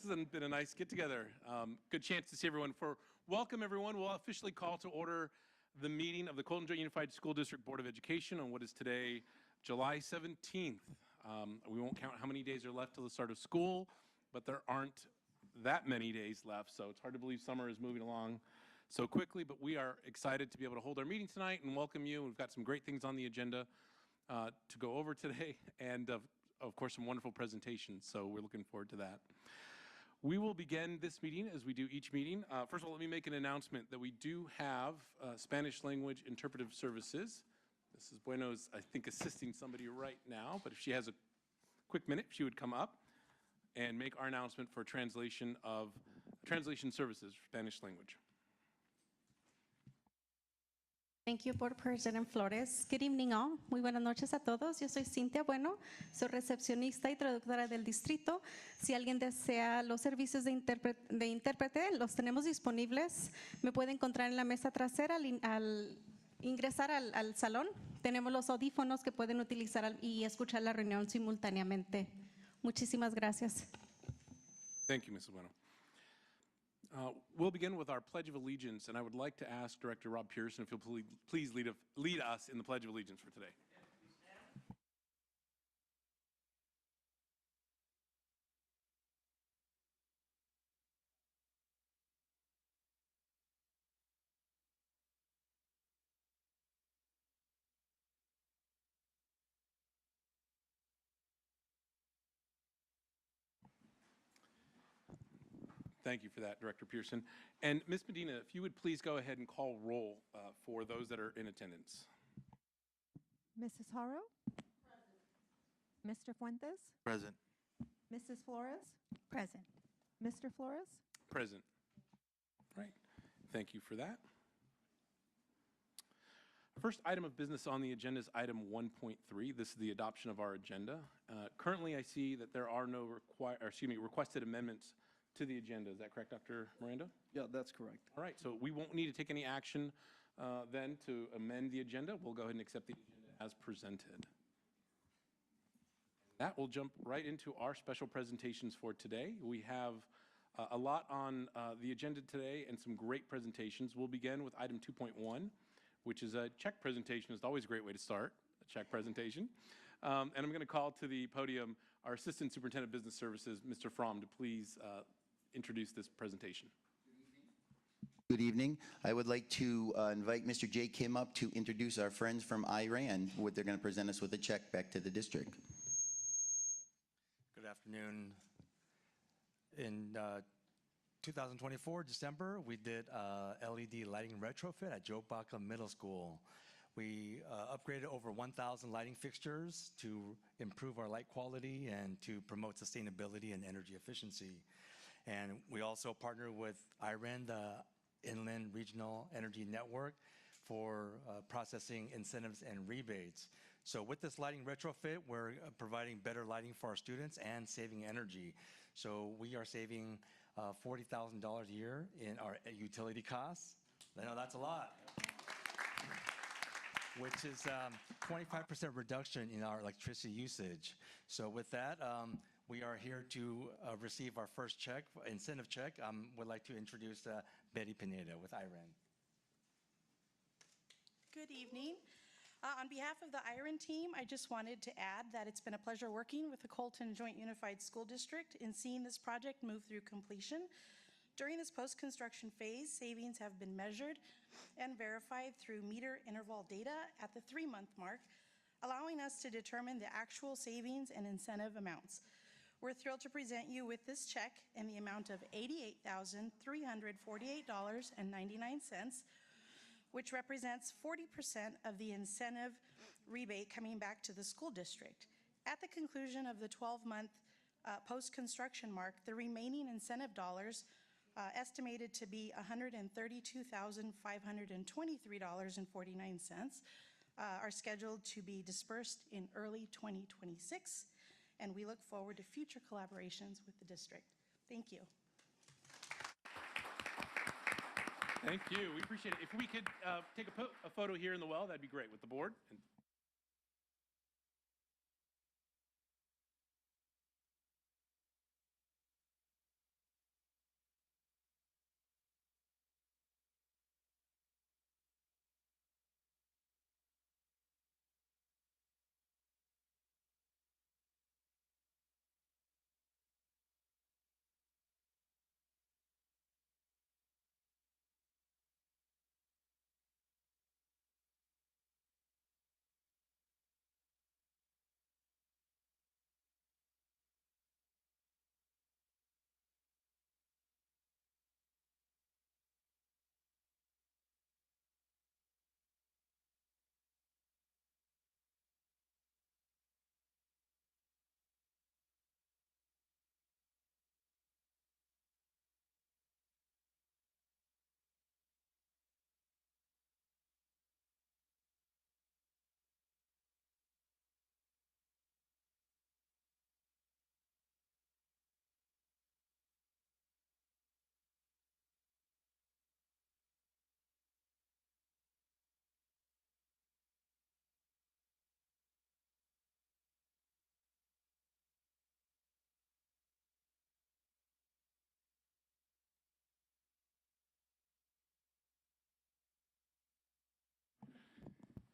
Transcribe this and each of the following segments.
This has been a nice get-together. Good chance to see everyone. Welcome, everyone. We'll officially call to order the meeting of the Colton Joint Unified School District Board of Education on what is today, July 17th. We won't count how many days are left till the start of school, but there aren't that many days left, so it's hard to believe summer is moving along so quickly, but we are excited to be able to hold our meeting tonight and welcome you. We've got some great things on the agenda to go over today, and of course, some wonderful presentations, so we're looking forward to that. We will begin this meeting as we do each meeting. First of all, let me make an announcement that we do have Spanish language interpretive services. Mrs. Bueno's, I think, assisting somebody right now, but if she has a quick minute, she would come up and make our announcement for translation services for Spanish language. Thank you, Board President Flores. Good evening all. Muy buenas noches a todos. Yo soy Cintia Bueno, soy recepcionista y traductora del distrito. Si alguien desea los servicios de intérprete, los tenemos disponibles. Me puede encontrar en la mesa trasera al ingresar al salón. Tenemos los audífonos que pueden utilizar y escuchar la reunión simultáneamente. Muchísimas gracias. Thank you, Mrs. Bueno. We'll begin with our Pledge of Allegiance, and I would like to ask Director Rob Pearson if he'll please lead us in the Pledge of Allegiance for today. Thank you for that, Director Pearson. And Ms. Medina, if you would please go ahead and call roll for those that are in attendance. Mrs. Haro? Present. Mr. Fuentes? Present. Mrs. Flores? Present. Mr. Flores? Present. Right. Thank you for that. First item of business on the agenda is item 1.3. This is the adoption of our agenda. Currently, I see that there are no requested amendments to the agenda. Is that correct, Dr. Miranda? Yeah, that's correct. All right, so we won't need to take any action then to amend the agenda. We'll go ahead and accept the agenda as presented. That will jump right into our special presentations for today. We have a lot on the agenda today and some great presentations. We'll begin with item 2.1, which is a check presentation. It's always a great way to start, a check presentation. And I'm going to call to the podium our Assistant Superintendent of Business Services, Mr. Fromm, to please introduce this presentation. Good evening. I would like to invite Mr. Jay Kim up to introduce our friends from Iran. They're going to present us with a check back to the district. Good afternoon. In 2024, December, we did LED lighting retrofit at Joe Baca Middle School. We upgraded over 1,000 lighting fixtures to improve our light quality and to promote sustainability and energy efficiency. And we also partnered with IREN, the Inland Regional Energy Network, for processing incentives and rebates. So with this lighting retrofit, we're providing better lighting for our students and saving energy. So we are saving $40,000 a year in our utility costs. I know that's a lot. Which is 25% reduction in our electricity usage. So with that, we are here to receive our first check, incentive check. Would like to introduce Betty Pineda with IREN. Good evening. On behalf of the IREN team, I just wanted to add that it's been a pleasure working with the Colton Joint Unified School District in seeing this project move through completion. During this post-construction phase, savings have been measured and verified through meter interval data at the 3-month mark, allowing us to determine the actual savings and incentive amounts. We're thrilled to present you with this check in the amount of $88,348.99, which represents 40% of the incentive rebate coming back to the school district. At the conclusion of the 12-month post-construction mark, the remaining incentive dollars estimated to be $132,523.49 are scheduled to be dispersed in early 2026, and we look forward to future collaborations with the district. Thank you. Thank you. We appreciate it. If we could take a photo here in the well, that'd be great with the board.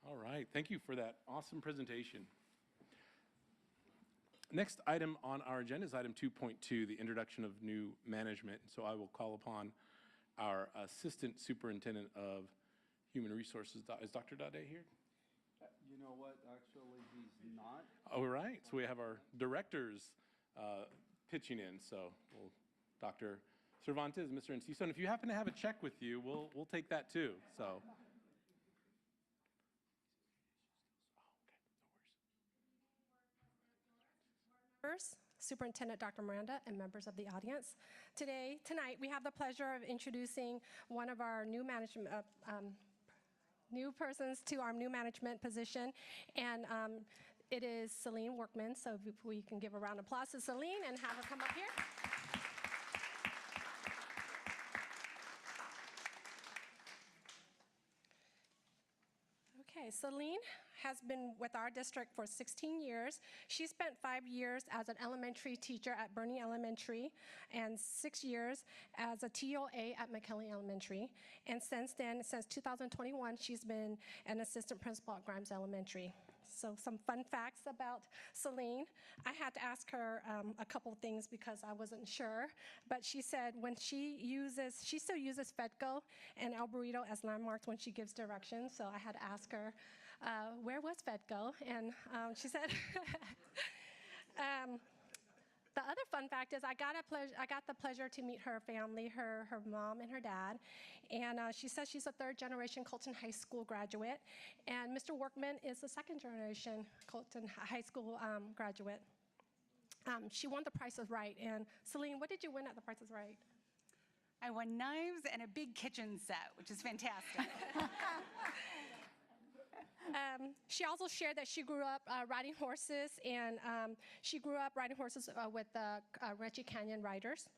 All right, thank you for that awesome presentation. Next item on our agenda is item 2.2, the introduction of new management. So I will call upon our Assistant Superintendent of Human Resources. Is Dr. Dade here? You know what, actually, he's not. All right, so we have our directors pitching in. So Dr. Cervantes, Mr. Enciso, and if you happen to have a check with you, we'll take that too. So. Superintendent Dr. Miranda, and members of the audience. Tonight, we have the pleasure of introducing one of our new management, new persons to our new management position, and it is Celine Workman. So if we can give a round of applause to Celine and have her come up here. Okay, Celine has been with our district for 16 years. She spent 5 years as an elementary teacher at Bernie Elementary and 6 years as a TOA at McKinley Elementary. And since then, since 2021, she's been an assistant principal at Grimes Elementary. So some fun facts about Celine. I had to ask her a couple of things because I wasn't sure, but she said when she still uses Fedco and El Burrito as landmarks when she gives directions. So I had to ask her, where was Fedco? And she said, the other fun fact is I got the pleasure to meet her family, her mom and her dad, and she says she's a third-generation Colton High School graduate, and Mr. Workman is a second-generation Colton High School graduate. She won The Price is Right, and Celine, what did you win at The Price is Right? I won knives and a big kitchen set, which is fantastic. She also shared that she grew up riding horses, and she grew up riding horses with the Ranchi Canyon Riders.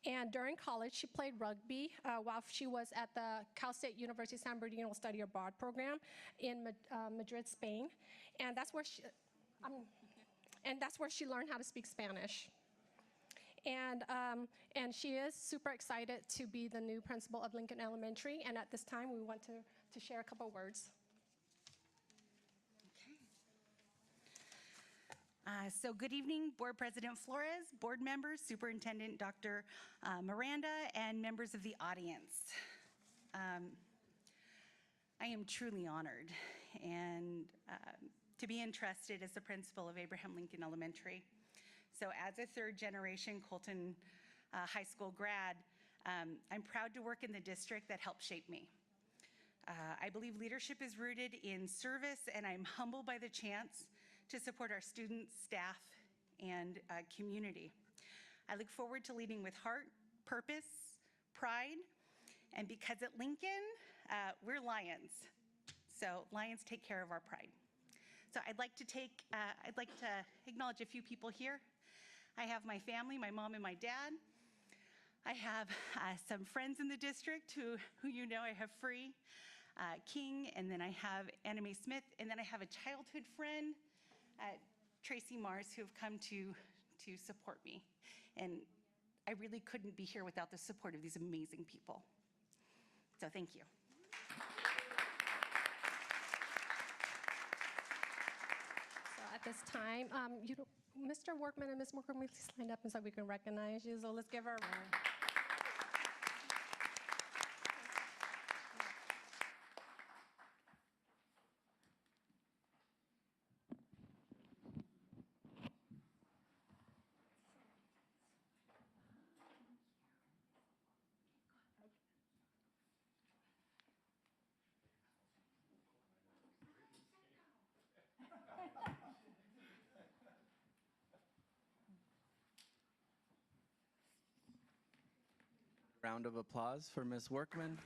And during college, she played rugby while she was at the Cal State University San Bernardino Study Abroad program in Madrid, Spain. And that's where she learned how to speak Spanish. And she is super excited to be the new principal of Lincoln Elementary. And at this time, we want to share a couple words. So good evening, Board President Flores, board members, Superintendent Dr. Miranda, and members of the audience. I am truly honored and to be entrusted as the principal of Abraham Lincoln Elementary. So as a third-generation Colton High School grad, I'm proud to work in the district that helped shape me. I believe leadership is rooted in service, and I'm humbled by the chance to support our students, staff, and community. I look forward to leading with heart, purpose, pride, and because at Lincoln, we're Lions. So Lions take care of our pride. So I'd like to acknowledge a few people here. I have my family, my mom and my dad. I have some friends in the district who you know I have Free, King, and then I have Anna Mae Smith, and then I have a childhood friend, Tracy Mars, who have come to support me. And I really couldn't be here without the support of these amazing people. So thank you. So at this time, Mr. Workman and Ms. Workman, please line up and so we can recognize you. So let's give her a round. Round of applause for Ms. Workman.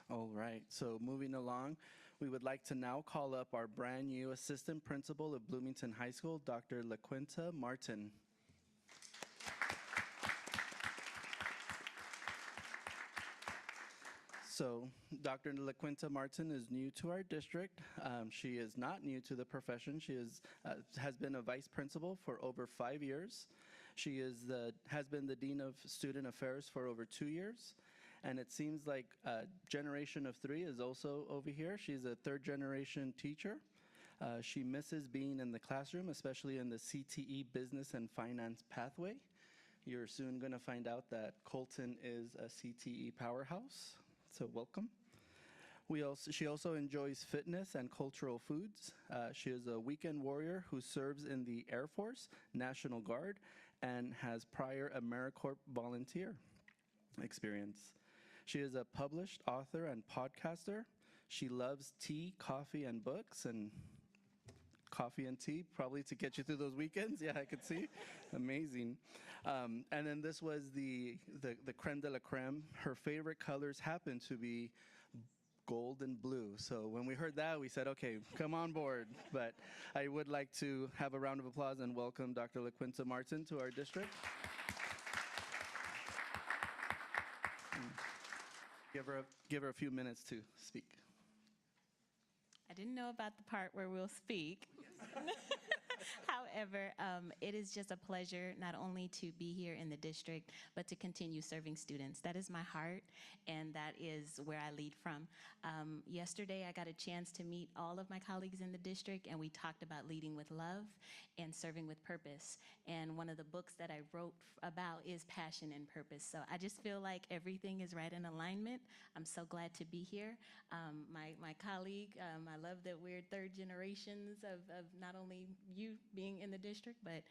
All right, so moving along, we would like to now call up our brand new Assistant Principal of Bloomington High School, Dr. LaQuinta Martin. So Dr. LaQuinta Martin is new to our district. She is not new to the profession. She has been a vice principal for over 5 years. She has been the Dean of Student Affairs for over 2 years. And it seems like generation of 3 is also over here. She's a 3rd-generation teacher. She misses being in the classroom, especially in the CTE business and finance pathway. You're soon going to find out that Colton is a CTE powerhouse, so welcome. She also enjoys fitness and cultural foods. She is a weekend warrior who serves in the Air Force, National Guard, and has prior AmeriCorps volunteer experience. She is a published author and podcaster. She loves tea, coffee, and books, and coffee and tea, probably to get you through those weekends. Yeah, I could see. Amazing. And then this was the creme de la creme. Her favorite colors happen to be gold and blue. So when we heard that, we said, okay, come on board. But I would like to have a round of applause and welcome Dr. LaQuinta Martin to our district. Give her a few minutes to speak. I didn't know about the part where we'll speak. However, it is just a pleasure not only to be here in the district, but to continue serving students. That is my heart, and that is where I lead from. Yesterday, I got a chance to meet all of my colleagues in the district, and we talked about leading with love and serving with purpose. And one of the books that I wrote about is Passion and Purpose. So I just feel like everything is right in alignment. I'm so glad to be here. My colleague, I love that we're 3rd generations of not only you being in the district, but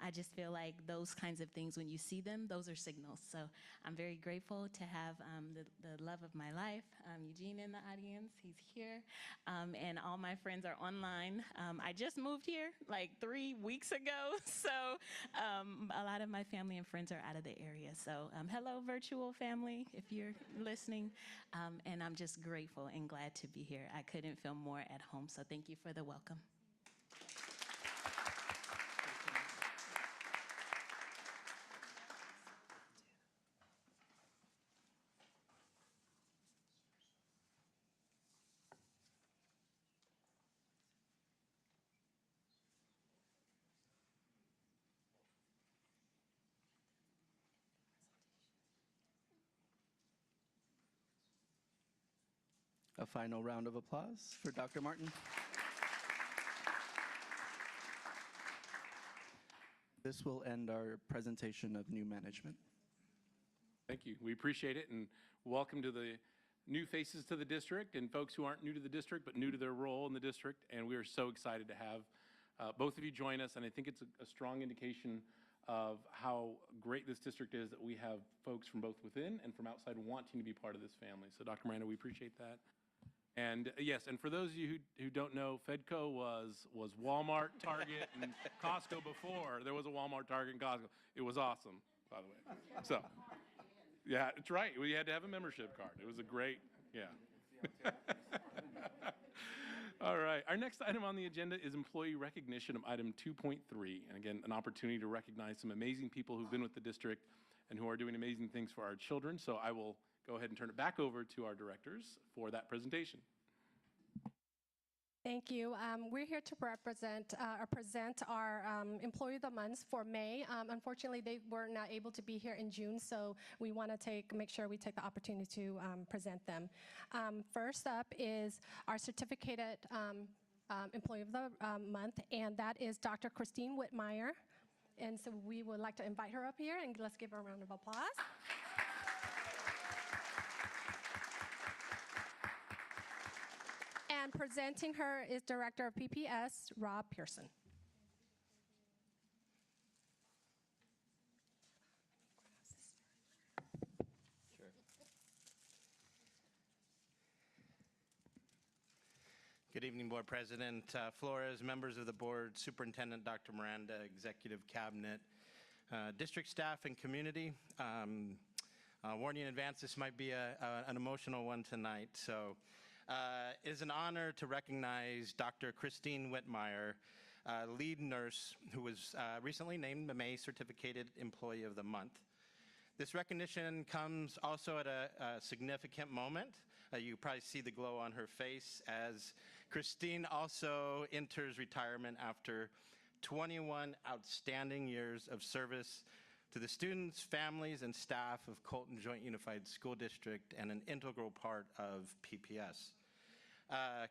I just feel like those kinds of things, when you see them, those are signals. So I'm very grateful to have the love of my life, Eugene in the audience, he's here, and all my friends are online. I just moved here like 3 weeks ago, so a lot of my family and friends are out of the area. So hello, virtual family, if you're listening, and I'm just grateful and glad to be here. I couldn't feel more at home, so thank you for the welcome. A final round of applause for Dr. Martin. This will end our presentation of new management. Thank you. We appreciate it, and welcome to the new faces to the district and folks who aren't new to the district but new to their role in the district. And we are so excited to have both of you join us, and I think it's a strong indication of how great this district is that we have folks from both within and from outside wanting to be part of this family. So Dr. Miranda, we appreciate that. And yes, and for those of you who don't know, Fedco was Walmart, Target, and Costco before there was a Walmart, Target, and Costco. It was awesome, by the way. So, yeah, it's right. We had to have a membership card. It was a great, yeah. All right. Our next item on the agenda is employee recognition of item 2.3. And again, an opportunity to recognize some amazing people who've been with the district and who are doing amazing things for our children. So I will go ahead and turn it back over to our directors for that presentation. Thank you. We're here to present our Employee of the Month for May. Unfortunately, they were not able to be here in June, so we want to make sure we take the opportunity to present them. First up is our certificated Employee of the Month, and that is Dr. Christine Whitmire. And so we would like to invite her up here, and let's give her a round of applause. And presenting her is Director of PPS, Rob Pearson. Sure. Good evening, Board President Flores, members of the board, Superintendent Dr. Miranda, Executive Cabinet, district staff, and community. Warning in advance, this might be an emotional one tonight. So. It is an honor to recognize Dr. Christine Whitmire, lead nurse who was recently named the May Certificated Employee of the Month. This recognition comes also at a significant moment. You probably see the glow on her face as Christine also enters retirement after 21 outstanding years of service to the students, families, and staff of Colton Joint Unified School District and an integral part of PPS.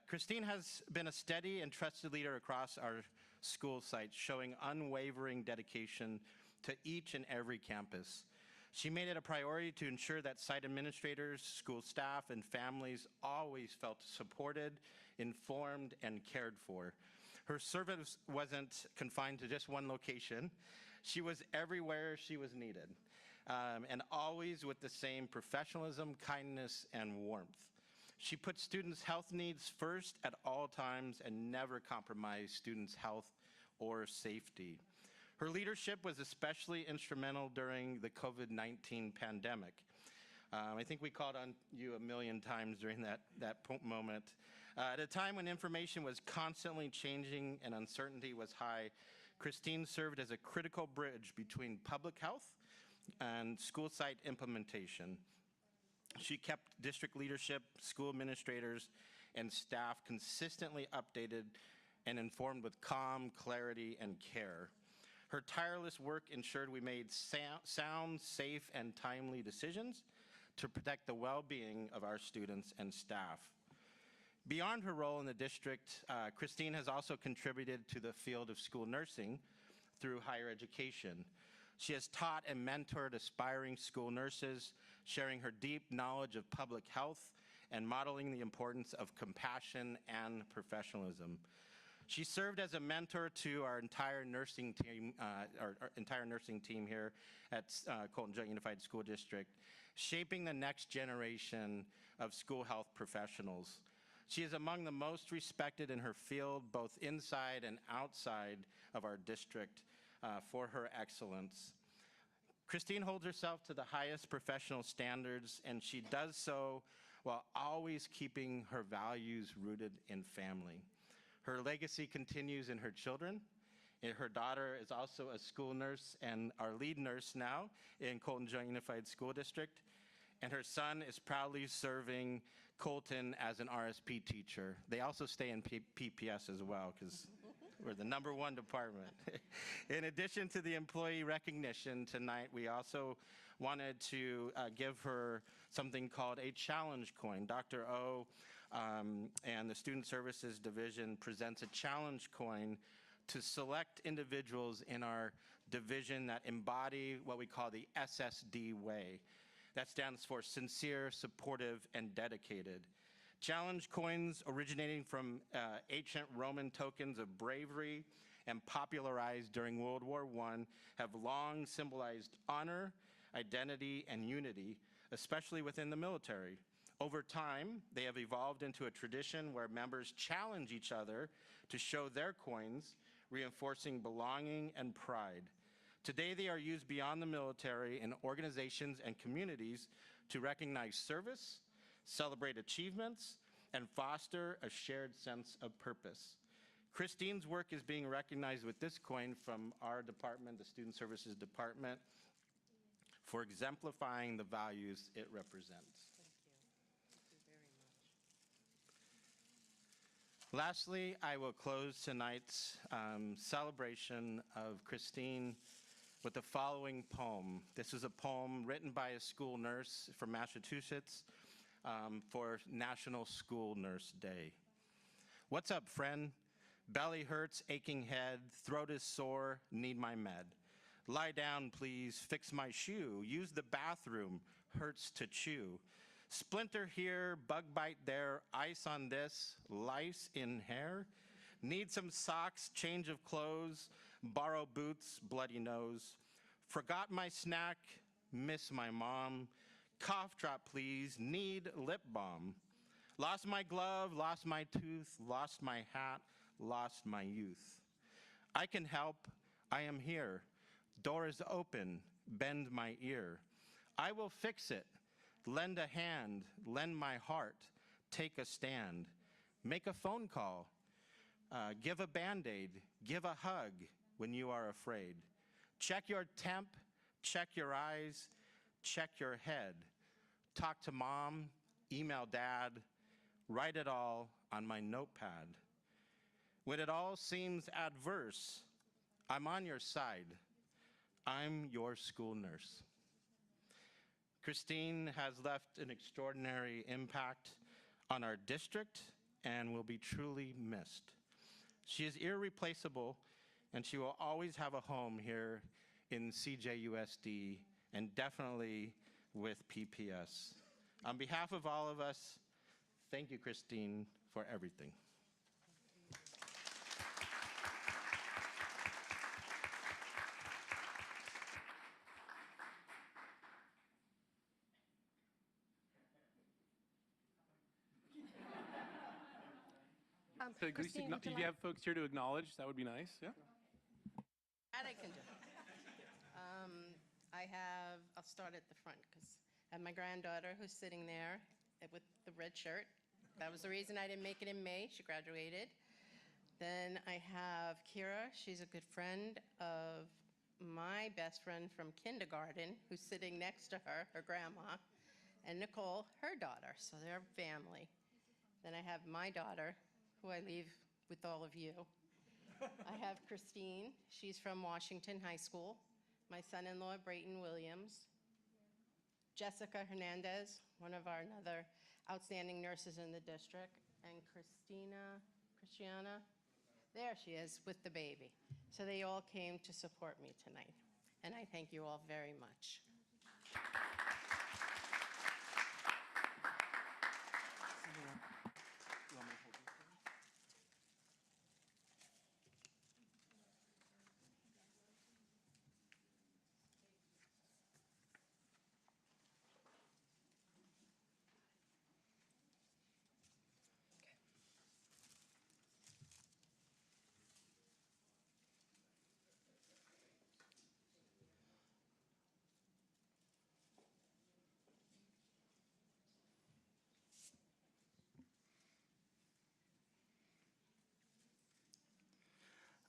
Christine has been a steady and trusted leader across our school sites, showing unwavering dedication to each and every campus. She made it a priority to ensure that site administrators, school staff, and families always felt supported, informed, and cared for. Her service wasn't confined to just one location. She was everywhere she was needed, and always with the same professionalism, kindness, and warmth. She put students' health needs first at all times and never compromised students' health or safety. Her leadership was especially instrumental during the COVID-19 pandemic. I think we called on you a million times during that moment. At a time when information was constantly changing and uncertainty was high, Christine served as a critical bridge between public health and school site implementation. She kept district leadership, school administrators, and staff consistently updated and informed with calm, clarity, and care. Her tireless work ensured we made sound, safe, and timely decisions to protect the well-being of our students and staff. Beyond her role in the district, Christine has also contributed to the field of school nursing through higher education. She has taught and mentored aspiring school nurses, sharing her deep knowledge of public health and modeling the importance of compassion and professionalism. She served as a mentor to our entire nursing team here at Colton Joint Unified School District, shaping the next generation of school health professionals. She is among the most respected in her field, both inside and outside of our district, for her excellence. Christine holds herself to the highest professional standards, and she does so while always keeping her values rooted in family. Her legacy continues in her children. Her daughter is also a school nurse and our lead nurse now in Colton Joint Unified School District. And her son is proudly serving Colton as an RSP teacher. They also stay in PPS as well because we're the #1 department. In addition to the employee recognition tonight, we also wanted to give her something called a challenge coin. Dr. O and the Student Services Division presents a challenge coin to select individuals in our division that embody what we call the SSD way. That stands for sincere, supportive, and dedicated. Challenge coins originating from ancient Roman tokens of bravery and popularized during World War I have long symbolized honor, identity, and unity, especially within the military. Over time, they have evolved into a tradition where members challenge each other to show their coins, reinforcing belonging and pride. Today, they are used beyond the military in organizations and communities to recognize service, celebrate achievements, and foster a shared sense of purpose. Christine's work is being recognized with this coin from our department, the Student Services Department, for exemplifying the values it represents. Lastly, I will close tonight's celebration of Christine with the following poem. This is a poem written by a school nurse from Massachusetts for National School Nurse Day. What's up, friend? Belly hurts, aching head, throat is sore, need my med. Lie down, please, fix my shoe, use the bathroom, hurts to chew. Splinter here, bug bite there, ice on this, lice in hair. Need some socks, change of clothes, borrow boots, bloody nose. Forgot my snack, miss my mom. Cough drop, please, need lip balm. Lost my glove, lost my tooth, lost my hat, lost my youth. I can help, I am here. Door is open, bend my ear. I will fix it. Lend a hand, lend my heart, take a stand, make a phone call, give a Band-Aid, give a hug when you are afraid. Check your temp, check your eyes, check your head. Talk to mom, email dad, write it all on my notepad. When it all seems adverse, I'm on your side. I'm your school nurse. Christine has left an extraordinary impact on our district and will be truly missed. She is irreplaceable, and she will always have a home here in CJUSD and definitely with PPS. On behalf of all of us, thank you, Christine, for everything. So at least Christine, would if you have folks here to acknowledge, that would be nice. Yeah. That I can do. I'll start at the front because I have my granddaughter who's sitting there with the red shirt. That was the reason I didn't make it in May. She graduated. Then I have Kira. She's a good friend of my best friend from kindergarten who's sitting next to her grandma, and Nicole, her daughter. So they're family. Then I have my daughter, who I leave with all of you. I have Christine. She's from Washington High School. My son-in-law, Brayton Williams. Jessica Hernandez, one of our other outstanding nurses in the district. And Christiana, there she is with the baby. So they all came to support me tonight. And I thank you all very much.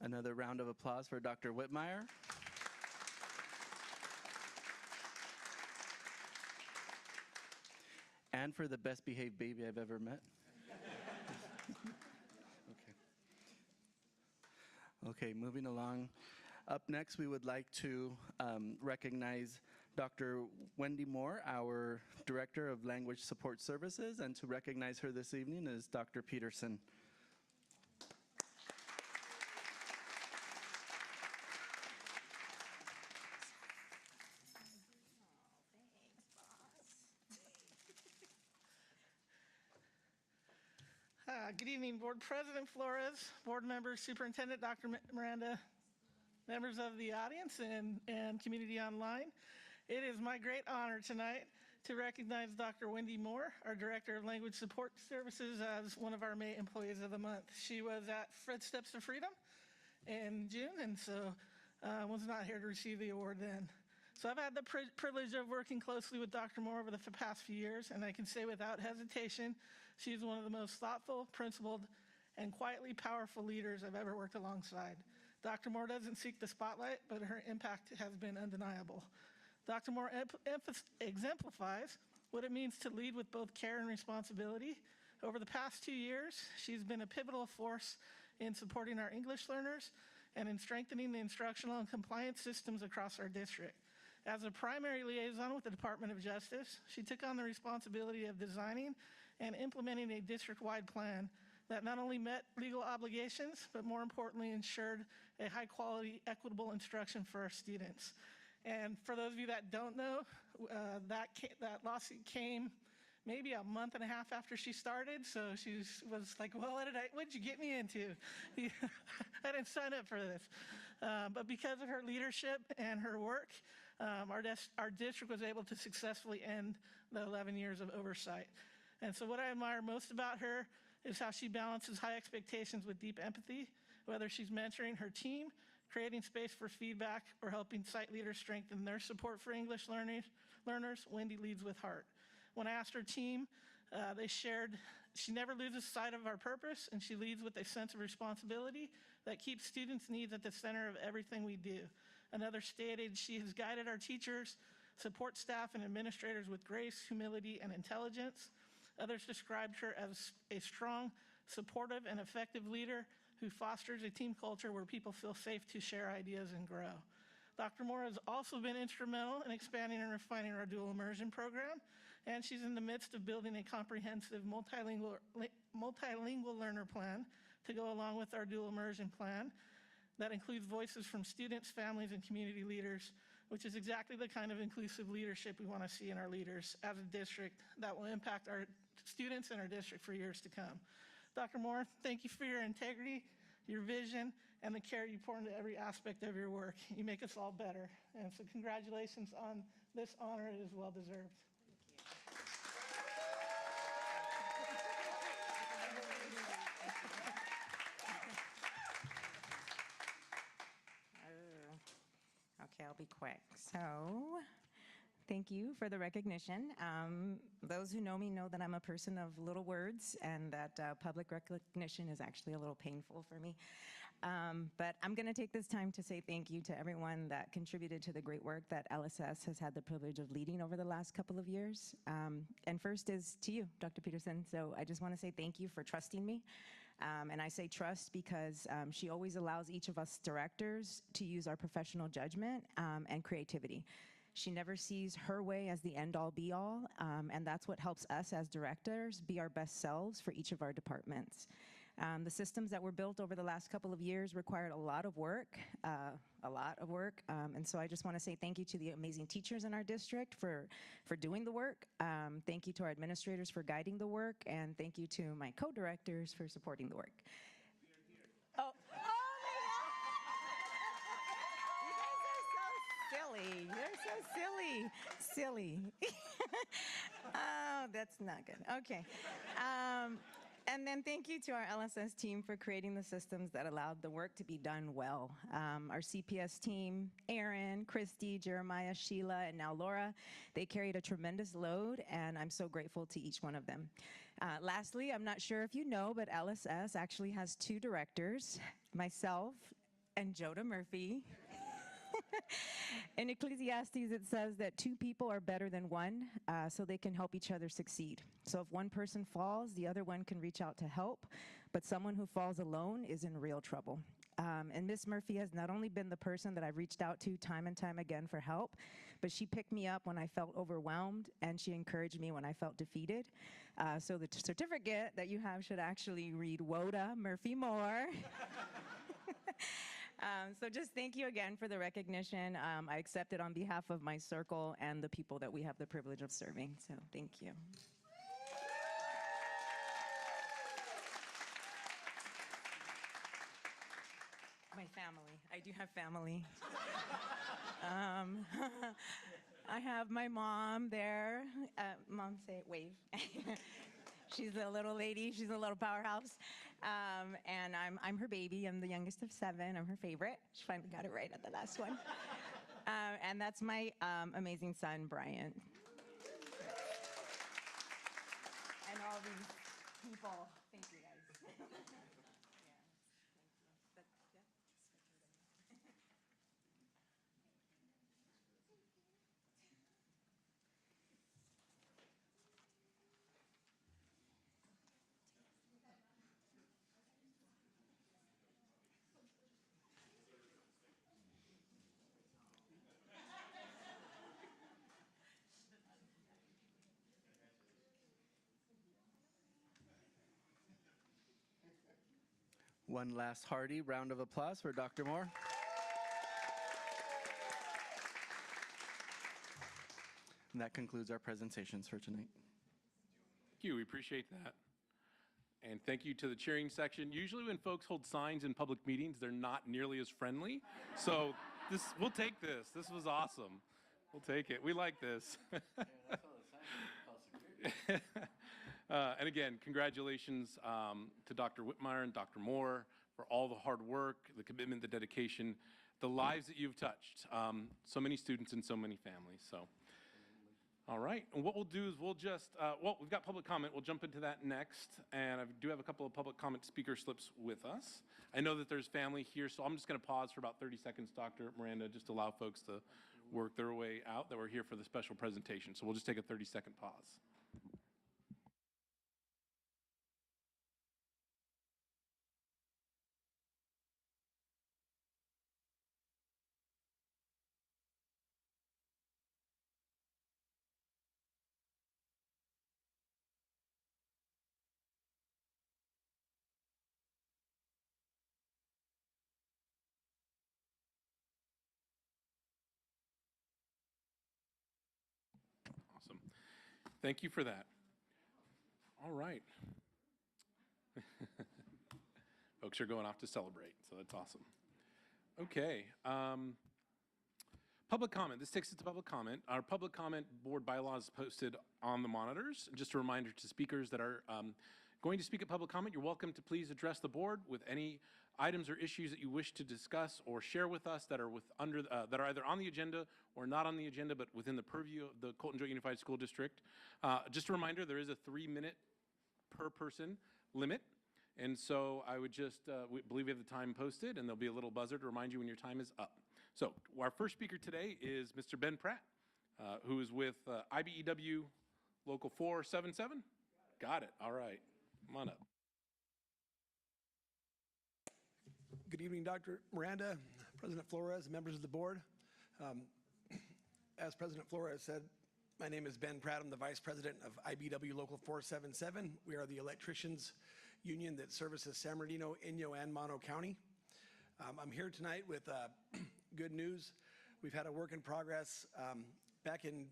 Another round of applause for Dr. Whitmire. And for the best behaved baby I've ever met. Okay, moving along. Up next, we would like to recognize Dr. Wendy Moore, our Director of Language Support Services, and to recognize her this evening is Dr. Peterson. Good evening, Board President Flores, Board members, Superintendent Dr. Miranda, members of the audience and community online. It is my great honor tonight to recognize Dr. Wendy Moore, our Director of Language Support Services, as one of our May Employees of the Month. She was at Footsteps to Freedom in June, and so was not here to receive the award then. So I've had the privilege of working closely with Dr. Moore over the past few years, and I can say without hesitation, she's one of the most thoughtful, principled, and quietly powerful leaders I've ever worked alongside. Dr. Moore doesn't seek the spotlight, but her impact has been undeniable. Dr. Moore exemplifies what it means to lead with both care and responsibility. Over the past 2 years, she's been a pivotal force in supporting our English learners and in strengthening the instructional and compliance systems across our district. As a primary liaison with the Department of Justice, she took on the responsibility of designing and implementing a district-wide plan that not only met legal obligations, but more importantly ensured a high-quality, equitable instruction for our students. And for those of you that don't know, that lawsuit came maybe a month and a half after she started, so she was like, well, what did you get me into? I didn't sign up for this. But because of her leadership and her work, our district was able to successfully end the 11 years of oversight. And so what I admire most about her is how she balances high expectations with deep empathy, whether she's mentoring her team, creating space for feedback, or helping site leaders strengthen their support for English learners. Wendy leads with heart. When I asked her team, they shared she never loses sight of our purpose, and she leads with a sense of responsibility that keeps students' needs at the center of everything we do. Another stated, she has guided our teachers, support staff, and administrators with grace, humility, and intelligence. Others described her as a strong, supportive, and effective leader who fosters a team culture where people feel safe to share ideas and grow. Dr. Moore has also been instrumental in expanding and refining our dual immersion program, and she's in the midst of building a comprehensive multilingual learner plan to go along with our dual immersion plan that includes voices from students, families, and community leaders, which is exactly the kind of inclusive leadership we want to see in our leaders as a district that will impact our students and our district for years to come. Dr. Moore, thank you for your integrity, your vision, and the care you pour into every aspect of your work. You make us all better. And so congratulations on this honor. It is well deserved. Okay, I'll be quick. So, thank you for the recognition. Those who know me know that I'm a person of little words and that public recognition is actually a little painful for me. But I'm going to take this time to say thank you to everyone that contributed to the great work that LSS has had the privilege of leading over the last couple of years. And first is to you, Dr. Peterson. So I just want to say thank you for trusting me. And I say trust because she always allows each of us directors to use our professional judgment and creativity. She never sees her way as the end-all be-all, and that's what helps us as directors be our best selves for each of our departments. The systems that were built over the last couple of years required a lot of work, and so I just want to say thank you to the amazing teachers in our district for doing the work. Thank you to our administrators for guiding the work, and thank you to my co-directors for supporting the work. Oh my God! You guys are so silly. You're so silly. Oh, that's not good. Okay. And then thank you to our LSS team for creating the systems that allowed the work to be done well. Our CPS team, Aaron, Christy, Jeremiah, Sheila, and now Laura, they carried a tremendous load, and I'm so grateful to each one of them. Lastly, I'm not sure if you know, but LSS actually has two directors, myself and Joda Murphy. In Ecclesiastes, it says that two people are better than one, so they can help each other succeed. So if one person falls, the other one can reach out to help, but someone who falls alone is in real trouble. And Miss Murphy has not only been the person that I've reached out to time and time again for help, but she picked me up when I felt overwhelmed, and she encouraged me when I felt defeated. So the certificate that you have should actually read WODA Murphy Moore. So just thank you again for the recognition. I accept it on behalf of my circle and the people that we have the privilege of serving. So thank you. My family. I do have family. I have my mom there. Mom, say wave. She's a little lady. She's a little powerhouse. And I'm her baby. I'm the youngest of 7. I'm her favorite. She finally got it right at the last one. And that's my amazing son, Brian. And all these people. Thank you, guys. One last hearty round of applause for Dr. Moore. And that concludes our presentations for tonight. Thank you. We appreciate that. And thank you to the cheering section. Usually when folks hold signs in public meetings, they're not nearly as friendly. So we'll take this. This was awesome. We'll take it. We like this. And again, congratulations to Dr. Whitmire and Dr. Moore for all the hard work, the commitment, the dedication, the lives that you've touched. So many students and so many families. So, all right. And what we'll do is we'll just, we've got public comment. We'll jump into that next. And I do have a couple of public comment speaker slips with us. I know that there's family here, so I'm just going to pause for about 30 seconds, Dr. Miranda, just to allow folks to work their way out that we're here for the special presentation. So we'll just take a 30-second pause. Thank you for that. All right. Folks are going off to celebrate, so that's awesome. Okay. Public comment. This takes us to public comment. Our public comment board bylaws posted on the monitors. Just a reminder to speakers that are going to speak at public comment, you're welcome to please address the board with any items or issues that you wish to discuss or share with us that are that are either on the agenda or not on the agenda, but within the purview of the Colton Joint Unified School District. Just a reminder, there is a 3-minute per person limit. And so I would just, we believe we have the time posted, and there'll be a little buzzer to remind you when your time is up. So our first speaker today is Mr. Ben Pratt, who is with IBEW Local 477. Got it. All right. Come on up. Good evening, Dr. Miranda, President Flores, members of the board. As President Flores said, my name is Ben Pratt. I'm the Vice President of IBEW Local 477. We are the electricians union that services San Bernardino, Inyo, and Mono County. I'm here tonight with good news. We've had a work in progress. Back in,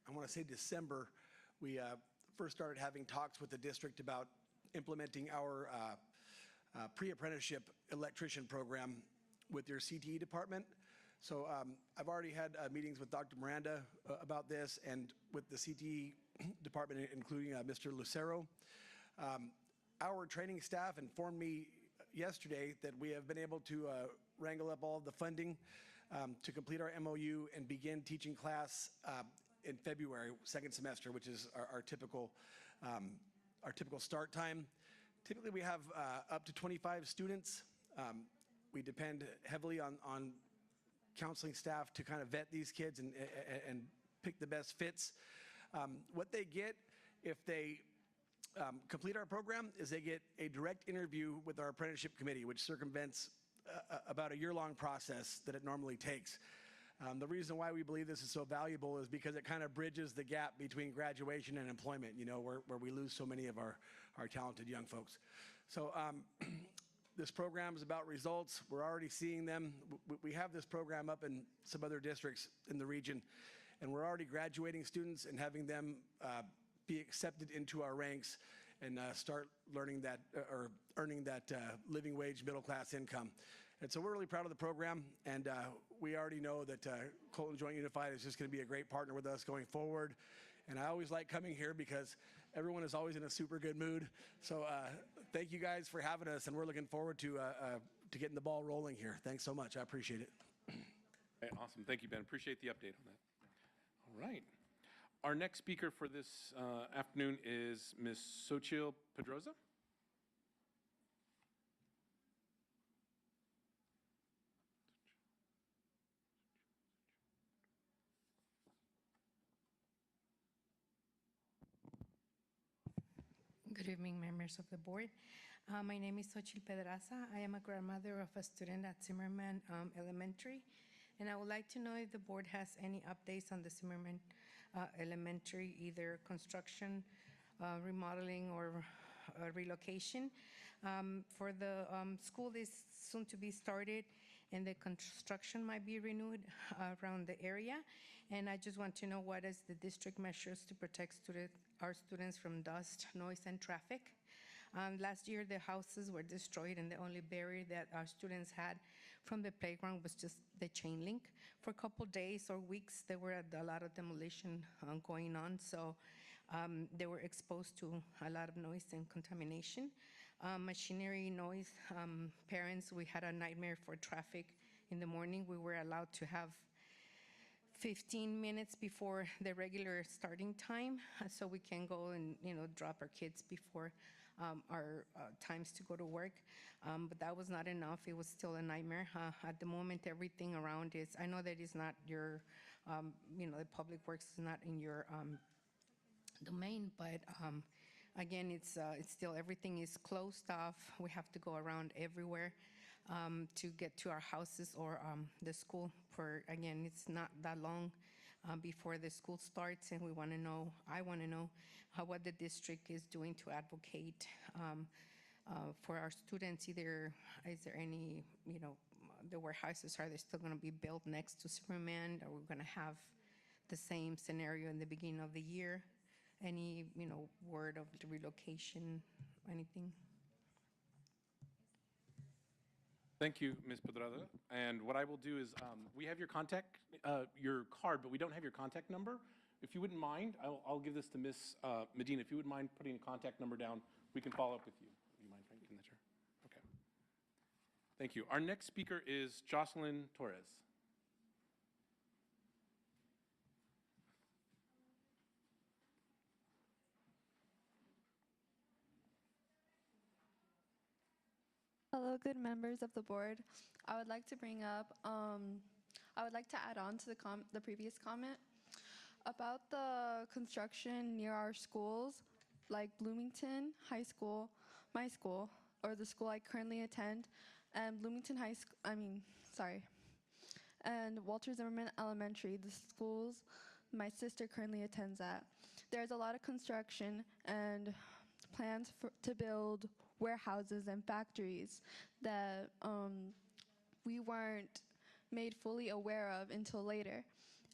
I want to say December, we first started having talks with the district about implementing our pre-apprenticeship electrician program with your CTE department. So I've already had meetings with Dr. Miranda about this and with the CTE department, including Mr. Lucero. Our training staff informed me yesterday that we have been able to wrangle up all of the funding to complete our MOU and begin teaching class in February, second semester, which is our typical start time. Typically, we have up to 25 students. We depend heavily on counseling staff to kind of vet these kids and pick the best fits. What they get if they complete our program is they get a direct interview with our apprenticeship committee, which circumvents about a year-long process that it normally takes. The reason why we believe this is so valuable is because it kind of bridges the gap between graduation and employment, you know, where we lose so many of our talented young folks. So this program is about results. We're already seeing them. We have this program up in some other districts in the region, and we're already graduating students and having them be accepted into our ranks and start learning that or earning that living wage middle class income. And so we're really proud of the program, and we already know that Colton Joint Unified is just going to be a great partner with us going forward. And I always like coming here because everyone is always in a super good mood. So thank you guys for having us, and we're looking forward to getting the ball rolling here. Thanks so much. I appreciate it. Okay, awesome. Thank you, Ben. Appreciate the update on that. All right. Our next speaker for this afternoon is Ms. Xochitl Pedroza. Good evening, members of the board. My name is Xochitl Pedraza. I am a grandmother of a student at Zimmerman Elementary, and I would like to know if the board has any updates on the Zimmerman Elementary, either construction, remodeling, or relocation. For the school is soon to be started, and the construction might be renewed around the area. And I just want to know what is the district measures to protect our students from dust, noise, and traffic. Last year, the houses were destroyed, and the only barrier that our students had from the playground was just the chain link. For a couple days or weeks, there were a lot of demolition going on, so they were exposed to a lot of noise and contamination. Machinery noise, parents, we had a nightmare for traffic in the morning. We were allowed to have 15 minutes before the regular starting time, so we can go and drop our kids before our times to go to work. But that was not enough. It was still a nightmare. At the moment, everything around is, I know that it's not your, the public works is not in your domain, but again, it's still, everything is closed off. We have to go around everywhere to get to our houses or the school. For again, it's not that long before the school starts, and I want to know what the district is doing to advocate for our students. Either is there any, the warehouses, are they still going to be built next to Superman? Are we going to have the same scenario in the beginning of the year? any, word of the relocation, anything? Thank you, Ms. Pedraza. And what I will do is, we have your your card, but we don't have your contact number. If you wouldn't mind, I'll give this to Ms. Medina. If you wouldn't mind putting a contact number down, we can follow up with you. Do you mind taking that, chair? Okay. Thank you. Our next speaker is Jocelyn Torres. Hello, good members of the board. I would like to bring up, I would like to add on to the previous comment about the construction near our schools, like Bloomington High School, my school, or the school I currently attend, and Bloomington High School, and Walter Zimmerman Elementary, the schools my sister currently attends at. There's a lot of construction and plans to build warehouses and factories that we weren't made fully aware of until later.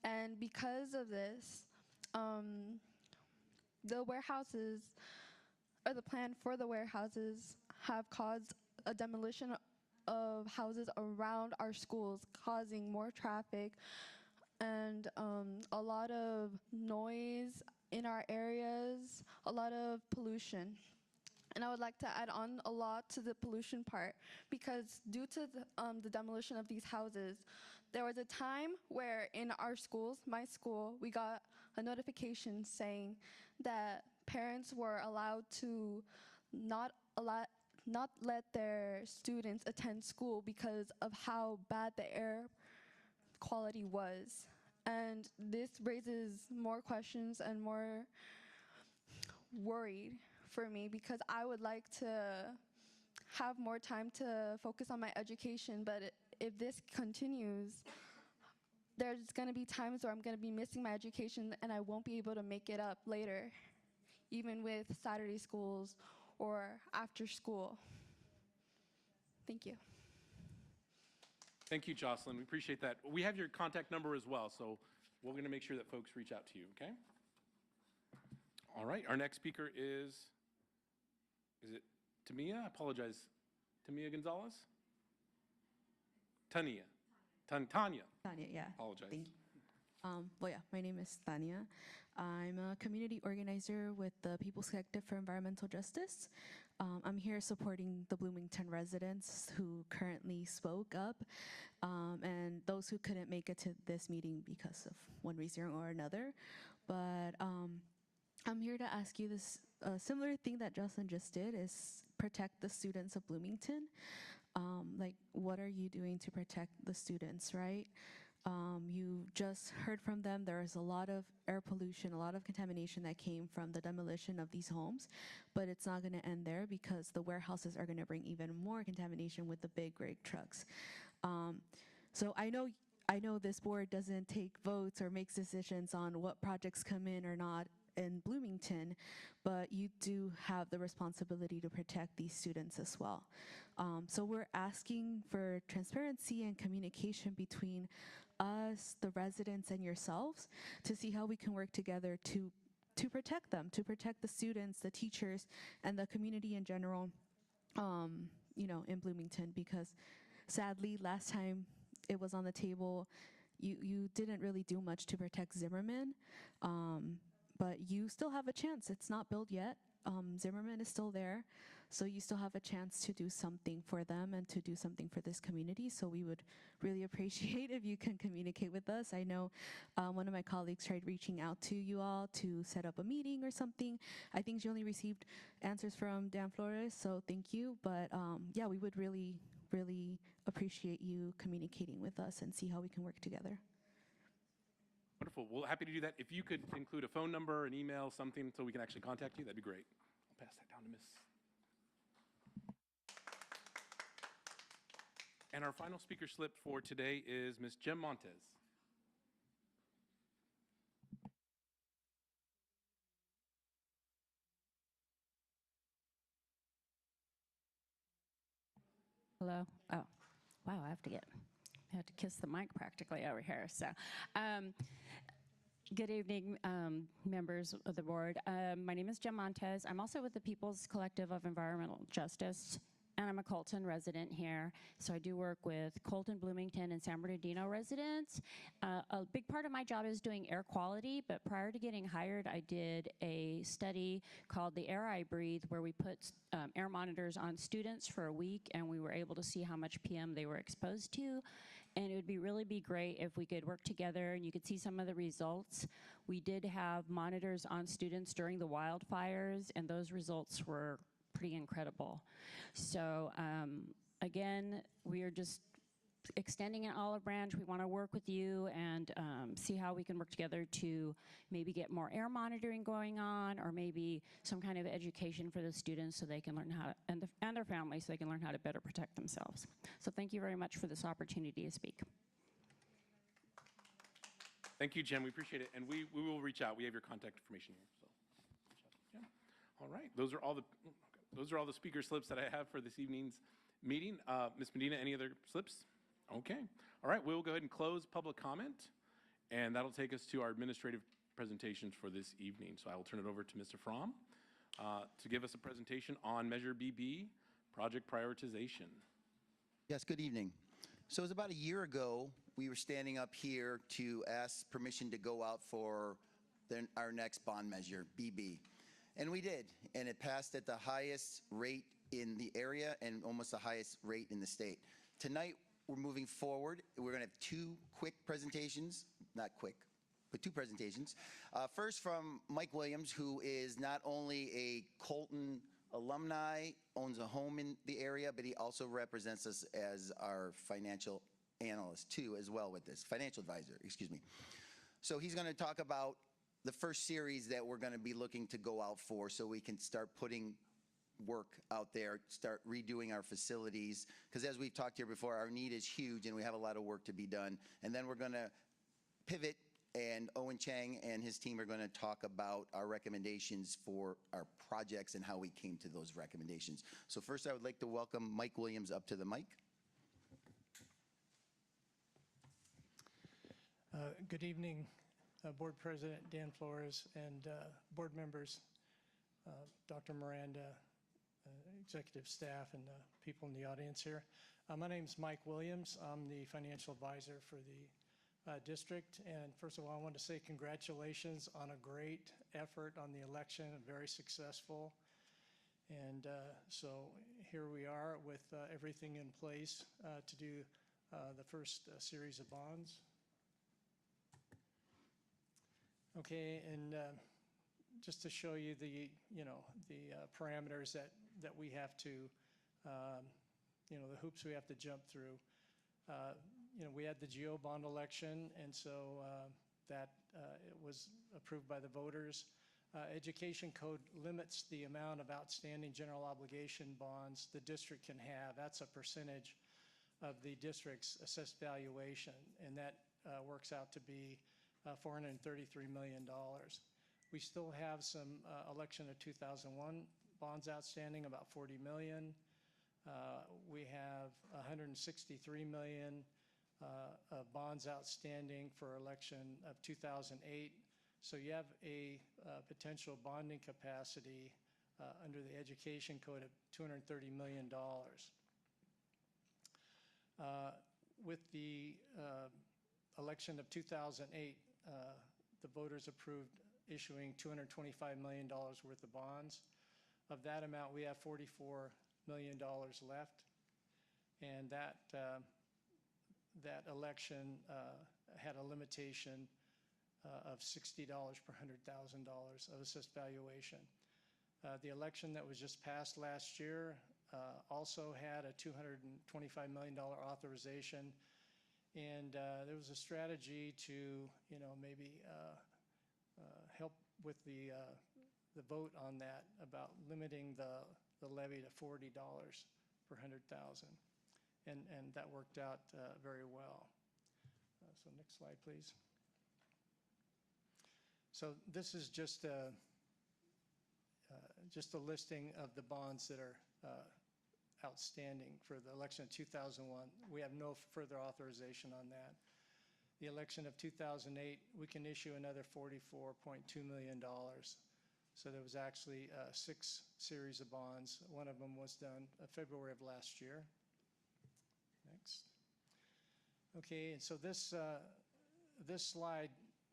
And because of this, the warehouses, or the plan for the warehouses, have caused a demolition of houses around our schools, causing more traffic and a lot of noise in our areas, a lot of pollution. And I would like to add on a lot to the pollution part, because due to the demolition of these houses, there was a time where in our schools, my school, we got a notification saying that parents were allowed to not let their students attend school because of how bad the air quality was. And this raises more questions and more worried for me, because I would like to have more time to focus on my education, but if this continues, there's going to be times where I'm going to be missing my education and I won't be able to make it up later, even with Saturday schools or after school. Thank you. Thank you, Jocelyn. We appreciate that. We have your contact number as well, so we're going to make sure that folks reach out to you, okay? All right, our next speaker is it Tamia? I apologize. Tamia Gonzalez? Tania. Tanya. Tanya, yeah. Apologize. Thank you. Well, yeah, my name is Tanya. I'm a community organizer with the People's Collective for Environmental Justice. I'm here supporting the Bloomington residents who currently spoke up, and those who couldn't make it to this meeting because of one reason or another. But I'm here to ask you this similar thing that Jocelyn just did, is protect the students of Bloomington. Like, what are you doing to protect the students, right? You just heard from them. There is a lot of air pollution, a lot of contamination that came from the demolition of these homes, but it's not going to end there, because the warehouses are going to bring even more contamination with the big rig trucks. So I know this board doesn't take votes or makes decisions on what projects come in or not in Bloomington, but you do have the responsibility to protect these students as well. So we're asking for transparency and communication between us, the residents, and yourselves to see how we can work together to protect them, to protect the students, the teachers, and the community in general, in Bloomington, because sadly, last time it was on the table, you didn't really do much to protect Zimmerman, but you still have a chance. It's not built yet. Zimmerman is still there, so you still have a chance to do something for them and to do something for this community. So we would really appreciate if you can communicate with us. I know one of my colleagues tried reaching out to you all to set up a meeting or something. I think she only received answers from Dan Flores, so thank you. But yeah, we would really, really appreciate you communicating with us and see how we can work together. Wonderful. Well, happy to do that. If you could include a phone number, an email, something, so we can actually contact you, that'd be great. I'll pass that down to Miss. And our final speaker slip for today is Miss Jem Montez. Hello. Oh, wow, I have to kiss the mic practically over here. So Good evening, members of the board. My name is Jem Montez. I'm also with the People's Collective of Environmental Justice, and I'm a Colton resident here. So I do work with Colton, Bloomington, and San Bernardino residents. A big part of my job is doing air quality, but prior to getting hired, I did a study called The Air I Breathe, where we put air monitors on students for a week, and we were able to see how much PM they were exposed to. And it would really be great if we could work together and you could see some of the results. We did have monitors on students during the wildfires, and those results were pretty incredible. So again, we are just extending an olive branch. We want to work with you and see how we can work together to maybe get more air monitoring going on, or maybe some kind of education for the students so they can learn how, and their families, so they can learn how to better protect themselves. So thank you very much for this opportunity to speak. Thank you, Jen. We appreciate it. And we will reach out. We have your contact information here. So, yeah. All right. Those are all the speaker slips that I have for this evening's meeting. Ms. Medina, any other slips? Okay. All right. We'll go ahead and close public comment, and that'll take us to our administrative presentations for this evening. So I will turn it over to Mr. Fromm to give us a presentation on Measure BB, project prioritization. Yes, good evening. So it was about a year ago, we were standing up here to ask permission to go out for our next bond measure, BB. And we did, and it passed at the highest rate in the area and almost the highest rate in the state. Tonight, we're moving forward. We're going to have two quick presentations, not quick, but two presentations. First from Mike Williams, who is not only a Colton alumni, owns a home in the area, but he also represents us as our financial analyst too, as well with this, financial advisor, excuse me. So he's going to talk about the first series that we're going to be looking to go out for so we can start putting work out there, start redoing our facilities, because as we've talked here before, our need is huge and we have a lot of work to be done. And then we're going to pivot, and Owen Chang and his team are going to talk about our recommendations for our projects and how we came to those recommendations. So first I would like to welcome Mike Williams up to the mic. Good evening, Board President Dan Flores and board members, Dr. Miranda, executive staff, and people in the audience here. My name is Mike Williams. I'm the financial advisor for the district. And first of all, I want to say congratulations on a great effort on the election, very successful. And so here we are with everything in place to do the first series of bonds. Okay, and just to show you the, the parameters that we have to, the hoops we have to jump through. We had the GO bond election, and so that it was approved by the voters. Education code limits the amount of outstanding general obligation bonds the district can have. That's a percentage of the district's assessed valuation, and that works out to be $433 million. We still have some election of 2001 bonds outstanding, about $40 million. We have $163 million of bonds outstanding for election of 2008. So you have a potential bonding capacity under the education code of $230 million. With the election of 2008, the voters approved issuing $225 million worth of bonds. Of that amount, we have $44 million left, and that election had a limitation of $60 per $100,000 of assessed valuation. The election that was just passed last year also had a $225 million authorization. And there was a strategy to, maybe help with the vote on that, about limiting the levy to $40 per 100,000, and that worked out very well. So next slide, please. So this is just a listing of the bonds that are outstanding for the election of 2001. We have no further authorization on that. the election of 2008, we can issue another $44.2 million. So there was actually 6 series of bonds. One of them was done February of last year. Next. Okay, and so this slide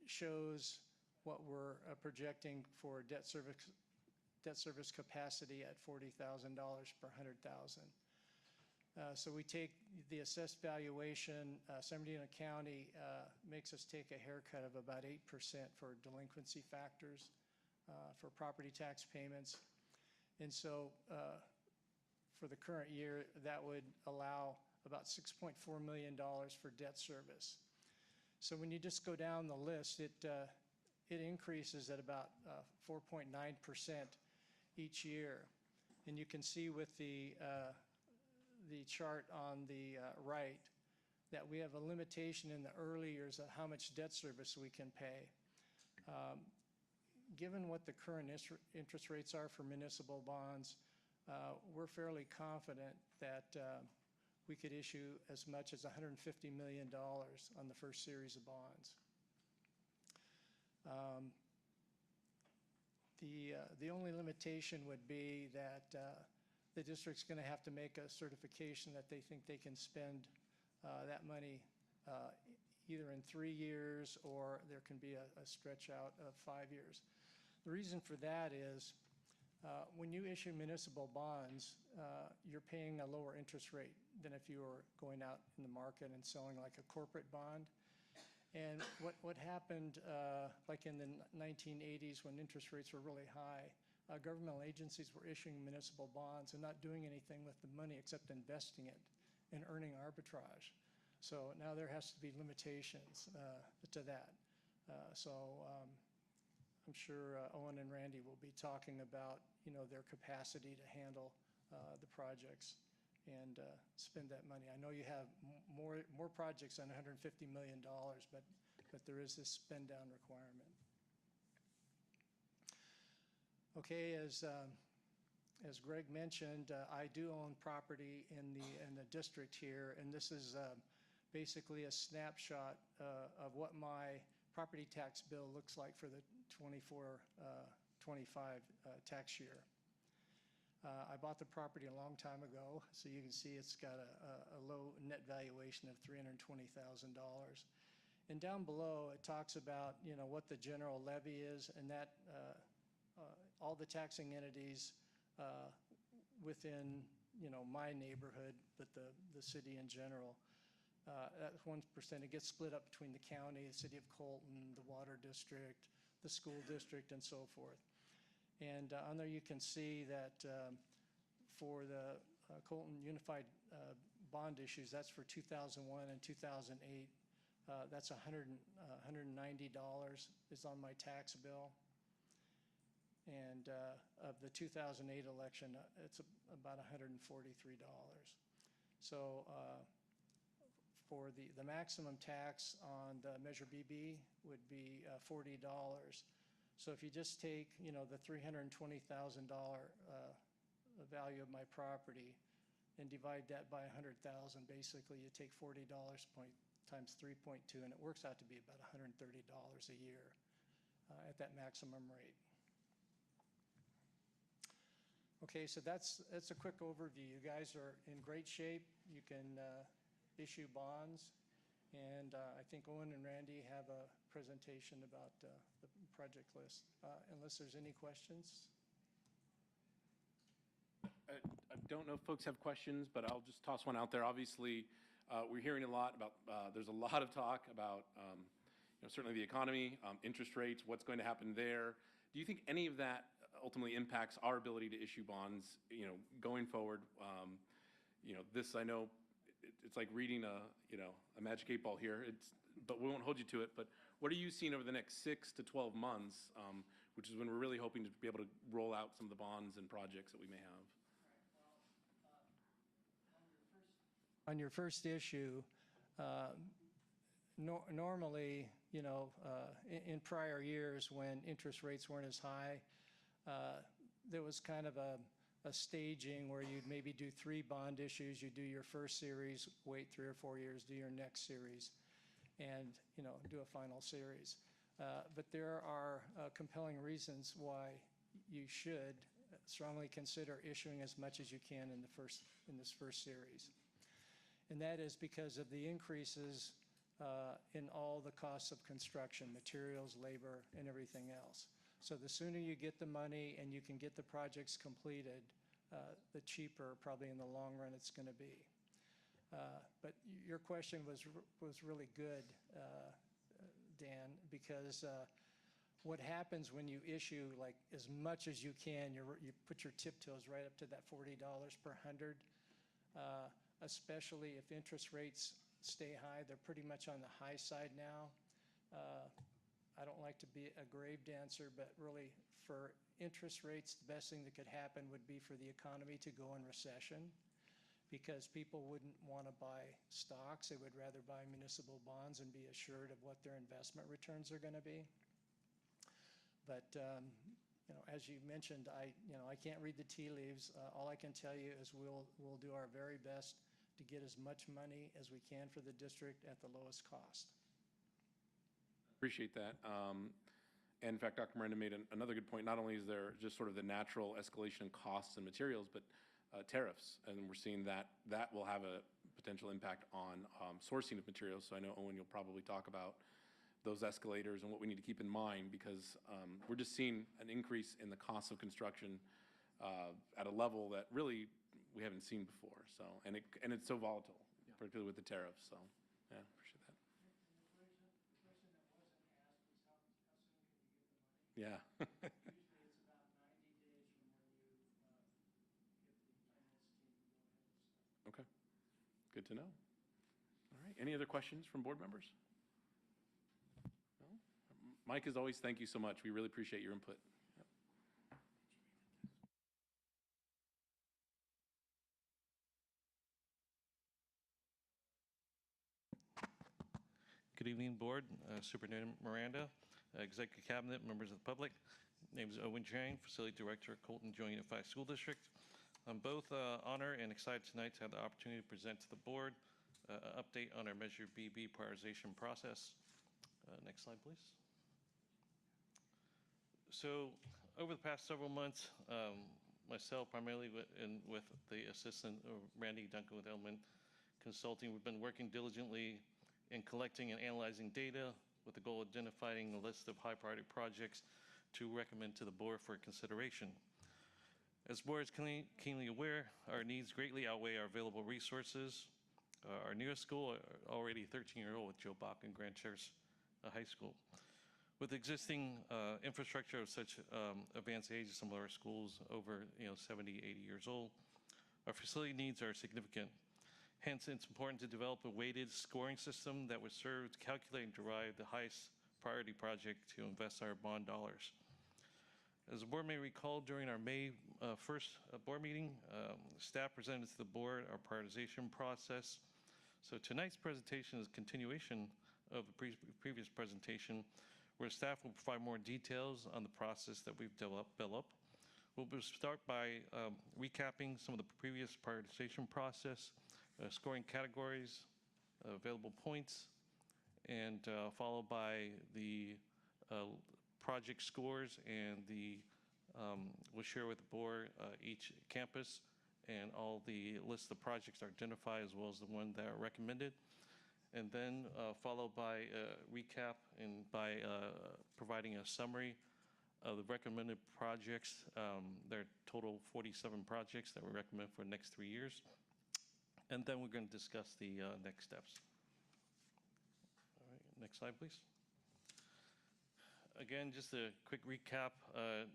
shows what we're projecting for debt service capacity at $40,000 per 100,000. So we take the assessed valuation. San Bernardino County makes us take a haircut of about 8% for delinquency factors for property tax payments. And so for the current year, that would allow about $6.4 million for debt service. So when you just go down the list, it increases at about 4.9% each year. And you can see with the chart on the right that we have a limitation in the early years of how much debt service we can pay. Given what the current interest rates are for municipal bonds, we're fairly confident that we could issue as much as $150 million on the first series of bonds. The only limitation would be that the district's going to have to make a certification that they think they can spend that money either in 3 years, or there can be a stretch out of 5 years. The reason for that is when you issue municipal bonds, you're paying a lower interest rate than if you were going out in the market and selling like a corporate bond. And what happened like in the 1980s when interest rates were really high, governmental agencies were issuing municipal bonds and not doing anything with the money except investing it and earning arbitrage. So now there has to be limitations to that. I'm sure Owen and Randy will be talking about, their capacity to handle the projects and spend that money. I know you have more projects than $150 million, but there is this spend down requirement. Okay, as Greg mentioned, I do own property in the district here, and this is basically a snapshot of what my property tax bill looks like for the 24-25 tax year. I bought the property a long time ago, so you can see it's got a low net valuation of $320,000. And down below, it talks about, what the general levy is, and that all the taxing entities within, my neighborhood, but the city in general, at 1%, it gets split up between the county, the city of Colton, the water district, the school district, and so forth. And on there you can see that for the Colton Unified bond issues, that's for 2001 and 2008. That's $190 is on my tax bill. And of the 2008 election, it's about $143. So for the maximum tax on the Measure BB would be $40. So if you just take, the $320,000 value of my property and divide that by 100,000, basically you take $40 times 3.2, and it works out to be about $130 a year at that maximum rate. Okay, so that's a quick overview. You guys are in great shape. You can issue bonds, and I think Owen and Randy have a presentation about the project list, unless there's any questions. I don't know if folks have questions, but I'll just toss one out there. Obviously, we're hearing a lot about, there's a lot of talk about, certainly the economy, interest rates, what's going to happen there. Do you think any of that ultimately impacts our ability to issue bonds, going forward? This, I know, it's like reading a magic 8 ball here. But we won't hold you to it. But what are you seeing over the next 6 to 12 months, which is when we're really hoping to be able to roll out some of the bonds and projects that we may have? On your first issue, normally, in prior years when interest rates weren't as high, there was kind of a staging where you'd maybe do 3 bond issues. You do your first series, wait 3 or 4 years, do your next series. and, do a final series. But there are compelling reasons why you should strongly consider issuing as much as you can in this first series. And that is because of the increases in all the costs of construction, materials, labor, and everything else. So the sooner you get the money and you can get the projects completed, the cheaper probably in the long run it's going to be. But your question was really good, Dan, because what happens when you issue like as much as you can, you put your tiptoes right up to that $40 per 100, especially if interest rates stay high. They're pretty much on the high side now. I don't like to be a grave dancer, but really for interest rates, the best thing that could happen would be for the economy to go in recession, because people wouldn't want to buy stocks. They would rather buy municipal bonds and be assured of what their investment returns are going to be. But as you mentioned, I can't read the tea leaves. All I can tell you is we'll do our very best to get as much money as we can for the district at the lowest cost. Appreciate that. And in fact, Dr. Miranda made another good point. Not only is there just sort of the natural escalation in costs and materials, but tariffs. And we're seeing that will have a potential impact on sourcing of materials. So I know, Owen, you'll probably talk about those escalators and what we need to keep in mind, because we're just seeing an increase in the cost of construction at a level that really we haven't seen before. So, and it's so volatile, particularly with the tariffs. So, yeah, appreciate that. Yeah. Okay. Good to know. All right. Any other questions from board members? No? Mike, as always, thank you so much. We really appreciate your input. Yep. Good evening, Board, Superintendent Miranda, Executive Cabinet, members of the public. My name is Owen Chang, Facility Director at Colton Joint Unified School District. I'm both honored and excited tonight to have the opportunity to present to the Board an update on our Measure BB prioritization process. Next slide, please. So over the past several months, myself primarily with the assistant Randy Duncan with Element Consulting, we've been working diligently in collecting and analyzing data with the goal of identifying a list of high priority projects to recommend to the board for consideration. As the board is keenly aware, our needs greatly outweigh our available resources. Our newest school, already 13-year-old with Joe Bach and Grand Terrace High School. With existing infrastructure of such advanced age as some of our schools over 70, 80 years old, our facility needs are significant. Hence, it's important to develop a weighted scoring system that would serve to calculate and derive the highest priority project to invest our bond dollars. As the board may recall, during our May 1st board meeting, staff presented to the board our prioritization process. So tonight's presentation is a continuation of the previous presentation, where staff will provide more details on the process that we've developed. We'll start by recapping some of the previous prioritization process, scoring categories, available points, and followed by the project scores, and we'll share with the board each campus and all the list of projects are identified, as well as the one that are recommended, and then followed by a recap and by providing a summary of the recommended projects. There are total 47 projects that we recommend for the next 3 years. And then we're going to discuss the next steps. All right, next slide, please. Again, just a quick recap.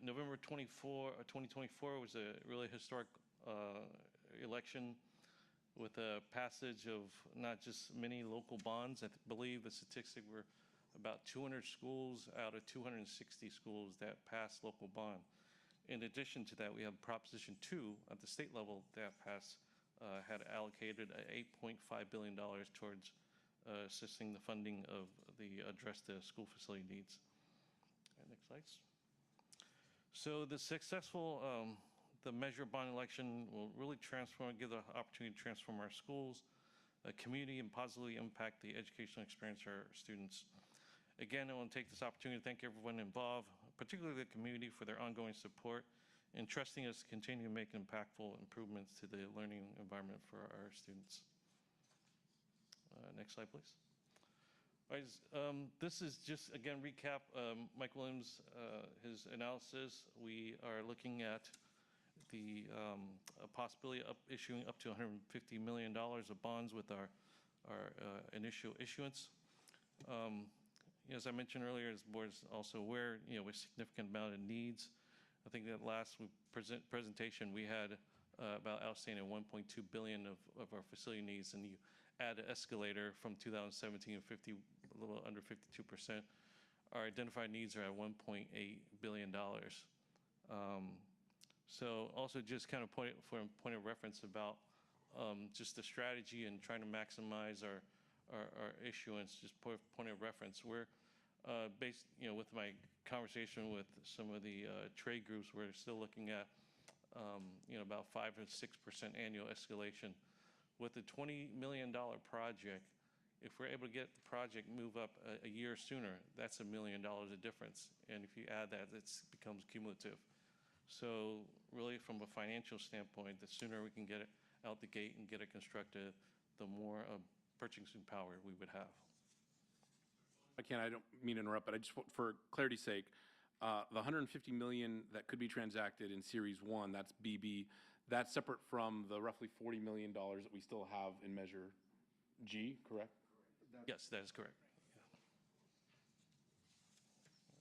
November 24, 2024 was a really historic election with a passage of not just many local bonds. I believe the statistic were about 200 schools out of 260 schools that passed local bond. In addition to that, we have Proposition 2 at the state level that passed, had allocated $8.5 billion towards assisting the funding of the address the school facility needs. Next slides. So the successful, the measure bond election will really give the opportunity to transform our schools, community and positively impact the educational experience of our students. Again, I want to take this opportunity to thank everyone involved, particularly the community, for their ongoing support and trusting us to continue to make impactful improvements to the learning environment for our students. Next slide, please. All right, this is just, again, recap Mike Williams, his analysis. We are looking at the possibility of issuing up to $150 million of bonds with our initial issuance. As I mentioned earlier, as the board is also aware, with significant amount of needs. I think that last presentation we had about outstanding $1.2 billion of our facility needs, and you add an escalator from 2017 of a little under 52%. Our identified needs are at $1.8 billion. So also just kind of point of reference about just the strategy and trying to maximize our issuance, just point of reference. We're based, with my conversation with some of the trade groups, we're still looking at, about 5 to 6% annual escalation. With the $20 million project, if we're able to get the project move up a year sooner, that's $1 million of difference. And if you add that, it becomes cumulative. So really, from a financial standpoint, the sooner we can get it out the gate and get it constructed, the more purchasing power we would have. I don't mean to interrupt, but I just, for clarity's sake, the $150 million that could be transacted in Series 1, that's BB, that's separate from the roughly $40 million that we still have in Measure G, correct? Yes, that is correct.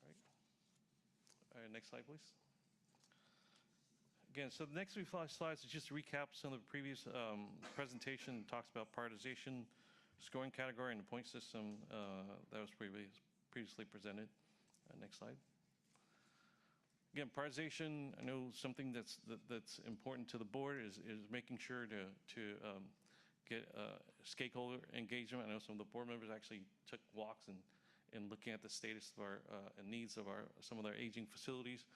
Yeah. All right, next slide, please. Again, so the next few slides is just to recap some of the previous presentation. Talks about prioritization, scoring category, and the point system that was previously presented. Next slide. Again, prioritization, I know something that's important to the board is making sure to get stakeholder engagement. I know some of the board members actually took walks and looking at the status of our needs of some of our aging facilities.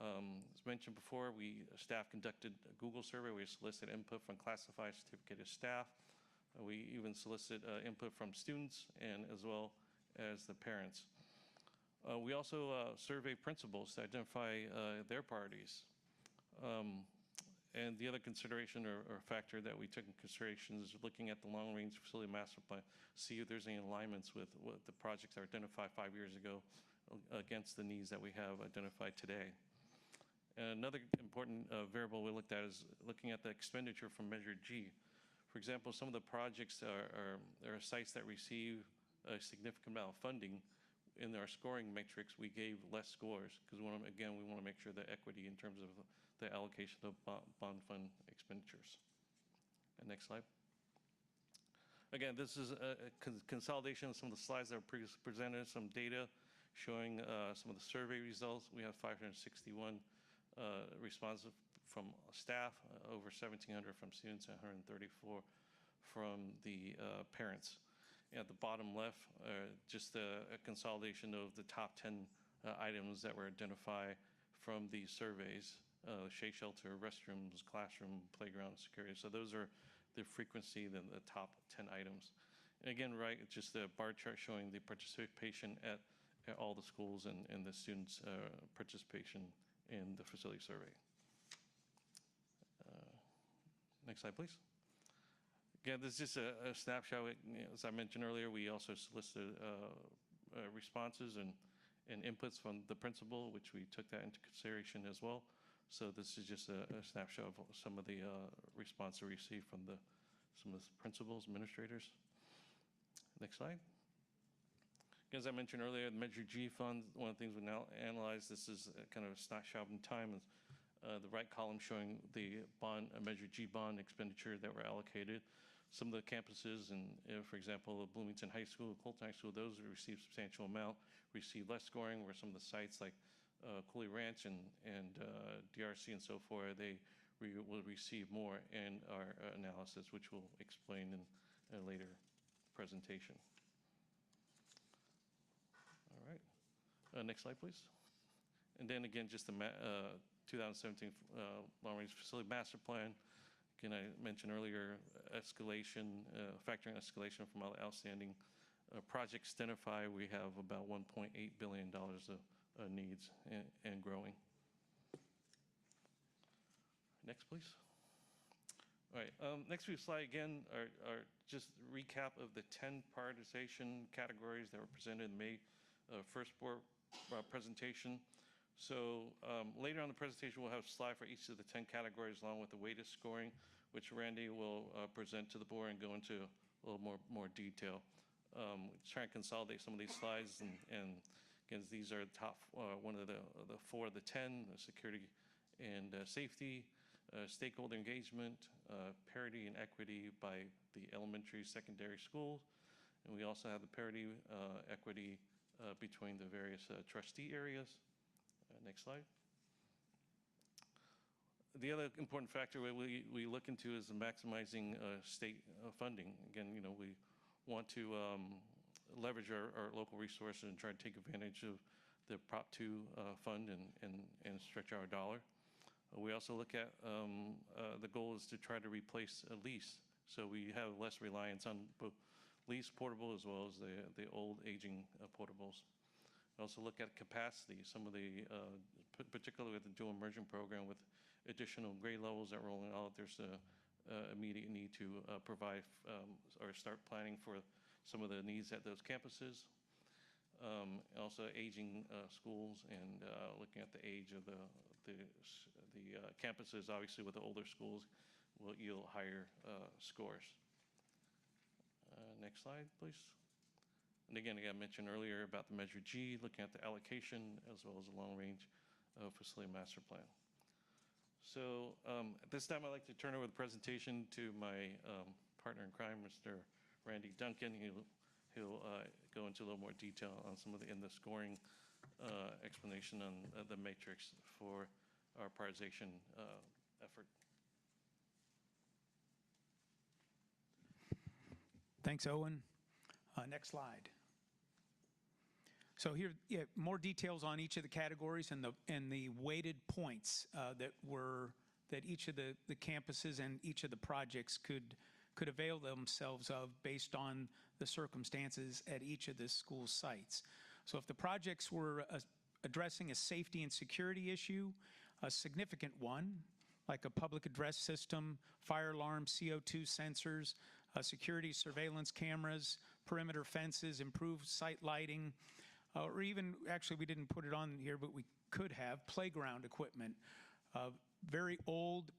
As mentioned before, staff conducted a Google survey. We solicited input from classified certificated staff. We even solicit input from students and as well as the parents. We also survey principals to identify their priorities. And the other consideration or factor that we took in consideration is looking at the long-range facility master plan, see if there's any alignments with what the projects that were identified 5 years ago against the needs that we have identified today. And another important variable we looked at is looking at the expenditure from Measure G. For example, some of the projects are sites that receive a significant amount of funding. In our scoring matrix, we gave less scores because we want to make sure the equity in terms of the allocation of bond fund expenditures. And next slide. Again, this is a consolidation of some of the slides that were previously presented, some data showing some of the survey results. We have 561 responses from staff, over 1,700 from students, and 134 from the parents. At the bottom left, just a consolidation of the top 10 items that were identified from these surveys: shade shelter, restrooms, classroom, playground, security. So those are the frequency, the top 10 items. And again, right, it's just a bar chart showing the participation at all the schools and the students' participation in the facility survey. Next slide, please. Again, this is just a snapshot. As I mentioned earlier, we also solicited responses and inputs from the principal, which we took that into consideration as well. So this is just a snapshot of some of the response we received from some of the principals, administrators. Next slide. As I mentioned earlier, the Measure G fund, one of the things we now analyze, this is kind of a snapshot in time. The right column showing the Measure G bond expenditure that were allocated. Some of the campuses, and for example, Bloomington High School, Colton High School, those received substantial amount, received less scoring, where some of the sites like Cooley Ranch and DRC and so forth, they will receive more in our analysis, which we'll explain in a later presentation. All right. Next slide, please. And then again, just the 2017 long-range facility master plan. again, I mentioned earlier, escalation, factoring escalation from all the outstanding projects identified, we have about $1.8 billion of needs and growing. Next, please. All right, next few slides again are just recap of the 10 prioritization categories that were presented in May first board presentation. So later on in the presentation, we'll have a slide for each of the 10 categories along with the weighted scoring, which Randy will present to the board and go into a little more detail. Try and consolidate some of these slides, and again, these are top one of the 4 of the 10: security and safety, stakeholder engagement, parity and equity by the elementary, secondary schools, and we also have the parity, equity between the various trustee areas. Next slide. The other important factor we look into is maximizing state funding. Again, we want to leverage our local resources and try to take advantage of the Prop 2 fund and stretch our dollar. We also look at the goal is to try to replace a lease, so we have less reliance on both lease portable as well as the old aging portables. We also look at capacity. Some of the, particularly with the dual immersion program, with additional grade levels that are rolling out, there's a immediate need to provide or start planning for some of the needs at those campuses. Also aging schools and looking at the age of the campuses, obviously with the older schools, will yield higher scores. Next slide, please. And again, I mentioned earlier about the Measure G, looking at the allocation as well as the long-range facility master plan. So at this time, I'd like to turn over the presentation to my partner in crime, Mr. Randy Duncan. He'll go into a little more detail on some of the scoring explanation on the matrix for our prioritization effort. Thanks, Owen. Next slide. So here, more details on each of the categories and the weighted points that each of the campuses and each of the projects could avail themselves of based on the circumstances at each of the school sites. So if the projects were addressing a safety and security issue, a significant one, like a public address system, fire alarm, CO2 sensors, security surveillance cameras, perimeter fences, improved site lighting, or even, actually we didn't put it on here, but we could have, playground equipment. Very old,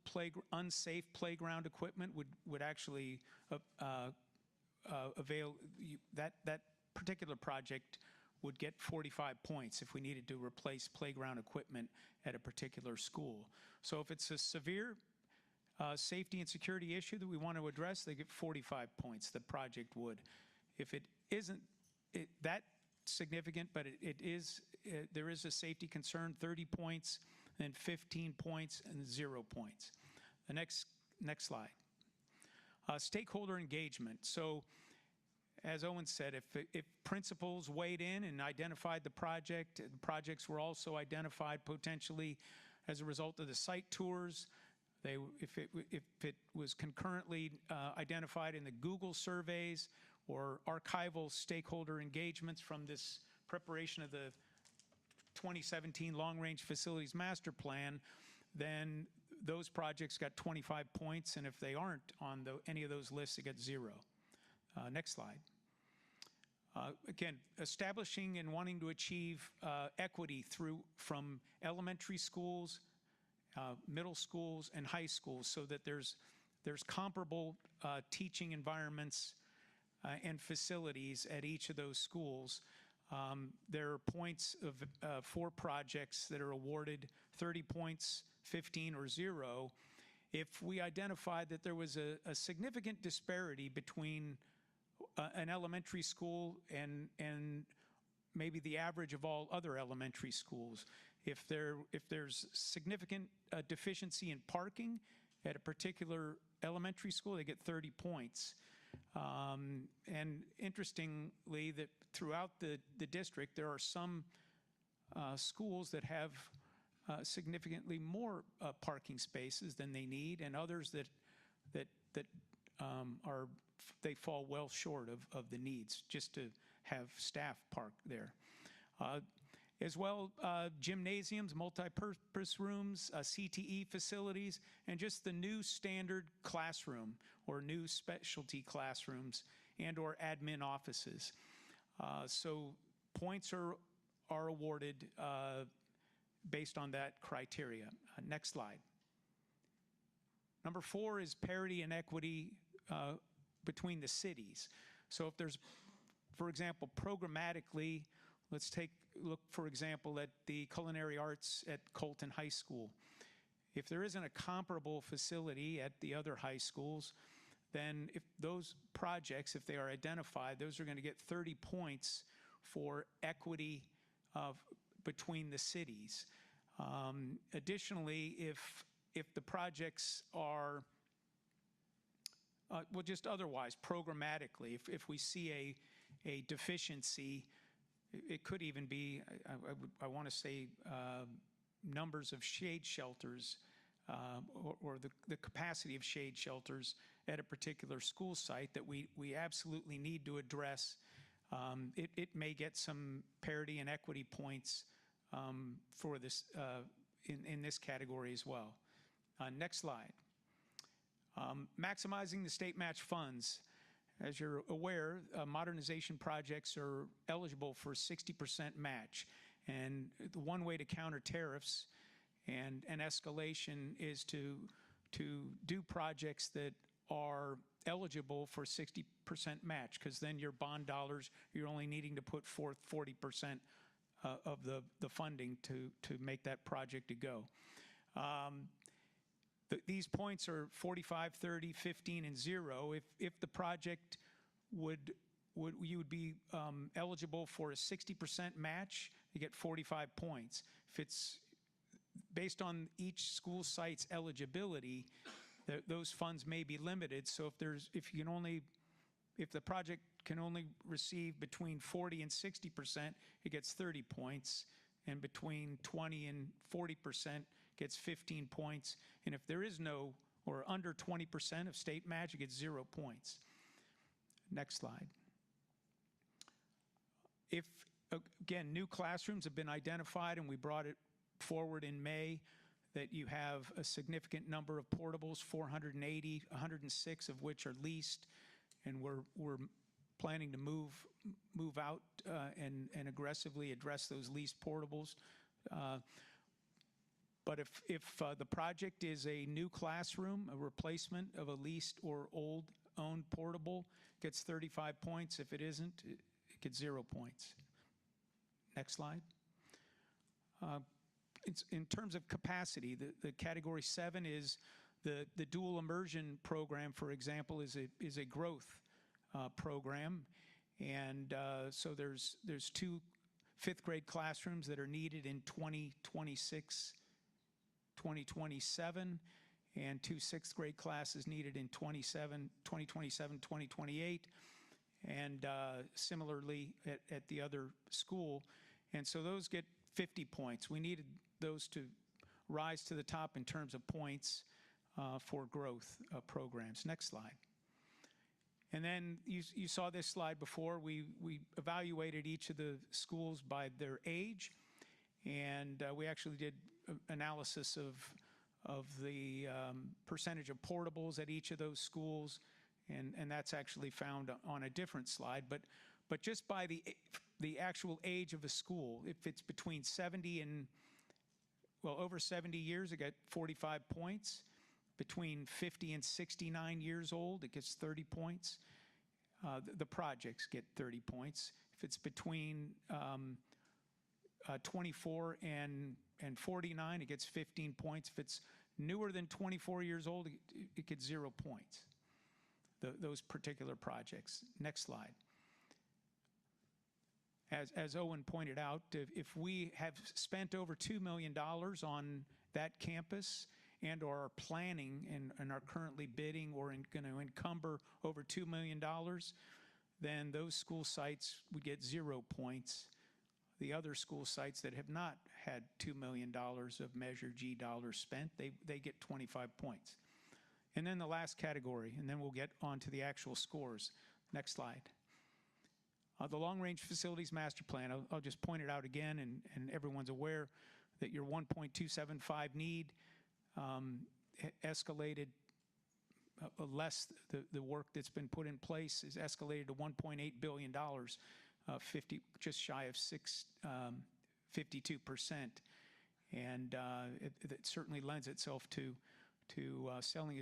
unsafe playground equipment would actually avail, that particular project would get 45 points if we needed to replace playground equipment at a particular school. So if it's a severe safety and security issue that we want to address, they get 45 points, the project would. If it isn't that significant, but there is a safety concern, 30 points, then 15 points, and 0 points. The next slide. Stakeholder engagement. So as Owen said, if principals weighed in and identified the projects were also identified potentially as a result of the site tours. If it was concurrently identified in the Google surveys or archival stakeholder engagements from this preparation of the 2017 Long-Range Facilities Master Plan, then those projects got 25 points, and if they aren't on any of those lists, they get 0. Next slide. Again, establishing and wanting to achieve equity from elementary schools, middle schools, and high schools, so that there's comparable teaching environments and facilities at each of those schools. There are points for projects that are awarded 30 points, 15, or 0. If we identified that there was a significant disparity between an elementary school and maybe the average of all other elementary schools, if there's significant deficiency in parking at a particular elementary school, they get 30 points. And interestingly, that throughout the district, there are some schools that have significantly more parking spaces than they need, and others that that they fall well short of the needs just to have staff park there. As well, gymnasiums, multi-purpose rooms, CTE facilities, and just the new standard classroom or new specialty classrooms and or admin offices. So points are awarded based on that criteria. Next slide. Number 4 is parity and equity between the cities. So if there's, for example, programmatically, let's look, for example, at the culinary arts at Colton High School. If there isn't a comparable facility at the other high schools, then if those projects, if they are identified, those are going to get 30 points for equity between the cities. Additionally, if the projects are, well, just otherwise, programmatically, if we see a deficiency, it could even be, I want to say, numbers of shade shelters or the capacity of shade shelters at a particular school site that we absolutely need to address. It may get some parity and equity points for this in this category as well. Next slide. Maximizing the state match funds. As you're aware, modernization projects are eligible for 60% match. And the one way to counter tariffs and escalation is to do projects that are eligible for 60% match, because then your bond dollars, you're only needing to put forth 40% of the funding to make that project to go. These points are 45, 30, 15, and 0. If the project you would be eligible for a 60% match, you get 45 points. If it's based on each school site's eligibility, those funds may be limited. So if the project can only receive between 40 and 60%, it gets 30 points, and between 20 and 40% gets 15 points. And if there is no, or under 20% of state match, it gets 0 points. Next slide. If, again, new classrooms have been identified, and we brought it forward in May, that you have a significant number of portables, 480, 106 of which are leased, and we're planning to move out and aggressively address those leased portables. But if the project is a new classroom, a replacement of a leased or owned portable, gets 35 points. If it isn't, it gets 0 points. Next slide. In terms of capacity, the category 7 is the dual immersion program, for example, is a growth program. And so there's 2 fifth grade classrooms that are needed in 2026, 2027, and 2 sixth grade classes needed in 2027, 2028, and similarly at the other school. And so those get 50 points. We needed those to rise to the top in terms of points for growth programs. Next slide. And then you saw this slide before. We evaluated each of the schools by their age, and we actually did analysis of the percentage of portables at each of those schools, and that's actually found on a different slide. But just by the actual age of a school, if it's between 70 and, well, over 70 years, it got 45 points. Between 50 and 69 years old, it gets 30 points. The projects get 30 points. If it's between 24 and 49, it gets 15 points. If it's newer than 24 years old, it gets 0 points, those particular projects. Next slide. As Owen pointed out, if we have spent over $2 million on that campus and or are planning and are currently bidding or going to encumber over $2 million, then those school sites would get 0 points. The other school sites that have not had $2 million of Measure G dollars spent, they get 25 points. And then the last category, and then we'll get on to the actual scores. Next slide. The Long-Range Facilities Master Plan, I'll just point it out again, and everyone's aware that your 1.275 need escalated less, the work that's been put in place is escalated to $1.8 billion, just shy of 52%. And it certainly lends itself to selling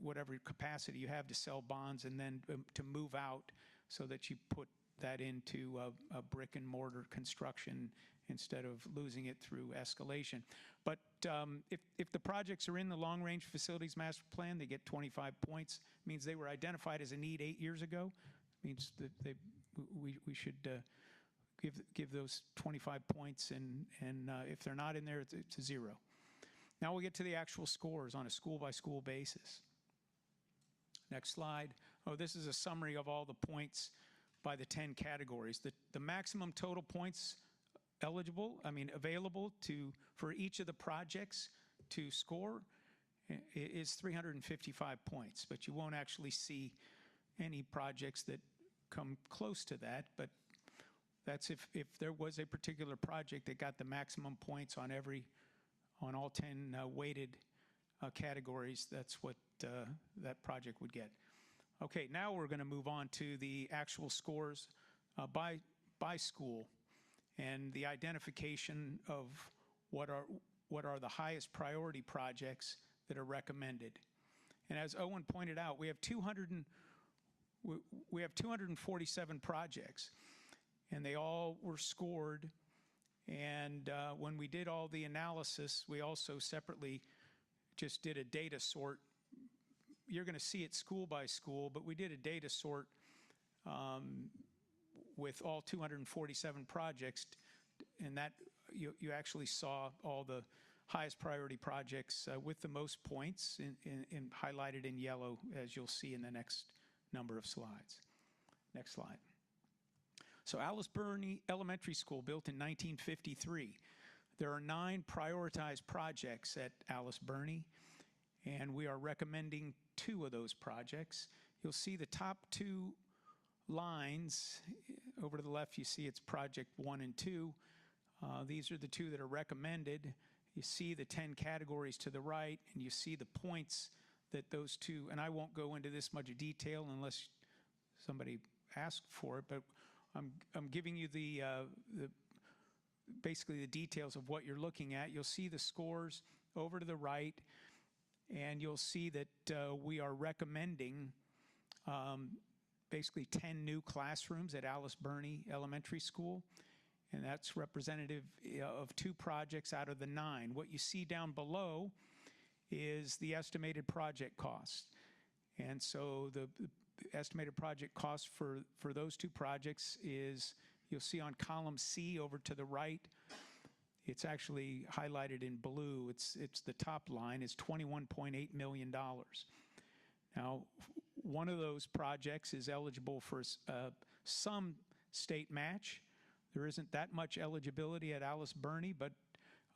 whatever capacity you have to sell bonds, and then to move out so that you put that into a brick and mortar construction instead of losing it through escalation. But if the projects are in the Long Range Facilities Master Plan, they get 25 points. It means they were identified as a need 8 years ago. It means that we should give those 25 points, and if they're not in there, it's a 0. Now we'll get to the actual scores on a school-by-school basis. Next slide. Oh, this is a summary of all the points by the 10 categories. The maximum total points available for each of the projects to score is 355 points, but you won't actually see any projects that come close to that, but that's if there was a particular project that got the maximum points on all 10 weighted categories, that's what that project would get. Okay, now we're going to move on to the actual scores by school and the identification of what are the highest priority projects that are recommended. And as Owen pointed out, we have 247 projects, and they all were scored. And when we did all the analysis, we also separately just did a data sort. You're going to see it school by school, but we did a data sort with all 247 projects, and that you actually saw all the highest priority projects with the most points highlighted in yellow, as you'll see in the next number of slides. Next slide. So Alice Burney Elementary School, built in 1953. There are 9 prioritized projects at Alice Burney, and we are recommending 2 of those projects. You'll see the top 2 lines. Over to the left, you see it's project 1 and 2. These are the 2 that are recommended. You see the 10 categories to the right, and you see the points that those 2, and I won't go into this much detail unless somebody asks for it, but I'm giving you basically the details of what you're looking at. You'll see the scores over to the right, and you'll see that we are recommending basically 10 new classrooms at Alice Burney Elementary School, and that's representative of 2 projects out of the 9. What you see down below is the estimated project cost. And so the estimated project cost for those 2 projects is, you'll see on column C over to the right, it's actually highlighted in blue. It's the top line is $21.8 million. Now, one of those projects is eligible for some state match. There isn't that much eligibility at Alice Burney, but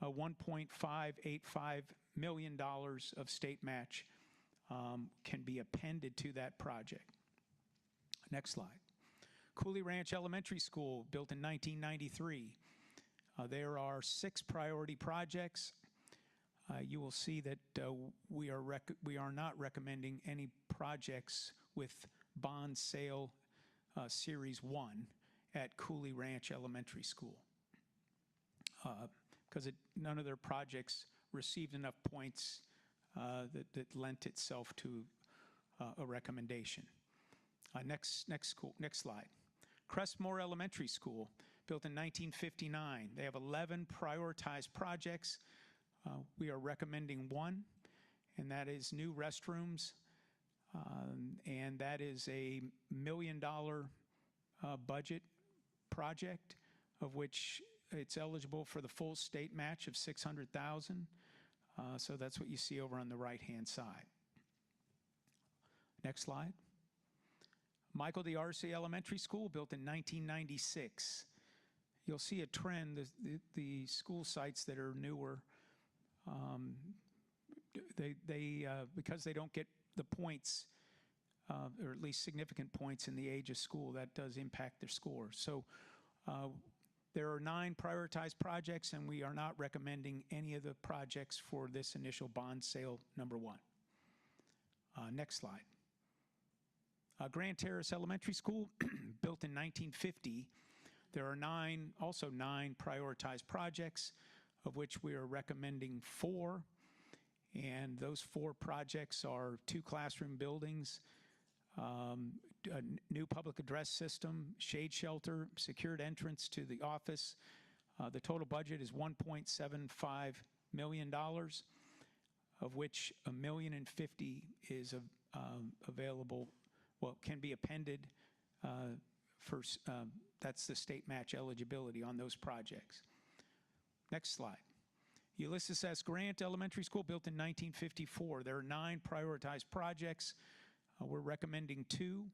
$1.585 million of state match can be appended to that project. Next slide. Cooley Ranch Elementary School, built in 1993. There are 6 priority projects. You will see that we are not recommending any projects with bond sale Series 1 at Cooley Ranch Elementary School, because none of their projects received enough points that lent itself to a recommendation. Next slide. Crestmore Elementary School, built in 1959. They have 11 prioritized projects. We are recommending 1, and that is new restrooms, and that is a $1 million budget project, of which it's eligible for the full state match of $600,000. So that's what you see over on the right-hand side. Next slide. Michael D'Arcy Elementary School, built in 1996. You'll see a trend. The school sites that are newer because they don't get the points, or at least significant points in the age of school, that does impact their score. So there are 9 prioritized projects, and we are not recommending any of the projects for this initial bond sale number 1. Next slide. Grand Terrace Elementary School, built in 1950. There are 9 prioritized projects, of which we are recommending 4. And those 4 projects are 2 classroom buildings, a new public address system, shade shelter, secured entrance to the office. The total budget is $1.75 million, of which $1.05 million is available, well, can be appended for, that's the state match eligibility on those projects. Next slide. Ulysses S. Grant Elementary School, built in 1954. There are 9 prioritized projects. We're recommending 2.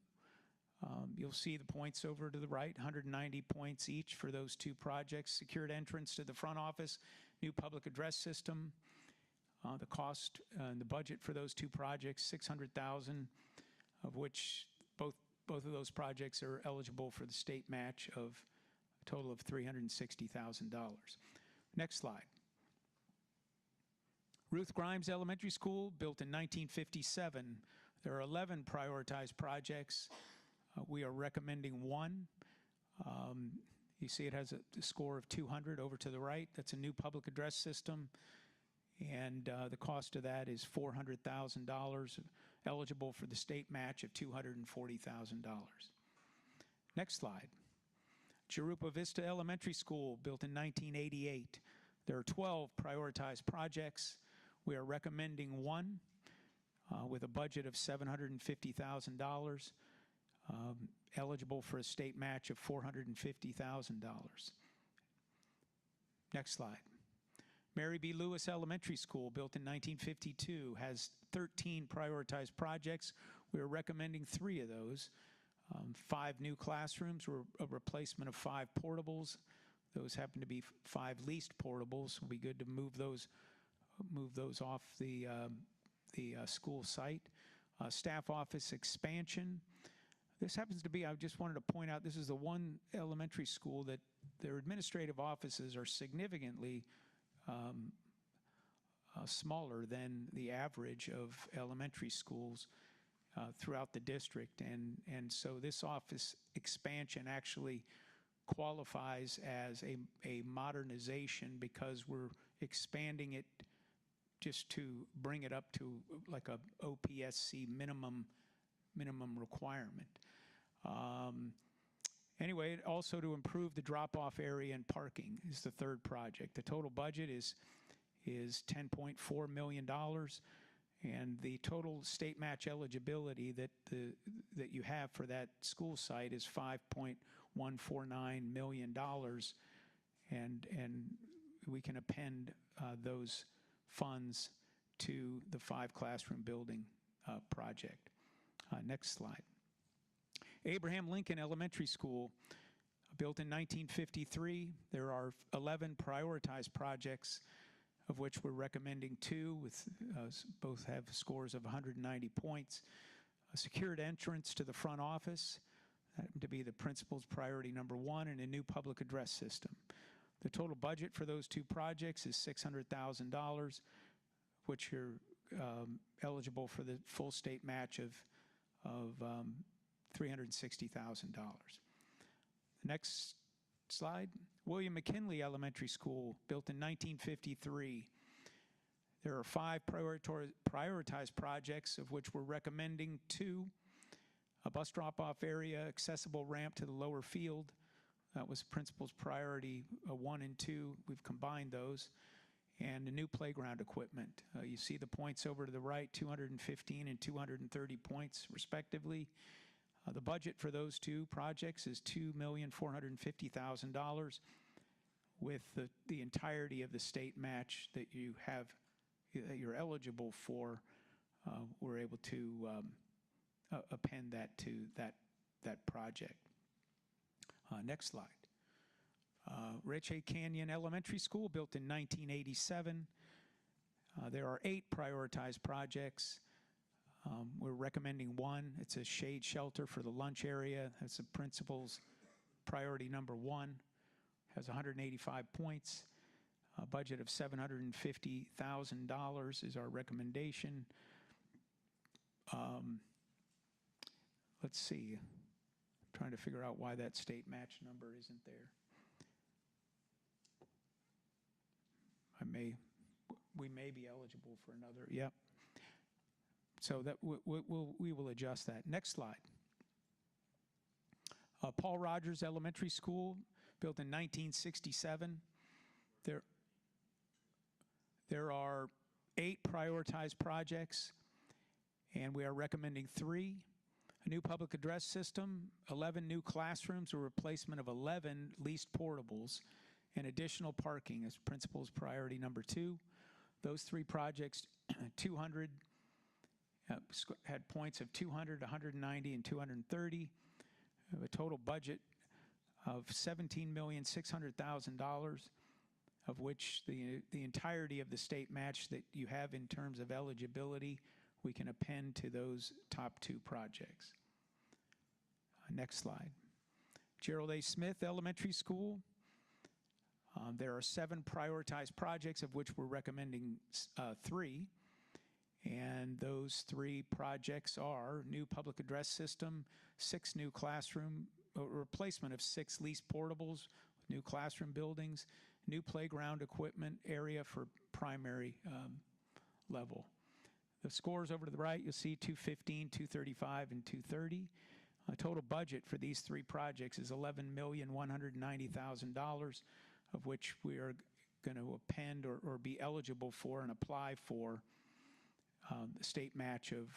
You'll see the points over to the right, 190 points each for those 2 projects. Secured entrance to the front office, new public address system. The cost and the budget for those 2 projects, $600,000, of which both of those projects are eligible for the state match of a total of $360,000. Next slide. Ruth Grimes Elementary School, built in 1957. There are 11 prioritized projects. We are recommending 1. You see it has a score of 200 over to the right. That's a new public address system. And the cost of that is $400,000, eligible for the state match of $240,000. Next slide. Jurupa Vista Elementary School, built in 1988. There are 12 prioritized projects. We are recommending 1 with a budget of $750,000, eligible for a state match of $450,000. Next slide. Mary B. Lewis Elementary School, built in 1952, has 13 prioritized projects. We are recommending 3 of those. 5 new classrooms, or a replacement of 5 portables. Those happen to be 5 leased portables. It'll be good to move those off the school site. Staff office expansion. This happens to be, I just wanted to point out, this is the one elementary school that their administrative offices are significantly smaller than the average of elementary schools throughout the district. And so this office expansion actually qualifies as a modernization, because we're expanding it just to bring it up to like a OPSC minimum requirement. Anyway, also to improve the drop-off area and parking is the 3rd project. The total budget is $10.4 million, and the total state match eligibility that you have for that school site is $5.149 million, and we can append those funds to the 5 classroom building project. Next slide. Abraham Lincoln Elementary School, built in 1953. There are 11 prioritized projects, of which we're recommending 2, with both have scores of 190 points. A secured entrance to the front office, that happened to be the principal's priority number 1, and a new public address system. The total budget for those 2 projects is $600,000, which are eligible for the full state match of $360,000. Next slide. William McKinley Elementary School, built in 1953. There are 5 prioritized projects, of which we're recommending 2. A bus drop-off area, accessible ramp to the lower field. That was principal's priority 1 and 2. We've combined those. And a new playground equipment. You see the points over to the right, 215 and 230 points respectively. The budget for those 2 projects is $2,450,000, with the entirety of the state match that you're eligible for. We're able to append that to that project. Next slide. Rache Canyon Elementary School, built in 1987. There are 8 prioritized projects. We're recommending 1. It's a shade shelter for the lunch area. That's the principal's priority number 1. Has 185 points. A budget of $750,000 is our recommendation. Let's see. I'm trying to figure out why that state match number isn't there. We may be eligible for another. Yep. So that we will adjust that. Next slide. Paul Rogers Elementary School, built in 1967. There are 8 prioritized projects, and we are recommending 3. A new public address system, 11 new classrooms, a replacement of 11 leased portables, and additional parking as principal's priority number 2. Those 3 projects, 200, had points of 200, 190, and 230. A total budget of $17,600,000, of which the entirety of the state match that you have in terms of eligibility, we can append to those top 2 projects. Next slide. Gerald A. Smith Elementary School. There are 7 prioritized projects, of which we're recommending 3. And those 3 projects are new public address system, 6 new classroom, replacement of 6 leased portables, new classroom buildings, new playground equipment area for primary level. The scores over to the right, you'll see 215, 235, and 230. Total budget for these 3 projects is $11,190,000, of which we are going to append or be eligible for and apply for the state match of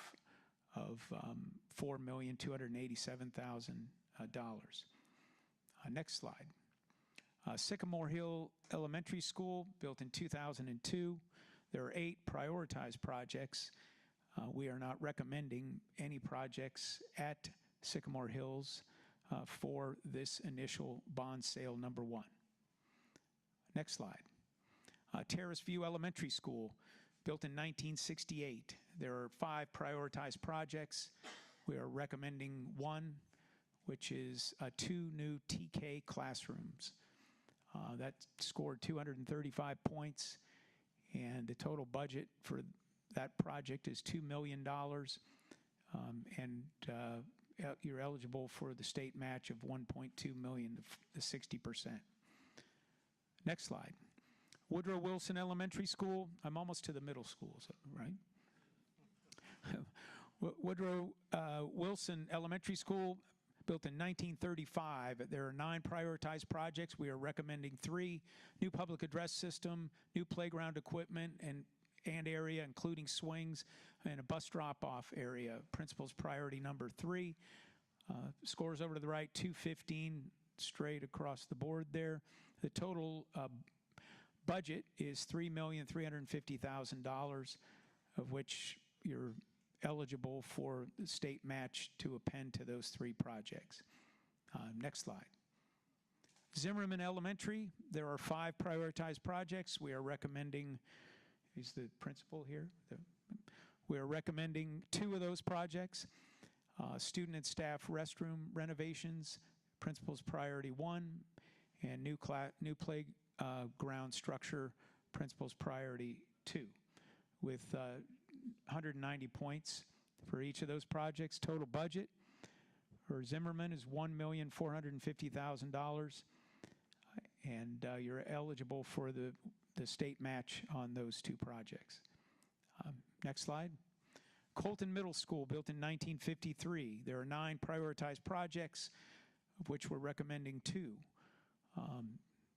$4,287,000. Next slide. Sycamore Hill Elementary School, built in 2002. There are 8 prioritized projects. We are not recommending any projects at Sycamore Hills for this initial bond sale number 1. Next slide. Terrace View Elementary School, built in 1968. There are 5 prioritized projects. We are recommending 1, which is 2 new TK classrooms. That scored 235 points, and the total budget for that project is $2 million, and you're eligible for the state match of $1.2 million, the 60%. Next slide. Woodrow Wilson Elementary School. I'm almost to the middle schools, right? Woodrow Wilson Elementary School, built in 1935. There are 9 prioritized projects. We are recommending 3: new public address system, new playground equipment and area, including swings, and a bus drop-off area. Principal's priority number 3. Scores over to the right, 215 straight across the board there. The total budget is $3,350,000, of which you're eligible for the state match to append to those 3 projects. Next slide. Zimmerman Elementary, there are 5 prioritized projects. We are recommending, is the principal here? We are recommending 2 of those projects. Student and staff restroom renovations, principal's priority 1, and new playground structure, principal's priority 2, with 190 points for each of those projects. Total budget for Zimmerman is $1,450,000, and you're eligible for the state match on those 2 projects. Next slide. Colton Middle School, built in 1953. There are 9 prioritized projects, of which we're recommending 2.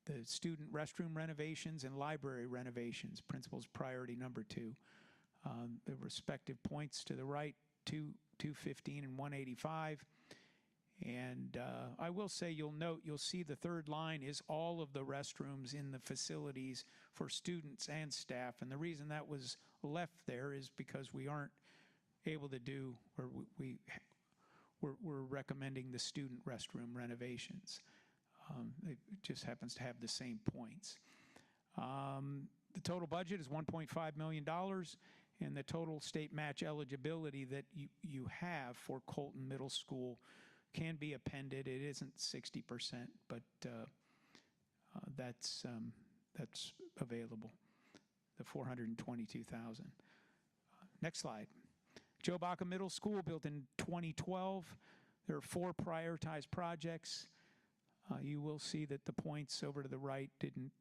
The student restroom renovations and library renovations, principal's priority number 2. The respective points to the right, 215 and 185. And I will say, you'll see the 3rd line is all of the restrooms in the facilities for students and staff. And the reason that was left there is because we aren't able to do, or we're recommending the student restroom renovations. It just happens to have the same points. The total budget is $1.5 million, and the total state match eligibility that you have for Colton Middle School can be appended. It isn't 60%, but that's available, the $422,000. Next slide. Joe Baca Middle School, built in 2012. There are 4 prioritized projects. You will see that the points over to the right didn't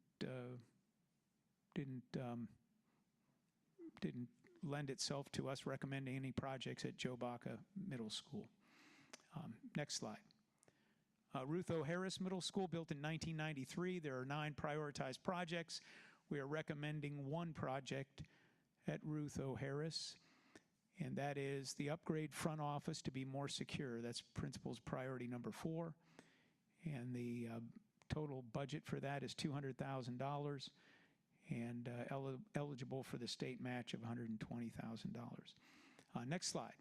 lend itself to us recommending any projects at Joe Baca Middle School. Next slide. Ruth O. Harris Middle School, built in 1993. There are 9 prioritized projects. We are recommending 1 project at Ruth O. Harris, and that is the upgrade front office to be more secure. That's principal's priority number 4, and the total budget for that is $200,000 and eligible for the state match of $120,000. Next slide.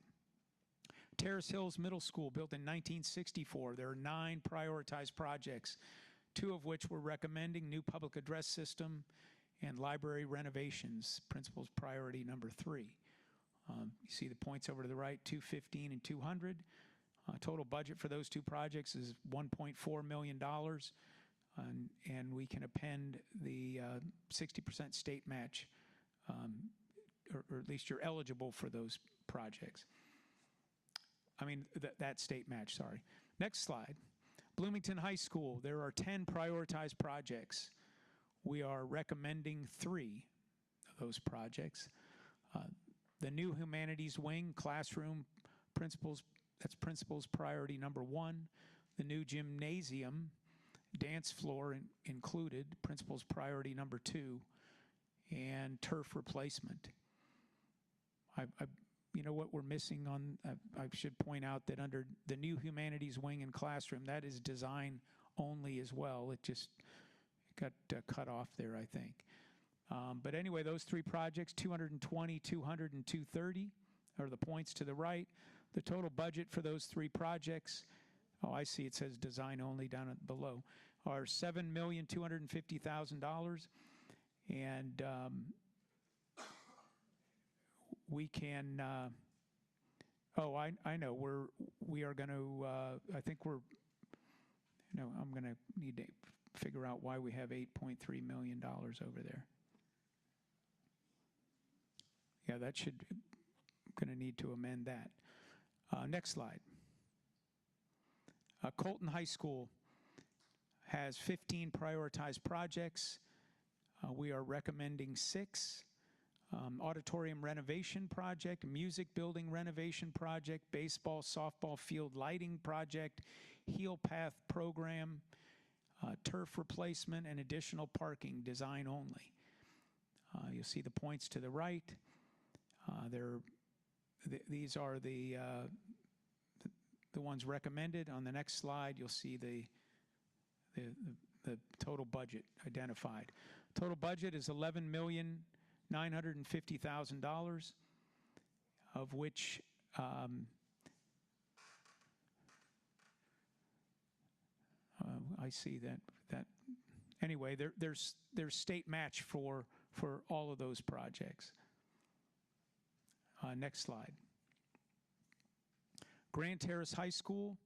Terrace Hills Middle School, built in 1964. There are 9 prioritized projects, 2 of which we're recommending: new public address system and library renovations, principal's priority number 3. You see the points over to the right, 215 and 200. Total budget for those 2 projects is $1.4 million, and we can append the 60% state match, or at least you're eligible for those projects. I mean, that state match, sorry. Next slide. Bloomington High School, there are 10 prioritized projects. We are recommending 3 of those projects. The new humanities wing, classroom, that's principal's priority number 1. The new gymnasium, dance floor included, principal's priority number 2. And turf replacement. You know what we're missing on, I should point out that under the new humanities wing and classroom, that is design only as well. It just got cut off there, I think. But anyway, those 3 projects, 220, 200, and 230 are the points to the right. The total budget for those 3 projects, oh, I see it says design only down below, are $7,250,000. And we can, I know, we are going to, I think we're, I'm going to need to figure out why we have $8.3 million over there. Yeah, that should, going to need to amend that. Next slide. Colton High School has 15 prioritized projects. We are recommending 6. Auditorium renovation project, music building renovation project, baseball, softball field lighting project, heel path program, turf replacement, and additional parking, design only. You'll see the points to the right. These are the ones recommended. On the next slide, you'll see the total budget identified. Total budget is $11,950,000, of which I see that anyway, there's state match for all of those projects. Next slide. Grand Terrace High School,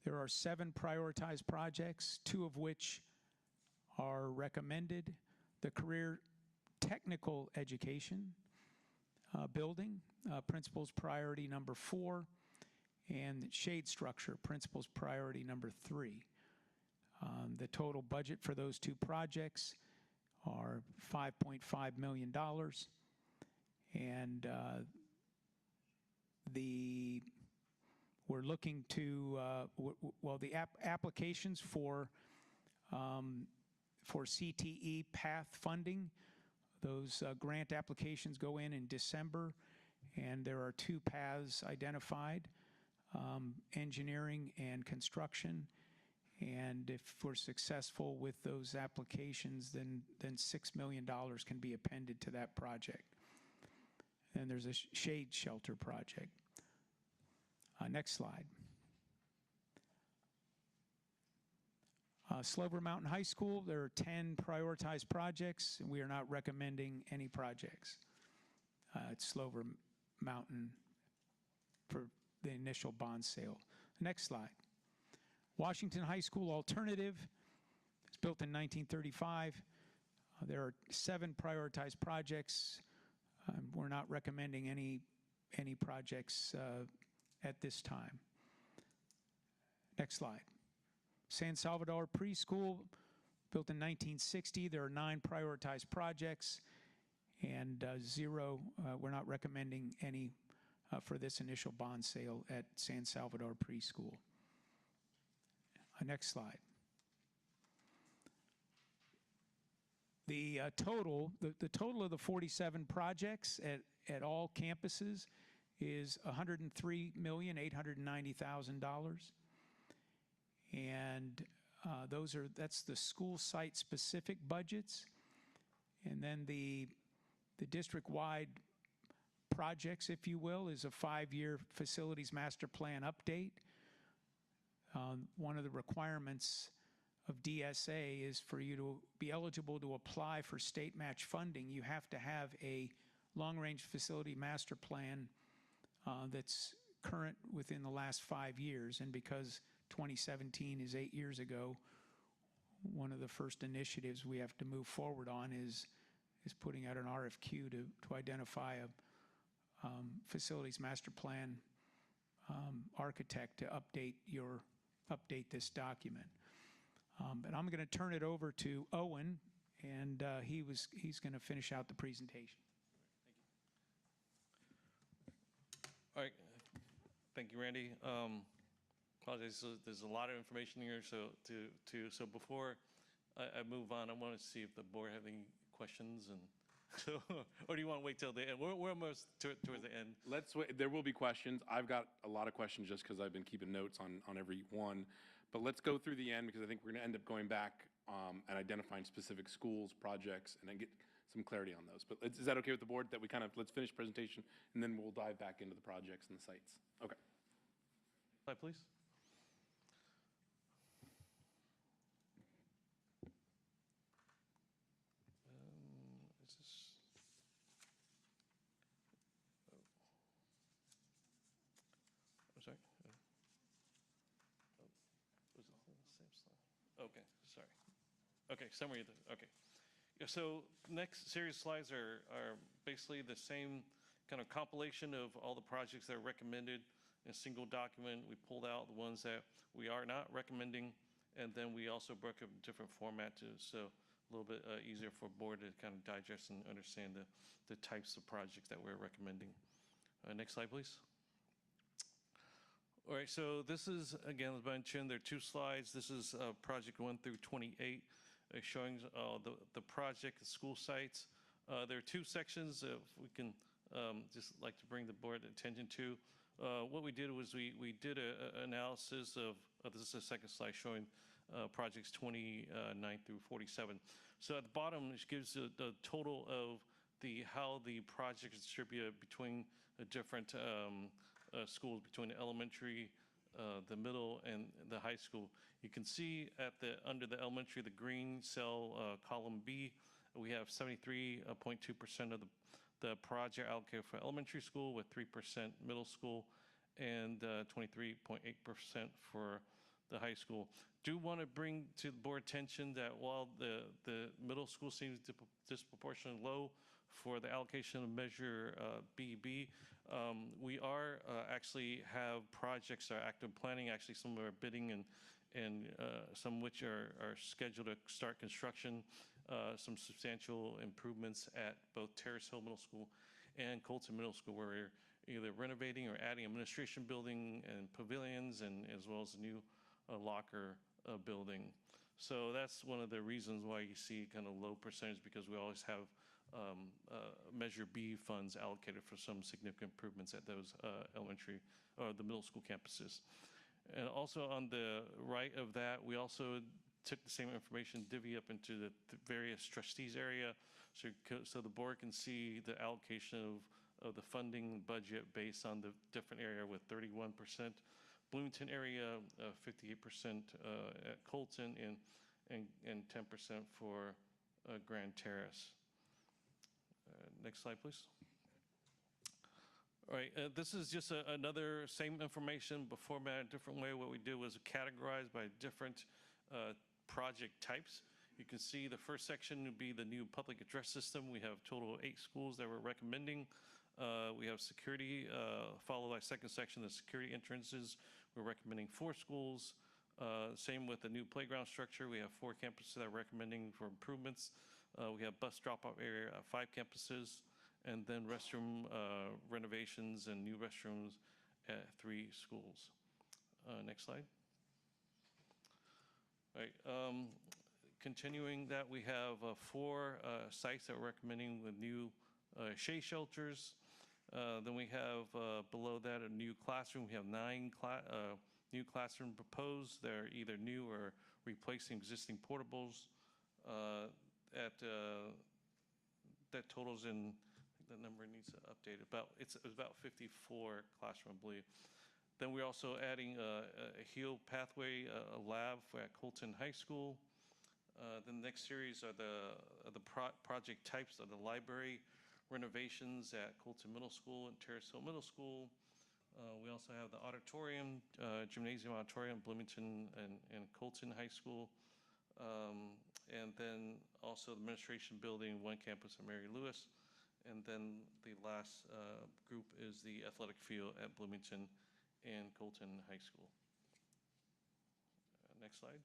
there are 7 prioritized projects, 2 of which are recommended. The career technical education building, principal's priority number 4, and shade structure, principal's priority number 3. The total budget for those 2 projects are $5.5 million, and we're looking to, the applications for CTE path funding, those grant applications go in December, and there are 2 paths identified, engineering and construction. And if we're successful with those applications, then $6 million can be appended to that project. And there's a shade shelter project. Next slide. Slover Mountain High School, there are 10 prioritized projects, and we are not recommending any projects at Slover Mountain for the initial bond sale. Next slide. Washington High School Alternative, it's built in 1935. There are 7 prioritized projects. We're not recommending any projects at this time. Next slide. San Salvador Preschool, built in 1960. There are 9 prioritized projects and 0, we're not recommending any for this initial bond sale at San Salvador Preschool. Next slide. The total of the 47 projects at all campuses is $103,890,000. And that's the school site specific budgets. And then the district-wide projects, if you will, is a 5-year facilities master plan update. One of the requirements of DSA is for you to be eligible to apply for state match funding. You have to have a long-range facility master plan that's current within the last 5 years. And because 2017 is 8 years ago, one of the first initiatives we have to move forward on is putting out an RFQ to identify a facilities master plan architect to update this document. And I'm going to turn it over to Owen, and he's going to finish out the presentation. All right. Thank you, Randy. Apologize. So there's a lot of information here. So before I move on, I want to see if the board have any questions, and so, or do you want to wait till the end? We're almost towards the end. Let's wait. There will be questions. I've got a lot of questions just because I've been keeping notes on every one. But let's go through the end because I think we're going to end up going back and identifying specific schools, projects, and then get some clarity on those. But is that okay with the board that we let's finish presentation and then we'll dive back into the projects and the sites? Okay. Slide, please. Is this? Oh. I'm sorry. Oh. Was it the same slide? Okay. Sorry. Okay. Summary. Okay. Yeah, so next series of slides are basically the same kind of compilation of all the projects that are recommended in a single document. We pulled out the ones that we are not recommending, and then we also broke up in different format too, so a little bit easier for board to kind of digest and understand the types of projects that we're recommending. Next slide, please. All right, so this is, again, as mentioned, there are 2 slides. This is project 1 through 28. Showing the project, the school sites. There are 2 sections if we can just like to bring the board attention to. What we did was we did an analysis of, this is the second slide showing projects 29 through 47. So at the bottom, it gives the total of how the project is distributed between the different schools, between the elementary, the middle, and the high school. You can see under the elementary, the green cell, column B, we have 73.2% of the project allocated for elementary school, with 3% middle school, and 23.8% for the high school. Do want to bring to the board attention that while the middle school seems disproportionately low for the allocation of measure BB, we are actually have projects that are active planning. Actually, some are bidding and some which are scheduled to start construction. Some substantial improvements at both Terrace Hill Middle School and Colton Middle School, where we're either renovating or adding administration building and pavilions, and as well as a new locker building. So that's one of the reasons why you see kind of low percentage, because we always have Measure B funds allocated for some significant improvements at those elementary or the middle school campuses. And also on the right of that, we also took the same information, divvy up into the various trustees area, so the board can see the allocation of the funding budget based on the different area, with 31% Bloomington area, 58% at Colton, and and 10% for Grand Terrace. Next slide, please. All right, this is just another same information, but formatted a different way. What we did was categorize by different project types. You can see the first section would be the new public address system. We have total 8 schools that we're recommending. We have security, followed by second section, the security entrances. We're recommending 4 schools. Same with the new playground structure. We have 4 campuses that are recommending for improvements. We have bus drop-off area at 5 campuses, and then restroom renovations and new restrooms at 3 schools. Next slide. All right. Continuing that, we have 4 sites that we're recommending with new shade shelters. Then we have below that a new classroom. We have 9 new classroom proposed. They're either new or replacing existing portables. That totals in, I think the number needs to update. It's about 54 classroom, I believe. Then we're also adding a HEAL pathway, a lab at Colton High School. The next series are the project types of the library renovations at Colton Middle School and Terrace Hill Middle School. We also have the auditorium, gymnasium auditorium, Bloomington and Colton High School. And then also the administration building, 1 campus at Mary Lewis. And then the last group is the athletic field at Bloomington and Colton High School. Next slide.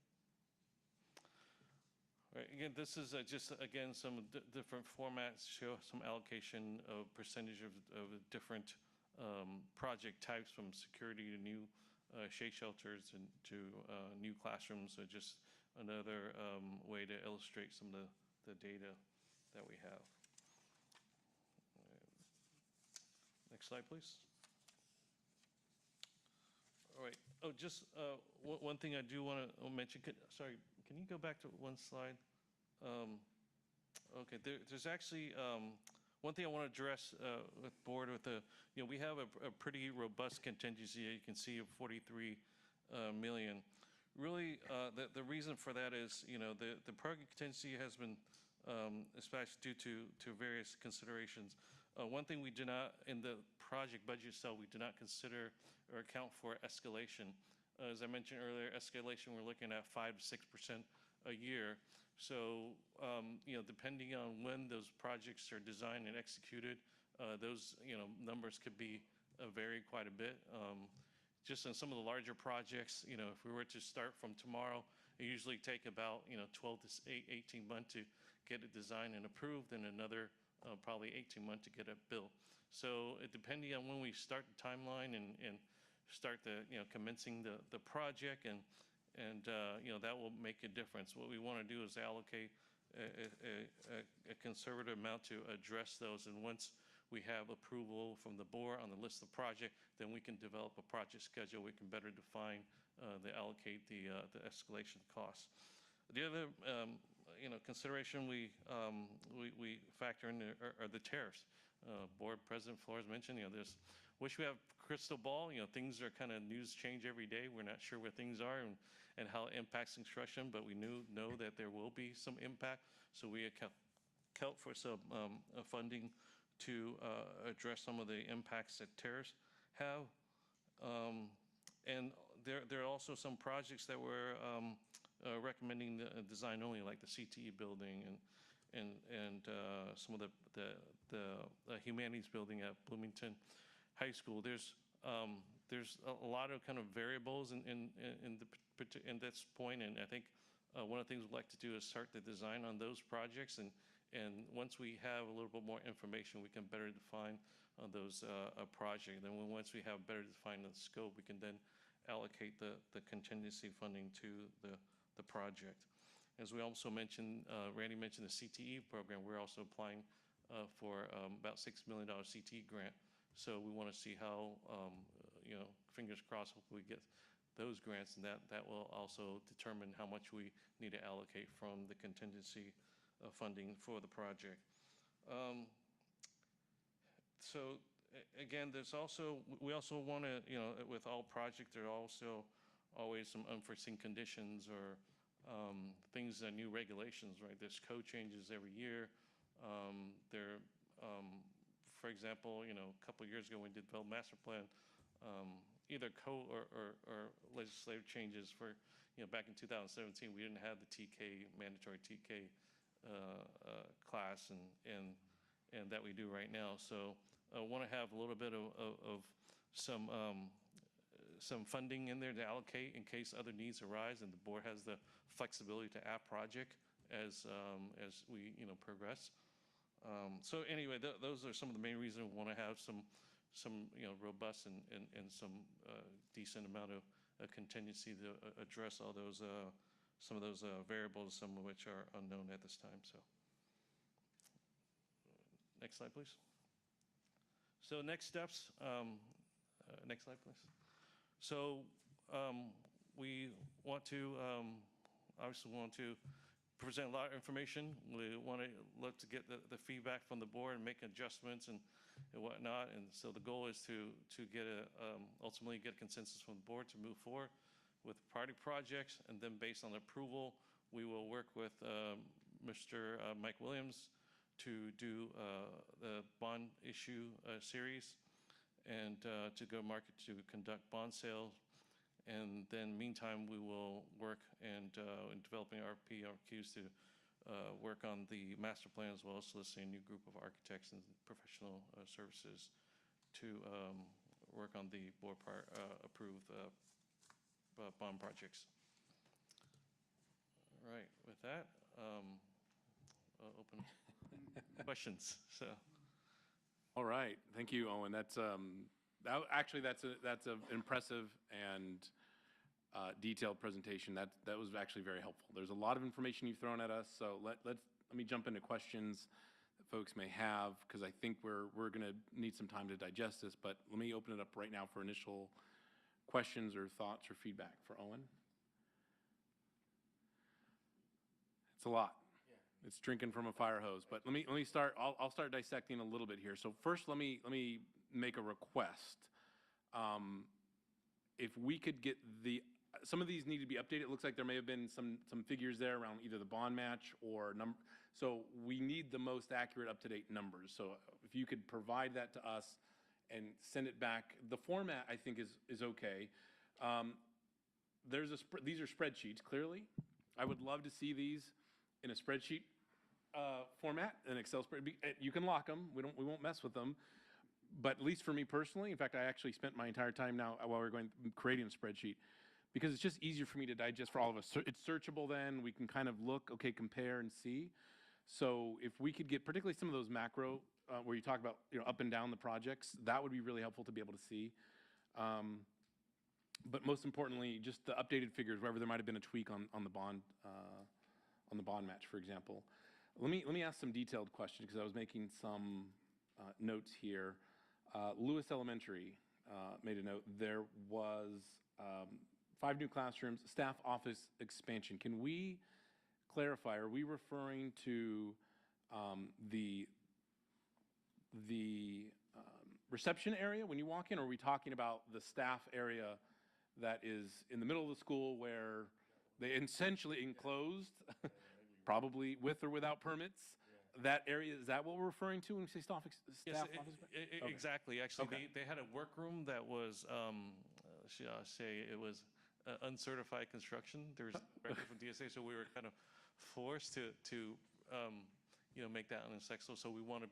All right, again, this is just, again, some different formats, show some allocation of percentage of different project types, from security to new shade shelters and to new classrooms. So just another way to illustrate some of the data that we have. Next slide, please. All right. Oh, just one thing I do want to mention. Sorry, can you go back to one slide? Okay, there's actually one thing I want to address with board. We have a pretty robust contingency. You can see of 43 million. Really, the reason for that is, the project contingency has been especially due to various considerations. One thing we do not, in the project budget itself, we do not consider or account for escalation. As I mentioned earlier, escalation, we're looking at 5 to 6% a year. So, depending on when those projects are designed and executed, those, numbers could be vary quite a bit. Just on some of the larger projects, if we were to start from tomorrow, it usually take about, 12 to 18 months to get it designed and approved, and another probably 18 months to get it built. So depending on when we start the timeline and start the, commencing the project, and that will make a difference. What we want to do is allocate a conservative amount to address those, and once we have approval from the board on the list of project, then we can develop a project schedule. We can better define allocate the escalation costs. The other consideration we factor in are the tariffs. Board President Flores mentioned, wish we have crystal ball. Things are kind of, news change every day. We're not sure where things are and how it impacts construction, but we know that there will be some impact. So we account for some funding to address some of the impacts that tariffs have. And there are also some projects that we're recommending the design only, like the CTE building and some of the humanities building at Bloomington High School. There's a lot of kind of variables in this point, and I think one of the things we'd like to do is start the design on those projects, and once we have a little bit more information, we can better define those projects. Then once we have better defined the scope, we can then allocate the contingency funding to the project. As we also mentioned, Randy mentioned the CTE program. We're also applying for about $6 million CTE grant. So we want to see how, fingers crossed, hopefully we get those grants, and that will also determine how much we need to allocate from the contingency funding for the project. So again, we also want to, with all projects, there are also always some unforeseen conditions or things, new regulations, right? There's code changes every year. For example, a couple of years ago when we developed master plan, either code or legislative changes for, back in 2017, we didn't have the mandatory TK class and that we do right now. So I want to have a little bit of some funding in there to allocate in case other needs arise, and the board has the flexibility to add project as we progress. So anyway, those are some of the main reasons we want to have some robust and some decent amount of contingency to address all those some of those variables, some of which are unknown at this time. So next slide, please. So next steps. Next slide, please. So we want to obviously want to present a lot of information. We want to look to get the feedback from the board and make adjustments and whatnot. And so the goal is to get ultimately get a consensus from the board to move forward with priority projects. And then based on approval, we will work with Mr. Mike Williams to do the bond issue series and to go market to conduct bond sales. And then meantime, we will work in developing RFQs to work on the master plan, as well as soliciting a new group of architects and professional services to work on the board approved bond projects. All right, with that, I'll open questions. So. All right, thank you, Owen. That's actually that's an impressive and detailed presentation. That was actually very helpful. There's a lot of information you've thrown at us, so let me jump into questions that folks may have, because I think we're going to need some time to digest this. But let me open it up right now for initial questions or thoughts or feedback for Owen. It's a lot. It's drinking from a fire hose. But let me start. I'll start dissecting a little bit here. So first, let me make a request. If we could get some of these need to be updated. It looks like there may have been some figures there around either the bond match or number. So we need the most accurate, up-to-date numbers. So if you could provide that to us and send it back. The format, I think, is okay. These are spreadsheets, clearly. I would love to see these in a spreadsheet format, an Excel spreadsheet. You can lock them. We won't mess with them. But at least for me personally, in fact, I actually spent my entire time now while we're creating a spreadsheet, because it's just easier for me to digest for all of us. So it's searchable then. We can kind of look, okay, compare and see. So if we could get particularly some of those macro where you talk about up and down the projects, that would be really helpful to be able to see. But most importantly, just the updated figures, wherever there might have been a tweak on the bond match, for example. Let me ask some detailed questions, because I was making some notes here. Lewis Elementary made a note. There was 5 new classrooms, staff office expansion. Can we clarify, are we referring to the reception area when you walk in, or are we talking about the staff area that is in the middle of the school where they essentially enclosed, probably with or without permits? That area, is that what we're referring to when we say staff Yes, office? exactly. Actually, Okay. they had a workroom that was, should I say, it was uncertified construction. There was record from DSA, so we were kind of forced to make that unsuccessful. So we want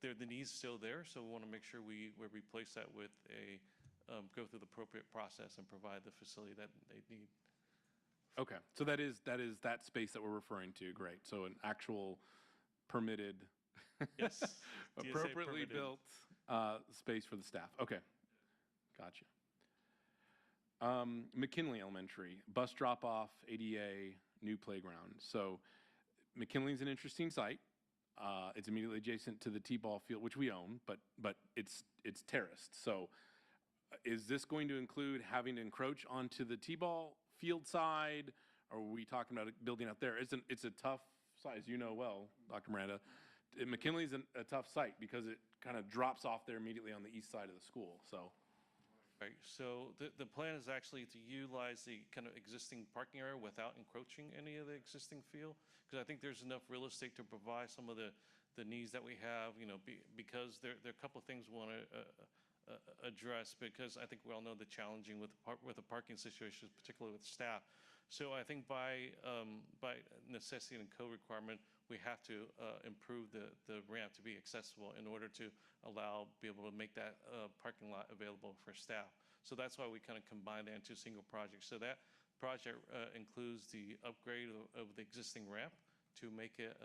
to, the need's still there, so we want to make sure we replace that with go through the appropriate process and provide the facility that they need. Okay, so that is that space that we're referring to. Great. So an actual permitted, yes, appropriately built space for the staff. Okay, gotcha. McKinley Elementary, bus drop-off, ADA, new playground. So McKinley's an interesting site. It's immediately adjacent to the T-ball field, which we own, but it's terraced. So is this going to include having to encroach onto the T-ball field side? Or are we talking about building out there? It's a tough site, as you know well, Dr. Miranda. McKinley's a tough site because it kind of drops off there immediately on the east side of the school. So Right, so the plan is actually to utilize the kind of existing parking area without encroaching any of the existing field, because I think there's enough real estate to provide some of the needs that we have, because there are a couple of things we want to address, because I think we all know the challenging with the parking situations, particularly with staff. So I think by necessity and code requirement, we have to improve the ramp to be accessible in order to be able to make that parking lot available for staff. So that's why we kind of combine that into a single project. So that project includes the upgrade of the existing ramp to make it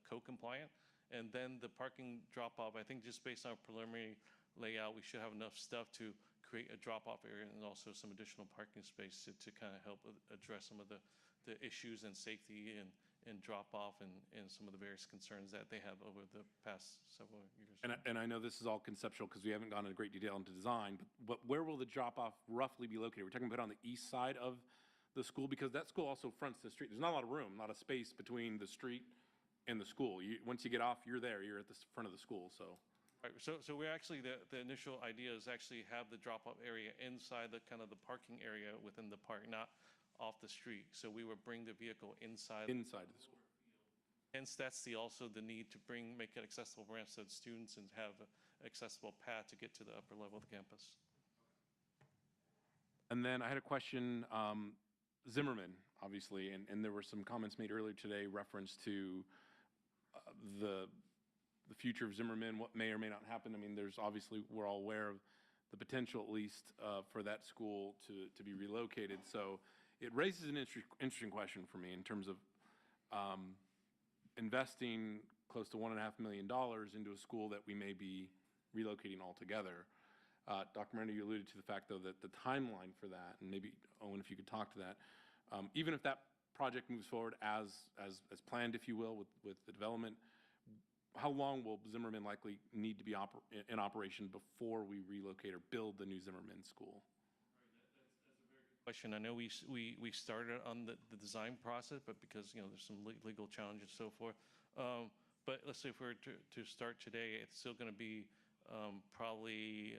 code compliant. And then the parking drop-off, I think just based on our preliminary layout, we should have enough stuff to create a drop-off area and also some additional parking space to kind of help address some of the issues and safety and drop-off and some of the various concerns that they have over the past several years. And I know this is all conceptual because we haven't gone into great detail into design, but where will the drop-off roughly be located? We're talking about on the east side of the school, because that school also fronts the street. There's not a lot of room, not a space between the street and the school. Once you get off, you're there. You're at the front of the school, so. Right, so we're actually, the initial idea is actually have the drop-off area inside the kind of the parking area within the park, not off the street. So we would bring the vehicle inside. Inside of the school. Hence, that's also the need to make it accessible ramps so that students and have an accessible path to get to the upper level of the campus. And then I had a question, Zimmerman, obviously, and there were some comments made earlier today reference to the future of Zimmerman, what may or may not happen. I mean, there's obviously, we're all aware of the potential, at least, for that school to be relocated. So it raises an interesting question for me in terms of investing close to $1.5 million into a school that we may be relocating altogether. Dr. Miranda, you alluded to the fact, though, that the timeline for that, and maybe, Owen, if you could talk to that, even if that project moves forward as planned, if you will, with the development, how long will Zimmerman likely need to be in operation before we relocate or build the new Zimmerman school? Question. I know we started on the design process, but because there's some legal challenges and so forth. But let's say if we were to start today, it's still going to be probably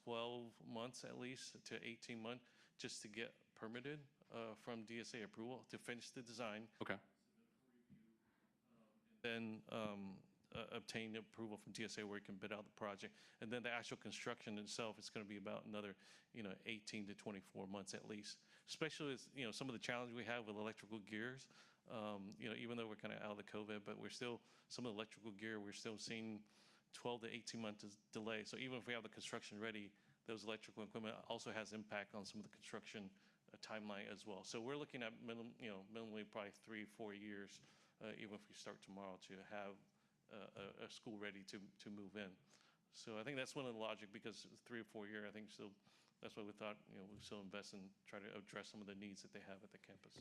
12 months at least to 18 months just to get permitted from DSA approval to finish the design. Okay. Then obtain approval from DSA where you can bid out the project. And then the actual construction itself is going to be about another 18 to 24 months at least. Especially with some of the challenges we have with electrical gears. Even though we're kind of out of the COVID, but we're still, some of the electrical gear, we're still seeing 12 to 18 months delay. So even if we have the construction ready, those electrical equipment also has impact on some of the construction timeline as well. So we're looking at minimally probably 3-4 years, even if we start tomorrow, to have a school ready to move in. So I think that's one of the logic, because 3 or 4 years, I think still, that's why we thought, we still invest and try to address some of the needs that they have at the campus.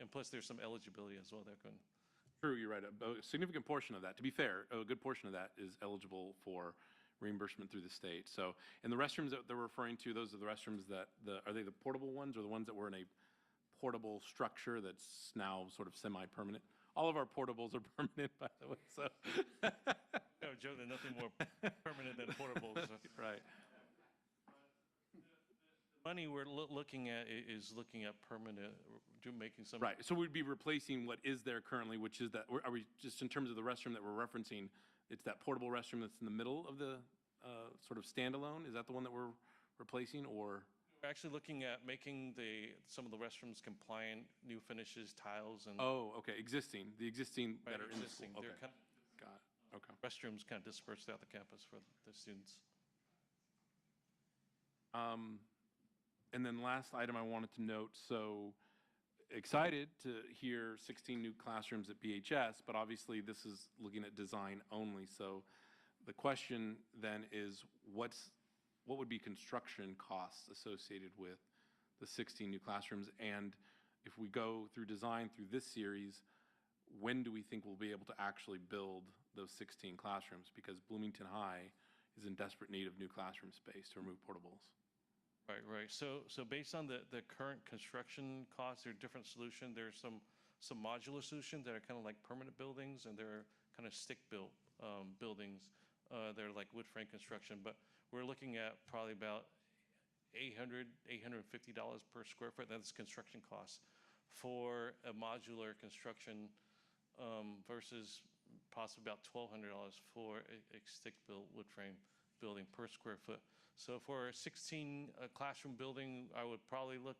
And plus there's some eligibility as well that can. True, you're right. A significant portion of that, to be fair, a good portion of that is eligible for reimbursement through the state. So, and the restrooms that they're referring to, those are the restrooms that, are they the portable ones or the ones that were in a portable structure that's now sort of semi-permanent? All of our portables are permanent, by the way, so. No, Joe, there's nothing more permanent than portables. Right. Money we're looking at is looking at permanent, making some. Right, so we'd be replacing what is there currently, which is that, are we, just in terms of the restroom that we're referencing, it's that portable restroom that's in the middle of the sort of standalone? Is that the one that we're replacing, or? We're actually looking at making some of the restrooms compliant, new finishes, tiles, and. Oh, okay, the existing Right, that are in the existing. school. Okay. They're kind of, Got it, okay. restrooms kind of dispersed throughout the campus for the students. And then last item I wanted to note, so excited to hear 16 new classrooms at BHS, but obviously this is looking at design only. So the question then is, what would be construction costs associated with the 16 new classrooms? And if we go through design through this series, when do we think we'll be able to actually build those 16 classrooms? Because Bloomington High is in desperate need of new classroom space to remove portables. Right. So based on the current construction costs, there are different solutions. There's some modular solutions that are kind of like permanent buildings, and there are kind of stick-built buildings. They're like wood frame construction, but we're looking at probably about $850 per square foot. That's construction costs for a modular construction versus possibly about $1,200 for a stick-built wood frame building per square foot. So for a 16 classroom building, I would probably look,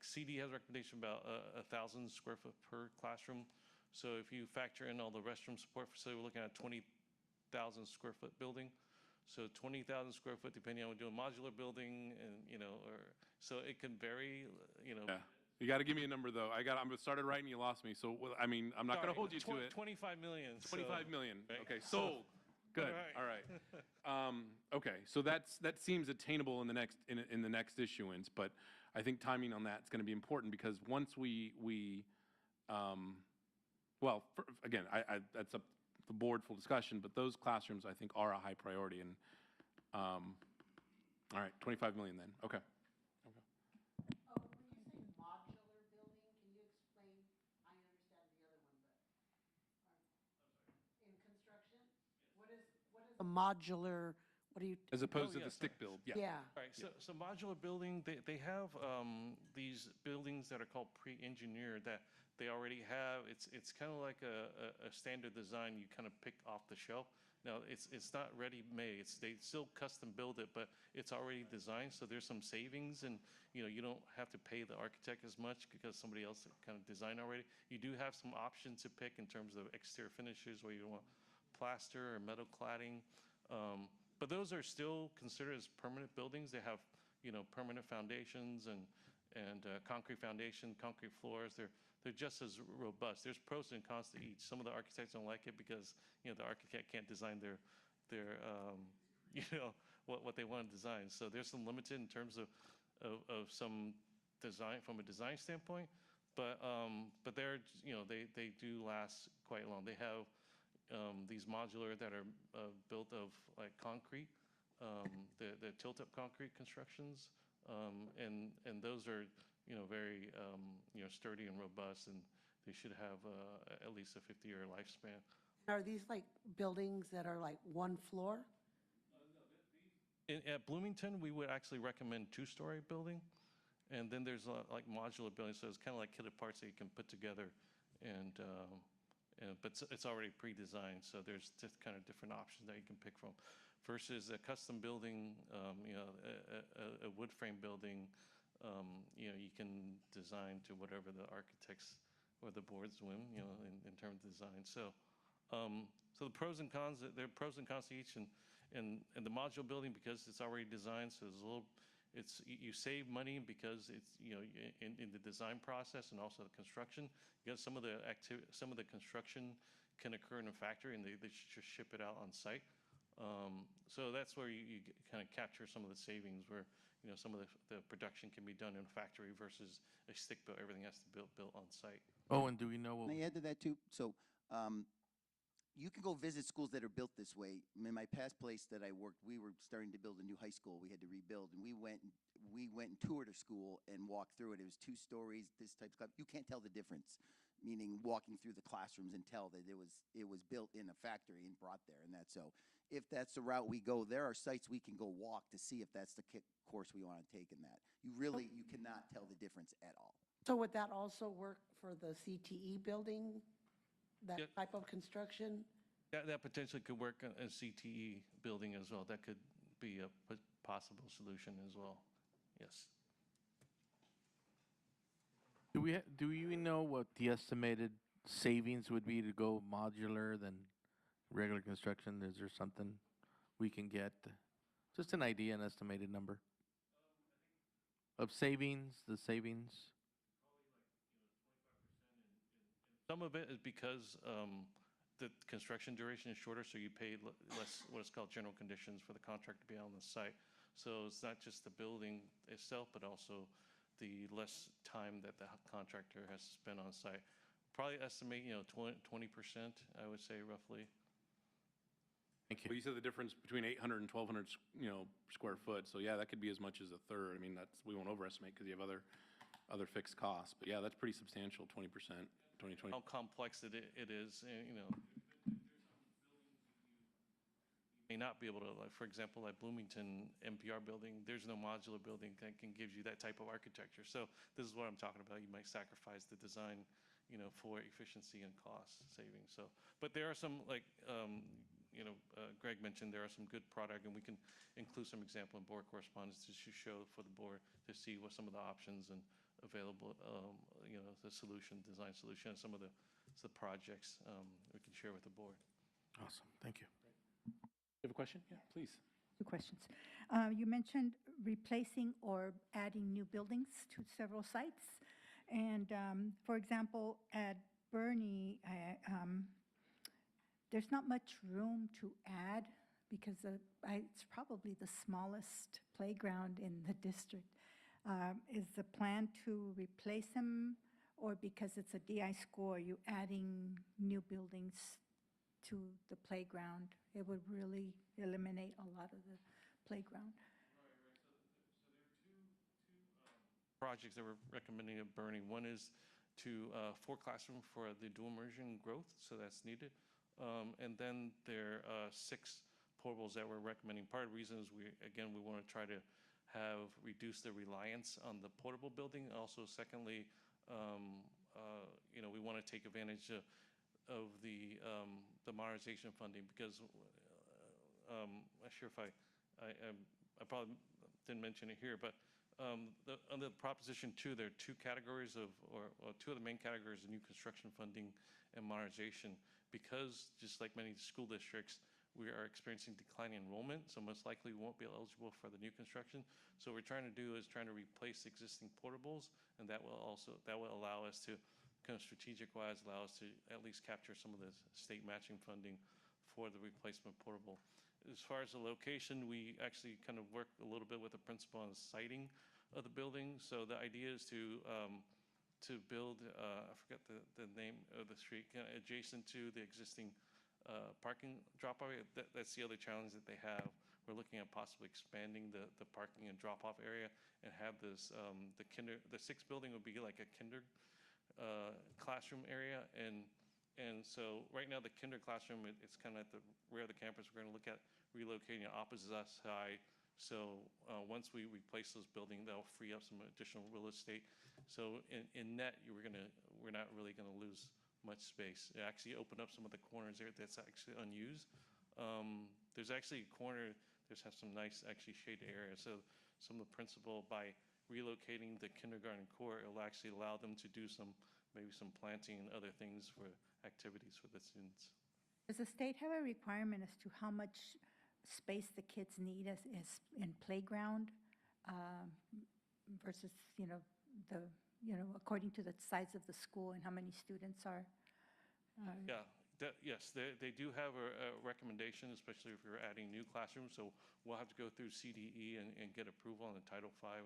CD has a recommendation about 1,000 square foot per classroom. So if you factor in all the restroom support facility, we're looking at 20,000 square foot building. So 20,000 square foot, depending on what we're doing, modular building, and so it can vary. Yeah. You got to give me a number though. I'm started right and you lost me. So I mean, I'm not going to hold you to it. 25 million. 25 million. Right. Okay, sold. Good. All right. Okay, so that seems attainable in the next issuance, but I think timing on that is going to be important because once again, that's up the board full discussion, but those classrooms I think are a high priority. And all right, 25 million then. Okay. A modular, what do you? As opposed to the stick build, yeah. Yeah. All right, so modular building, they have these buildings that are called pre-engineered that they already have. It's kind of like a standard design you kind of pick off the shelf. Now, it's not ready-made. They still custom build it, but it's already designed, so there's some savings, and you don't have to pay the architect as much because somebody else kind of designed already. You do have some options to pick in terms of exterior finishes where you want plaster or metal cladding, but those are still considered as permanent buildings. They have, permanent foundations and concrete foundation, concrete floors. They're just as robust. There's pros and cons to each. Some of the architects don't like it because the architect can't design their what they want to design. So there's some limited in terms of some design from a design standpoint, but they're they do last quite long. They have these modular that are built of like concrete, the tilt-up concrete constructions, and those are very sturdy and robust, and they should have at least a 50-year lifespan. Are these like buildings that are like one floor? At Bloomington, we would actually recommend two-story building, and then there's like modular buildings, so it's kind of like kitted parts that you can put together, but it's already pre-designed, so there's just kind of different options that you can pick from. Versus a custom building, a wood frame building, you can design to whatever the architects or the boards whim, in terms of design. So the pros and cons, there are pros and cons to each, and the modular building, because it's already designed, so you save money because it's in the design process and also the construction. Because some of the construction can occur in a factory and they just ship it out on site. So that's where you kind of capture some of the savings, where some of the production can be done in a factory versus a stick built. Everything has to be built on site. Oh, and do we know what? Can I add to that too? So you can go visit schools that are built this way. In my past place that I worked, we were starting to build a new high school. We had to rebuild, and we went and toured a school and walked through it. It was 2 stories, this type of stuff. You can't tell the difference, meaning walking through the classrooms and tell that it was built in a factory and brought there, and that's so. If that's the route we go, there are sites we can go walk to see if that's the course we want to take in that. You cannot tell the difference at all. So would that also work for the CTE building, that Yep. type of construction? That potentially could work in a CTE building as well. That could be a possible solution as well. Yes. Do you know what the estimated savings would be to go modular than regular construction? Is there something we can get? Just an idea, an estimated number of savings, the savings. Some of it is because the construction duration is shorter, so you pay less what is called general conditions for the contract to be on the site. So it's not just the building itself, but also the less time that the contractor has to spend on site. Probably estimate 20%, I would say roughly. Thank you. Well, you said the difference between 800 and 1,200 square foot. So yeah, that could be as much as a third. I mean, we won't overestimate because you have other fixed costs. But yeah, that's pretty substantial. 20%. 20. How complex it is, may not be able to, like, for example, like Bloomington MPR building, there's no modular building that can give you that type of architecture. So this is what I'm talking about. You might sacrifice the design, for efficiency and cost savings. So, but there are some, like, Greg mentioned, there are some good product, and we can include some example in board correspondence to show for the board to see what some of the options and available, the solution, design solution, and some of the projects we can share with the board. Awesome. Thank you. You have a question? Yeah, please. Two questions. You mentioned replacing or adding new buildings to several sites. And for example, at Bernie, there's not much room to add because it's probably the smallest playground in the district. Is the plan to replace them, or because it's a DI school, are you adding new buildings to the playground? It would really eliminate a lot of the playground. Projects that we're recommending at Bernie. One is to 4 classroom for the dual immersion growth, so that's needed. And then there are 6 portables that we're recommending. Part of the reason is we want to try to reduce the reliance on the portable building. Also, secondly, we want to take advantage of the modernization funding, because I'm not sure if I probably didn't mention it here, but under Proposition 2, there are 2 categories or 2 of the main categories of new construction funding and modernization. Because just like many school districts, we are experiencing declining enrollment, so most likely we won't be eligible for the new construction. So what we're trying to do is trying to replace existing portables, and that will allow us to, kind of strategic-wise, allow us to at least capture some of the state matching funding for the replacement portable. As far as the location, we actually kind of work a little bit with the principal on the siting of the building. So the idea is to build, I forget the name of the street, kind of adjacent to the existing parking drop-off area. That's the other challenge that they have. We're looking at possibly expanding the parking and drop-off area and have this, the 6th building would be like a kinder classroom area. And so right now the kinder classroom, it's kind of at the rear of the campus. We're going to look at relocating it opposite side. So once we replace those buildings, that'll free up some additional real estate. So in net, we're not really going to lose much space. It actually opened up some of the corners there that's actually unused. There's actually a corner, there's some nice actually shaded areas. So some of the principal, by relocating the kindergarten core, it will actually allow them to do maybe some planting and other things for activities for the students. Does the state have a requirement as to how much space the kids need as in playground versus, according to the size of the school and how many students are? Yeah, yes, they do have a recommendation, especially if you're adding new classrooms. So we'll have to go through CDE and get approval on the Title V,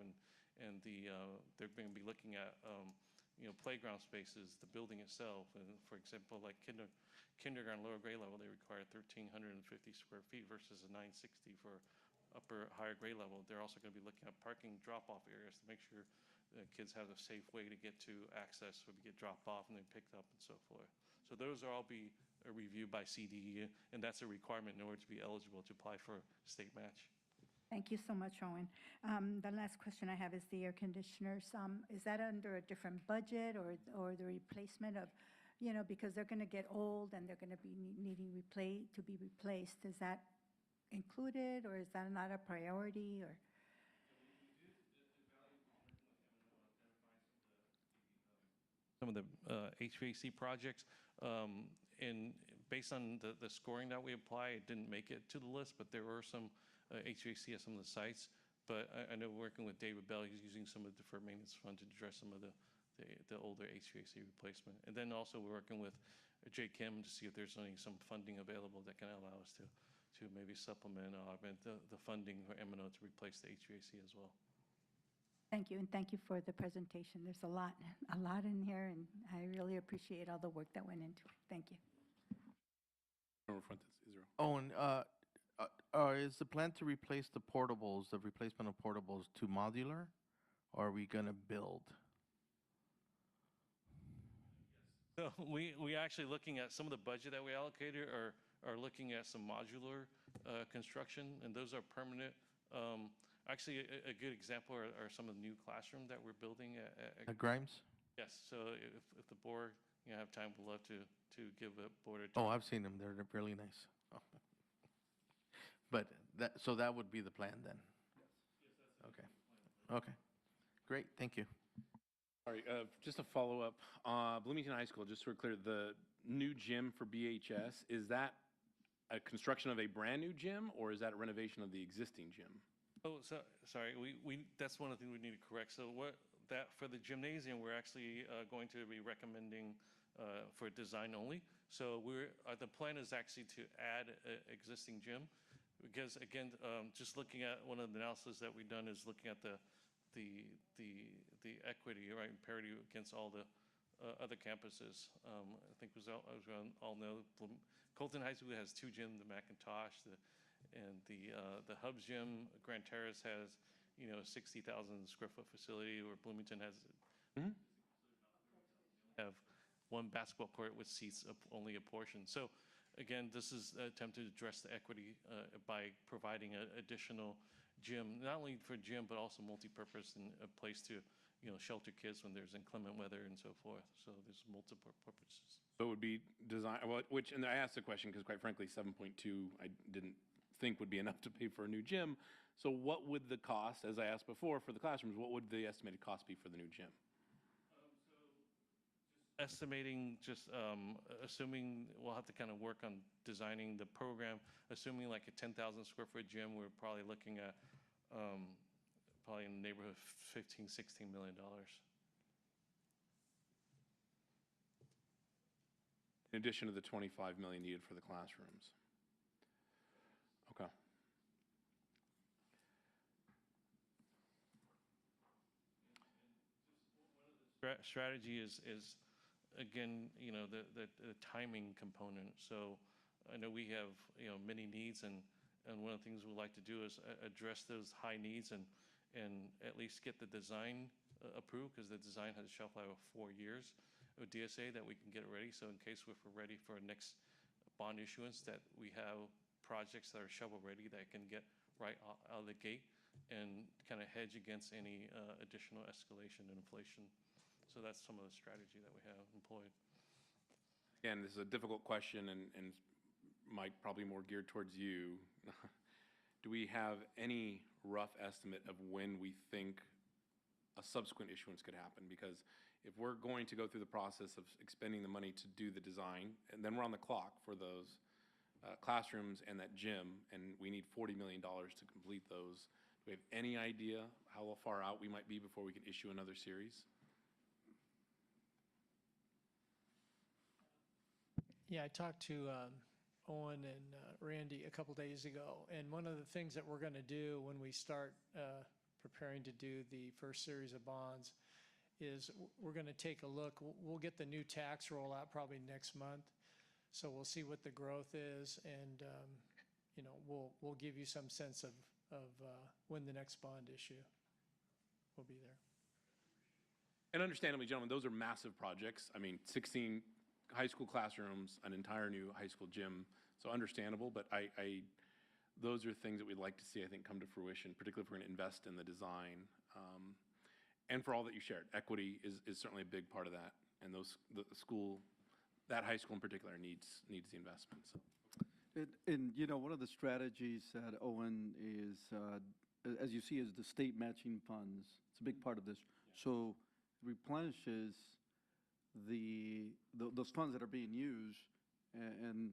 and they're going to be looking at playground spaces, the building itself. And for example, like kindergarten lower grade level, they require 1,350 square feet versus a 960 for higher grade level. They're also going to be looking at parking drop-off areas to make sure the kids have a safe way to get to access when we get dropped off and then picked up and so forth. So those are all be reviewed by CDE, and that's a requirement in order to be eligible to apply for state match. Thank you so much, Owen. The last question I have is the air conditioners. Is that under a different budget or the replacement of, because they're going to get old and they're going to be needing to be replaced? Is that included, or is that not a priority? Or some of the HVAC projects, and based on the scoring that we apply, it didn't make it to the list, but there were some HVAC at some of the sites. But I know working with David Bell, he's using some of the deferred maintenance fund to address some of the older HVAC replacement. And then also we're working with J. Kim to see if there's some funding available that can allow us to maybe supplement or augment the funding for M&O to replace the HVAC as well. Thank you, and thank you for the presentation. There's a lot in here, and I really appreciate all the work that went into it. Thank you. Over front, Israel. Owen, is the plan to replace the portables, the replacement of portables, to modular, or are we going to build? So we actually looking at some of the budget that we allocated are are looking at some modular construction, and those are permanent. Actually, a good example are some of the new classroom that we're building At Grimes? Yes, so if the board, have time, we'd love to give a board a Oh, tour. I've seen them. They're really nice. But so that would be the plan then? Okay. Okay. Great. Thank you. All right, just a follow-up. Bloomington High School, just so we're clear, the new gym for BHS, is that a construction of a brand-new gym, or is that a renovation of the existing gym? Oh, sorry, that's one of the things we need to correct. So for the gymnasium, we're actually going to be recommending for design only. So the plan is actually to add an existing gym, because again, just looking at one of the analysis that we've done is looking at the equity, right, and parity against all the other campuses. I think as we all know, Colton High School has 2 gyms, the Macintosh, and the Hubs gym. Grand Terrace has, 60,000 square foot facility, where Bloomington has have 1 basketball court with seats of only a portion. So again, this is an attempt to address the equity by providing an additional gym, not only for gym, but also multi-purpose and a place to, shelter kids when there's inclement weather and so forth. So there's multiple purposes. So it would be design, and I asked the question because quite frankly, 7.2, I didn't think would be enough to pay for a new gym. So what would the cost, as I asked before, for the classrooms, what would the estimated cost be for the new gym? Estimating, just assuming we'll have to kind of work on designing the program, assuming like a 10,000 square foot gym, we're probably looking at probably in the neighborhood of $15, $16 million. In addition to the 25 million needed for the classrooms. Okay. Strategy is again, the timing component. So I know we have, many needs, and one of the things we'd like to do is address those high needs and at least get the design approved, because the design has a shelf life of 4 years with DSA, that we can get it ready. So in case we're ready for our next bond issuance, that we have projects that are shovel ready that can get right out of the gate and kind of hedge against any additional escalation and inflation. So that's some of the strategy that we have employed. Again, this is a difficult question, and Mike, probably more geared towards you. Do we have any rough estimate of when we think a subsequent issuance could happen? Because if we're going to go through the process of expending the money to do the design, and then we're on the clock for those classrooms and that gym, and we need $40 million to complete those, do we have any idea how far out we might be before we can issue another series? Yeah, I talked to Owen and Randy a couple days ago, and one of the things that we're going to do when we start preparing to do the first series of bonds is we're going to take a look. We'll get the new tax roll out probably next month, so we'll see what the growth is, and we'll give you some sense of when the next bond issue will be there. And understandably, gentlemen, those are massive projects. I mean, 16 high school classrooms, an entire new high school gym, so understandable, but those are things that we'd like to see, I think, come to fruition, particularly if we're going to invest in the design. And for all that you shared, equity is certainly a big part of that, and that high school in particular needs the investment. So. And one of the strategies that Owen is, as you see, is the state matching funds. It's a big part of this. So replenishes those funds that are being used, and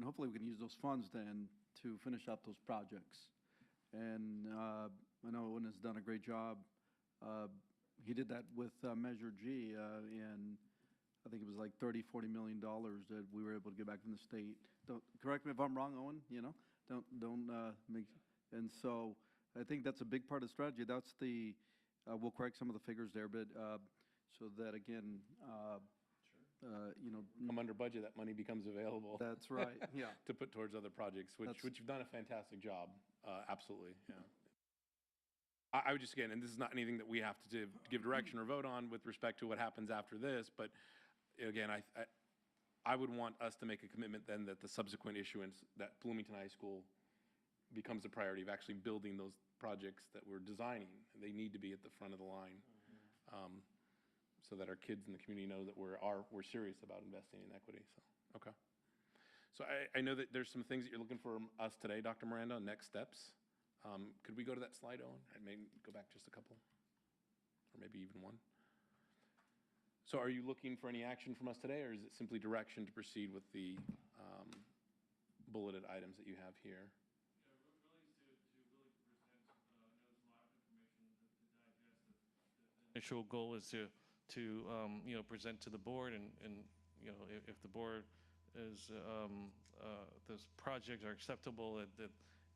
hopefully we can use those funds then to finish up those projects. And I know Owen has done a great job. He did that with Measure G, and I think it was like $30-40 million that we were able to get back from the state. Don't correct me if I'm wrong, Owen. Don't make. And so I think that's a big part of the strategy. That's we'll correct some of the figures there, but so that again, come under budget, that money becomes available. That's right. Yeah. To put towards other projects, which you've done a fantastic job. Absolutely. Yeah. I would just, again, and this is not anything that we have to give direction or vote on with respect to what happens after this, but again, I would want us to make a commitment then that the subsequent issuance, that Bloomington High School becomes a priority of actually building those projects that we're designing. They need to be at the front of the line, so that our kids in the community know that we're serious about investing in equity. So, okay. So I know that there's some things that you're looking for us today, Dr. Miranda, next steps. Could we go to that slide, Owen? And maybe go back just a couple, or maybe even one. So are you looking for any action from us today, or is it simply direction to proceed with the bulleted items that you have here? Initial goal is to present to the board, and if the board is those projects are acceptable, that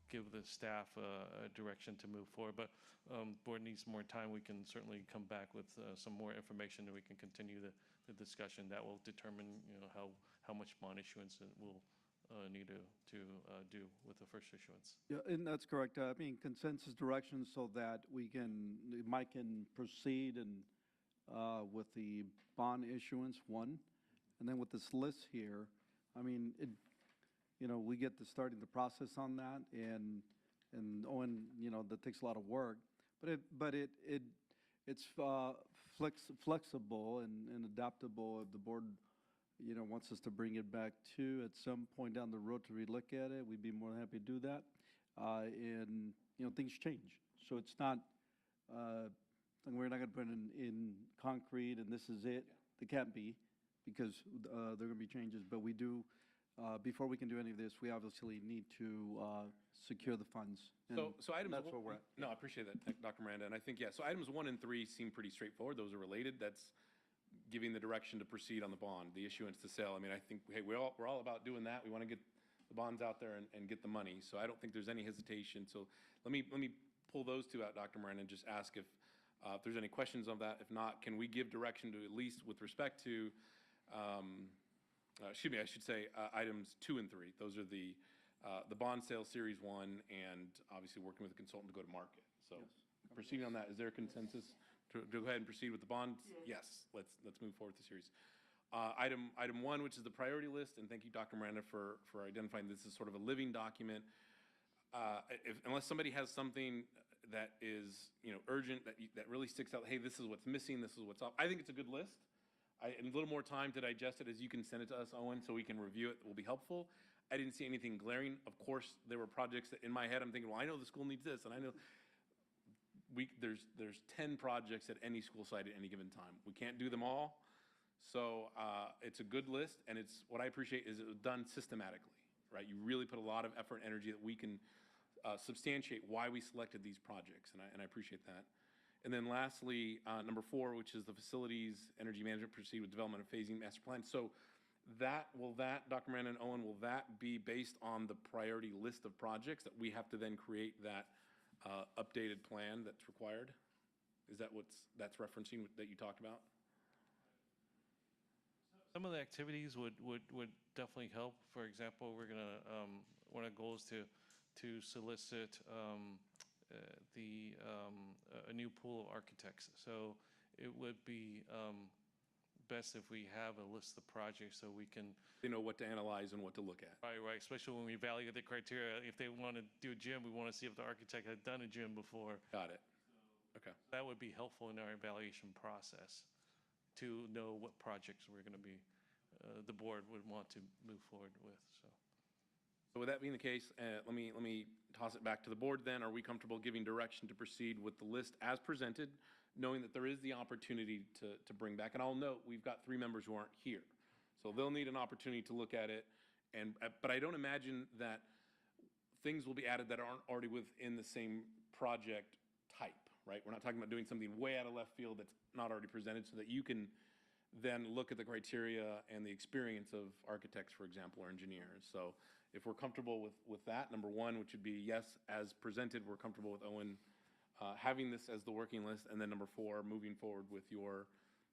give the staff a direction to move forward. But board needs more time. We can certainly come back with some more information, and we can continue the discussion. That will determine how much bond issuance we'll need to do with the first issuance. Yeah, and that's correct. I mean, consensus direction so that Mike can proceed and with the bond issuance, one. And then with this list here, I mean, we get to starting the process on that, and Owen, that takes a lot of work. But it's flexible and adaptable if the board wants us to bring it back to at some point down the road to relook at it. We'd be more than happy to do that. And things change, so it's not. We're not going to put it in concrete and this is it. It can't be, because there are going to be changes. But we do. Before we can do any of this, we obviously need to secure the funds. So items, that's where we're at. No, I appreciate that, Dr. Miranda. And I think, so items 1 and 3 seem pretty straightforward. Those are related. That's giving the direction to proceed on the bond, the issuance to sell. I mean, I think, hey, we're all about doing that. We want to get the bonds out there and get the money. So I don't think there's any hesitation. So let me pull those two out, Dr. Miranda, and just ask if there's any questions on that. If not, can we give direction to, at least with respect to, excuse me, I should say items 2 and 3. Those are the bond sale series 1, and obviously working with a consultant to go to market. So yes. Proceeding on that, is there a consensus to go ahead and proceed with the bonds? Yes. Let's move forward with the series. Item 1, which is the priority list, and thank you, Dr. Miranda, for identifying this as sort of a living document. Unless somebody has something that is urgent, that really sticks out, hey, this is what's missing, this is what's up, I think it's a good list. A little more time to digest it, as you can send it to us, Owen, so we can review it, will be helpful. I didn't see anything glaring. Of course, there were projects that in my head I'm thinking, well, I know the school needs this, and I know there's 10 projects at any school site at any given time. We can't do them all, so it's a good list, and it's what I appreciate is it was done systematically, right? You really put a lot of effort and energy that we can substantiate why we selected these projects, and I appreciate that. And then lastly, number 4, which is the facilities energy management proceed with development of phasing master plan. So will that, Dr. Miranda and Owen, will that be based on the priority list of projects that we have to then create that updated plan that's required? Is that that's referencing that you talked about? Some of the activities would definitely help. For example, we're going to, one of the goals to solicit a new pool of architects. So it would be best if we have a list of projects so we can... They know what to analyze and what to look at. Right, especially when we evaluate the criteria. If they want to do a gym, we want to see if the architect had done a gym before. Got it. Okay. That would be helpful in our evaluation process to know what projects we're going to be, the board would want to move forward with. So with that being the case, let me toss it back to the board then. Are we comfortable giving direction to proceed with the list as presented, knowing that there is the opportunity to bring back? And I'll note, we've got 3 members who aren't here. So they'll need an opportunity to look at it. But I don't imagine that things will be added that aren't already within the same project type, right? We're not talking about doing something way out of left field that's not already presented, so that you can then look at the criteria and the experience of architects, for example, or engineers. So if we're comfortable with that, number 1, which would be yes, as presented, we're comfortable with Owen having this as the working list. And then number 4, moving forward with your